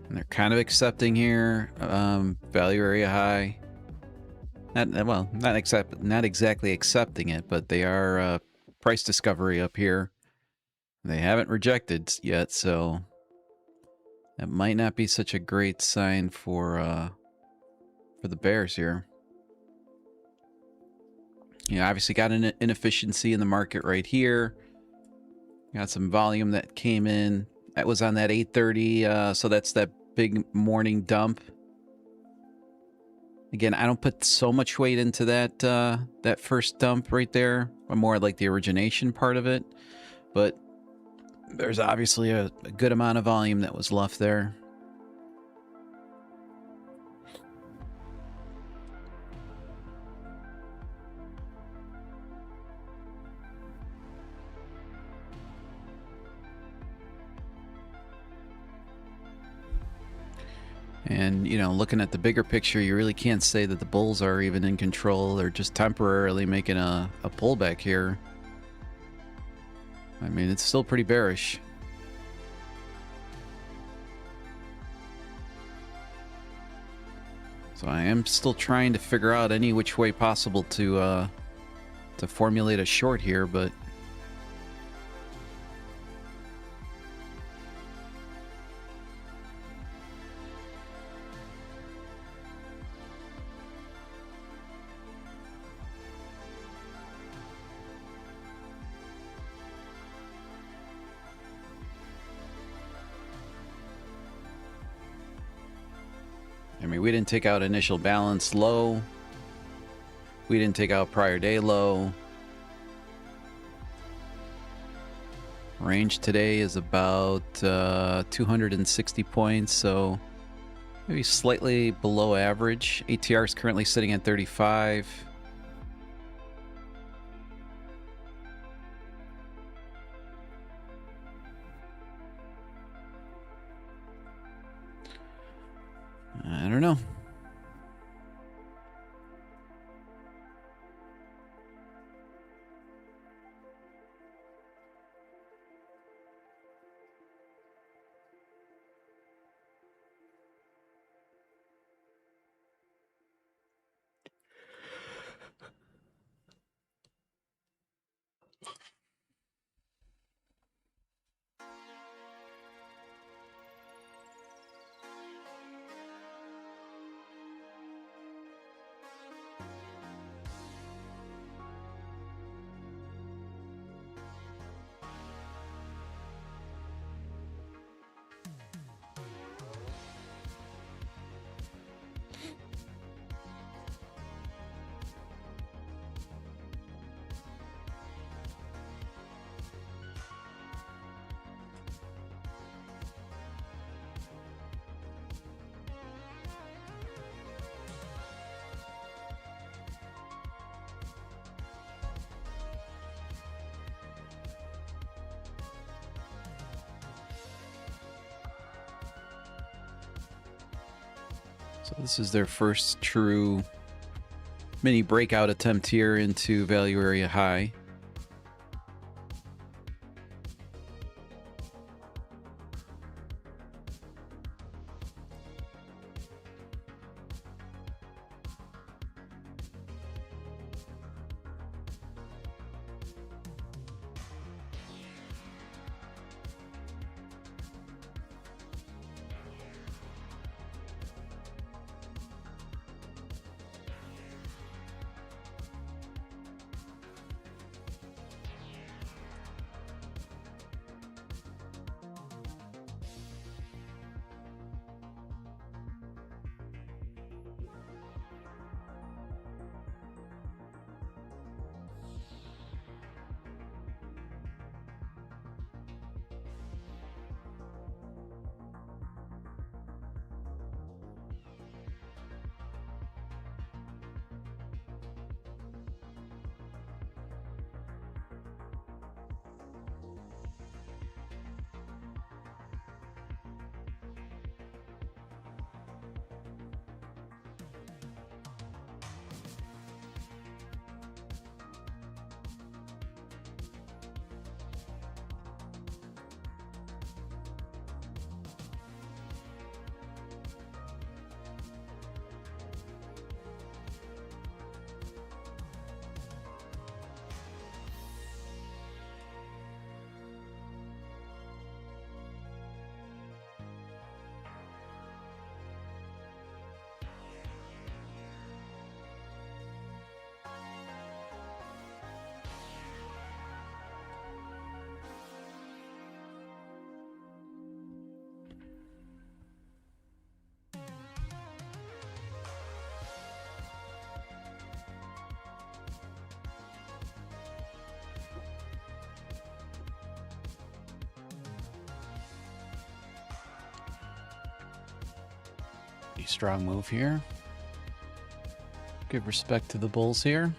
A: And they're kind of accepting here. Value area high. Not exactly accepting it, but they are price discovery up here. They haven't rejected yet, so that might not be such a great sign for the bears here. You know, obviously got an inefficiency in the market right here. Got some volume that came in. That was on that 8:30, so that's that big morning dump. Again, I don't put so much weight into that that first dump right there. I'm more like the origination part of it, but there's obviously a good amount of volume that was left there. And, you know, looking at the bigger picture, you really can't say that the bulls are even in control. They're just temporarily making a pullback here. I mean, it's still pretty bearish. So I am still trying to figure out any which way possible to formulate a short here, but I mean, we didn't take out initial balance low. We didn't take out prior day low. Range today is about 260 points, so maybe slightly below average. ATR is currently sitting at 35. know. So this is their first true mini breakout attempt here into value area high. Strong move here. Give respect to the bulls here.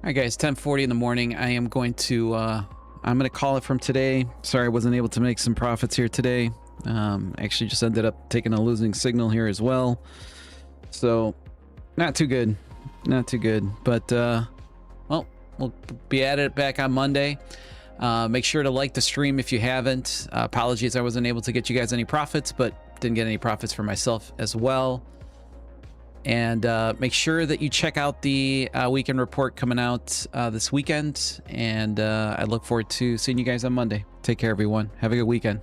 A: right, guys, 10:40 in the morning. I am going to I'm going to call it from today. Sorry I wasn't able to make some profits here today. Actually just ended up taking a losing signal here as well. So not too good. Not too good. But well, we'll be at it back on Monday. Make sure to like the stream if you haven't. Apologies I wasn't able to get you guys any profits, but didn't get any profits for myself as well. And make sure that you check out the weekend report coming out this weekend. And I look forward to seeing you guys on Monday. Take care, everyone. Have a good weekend.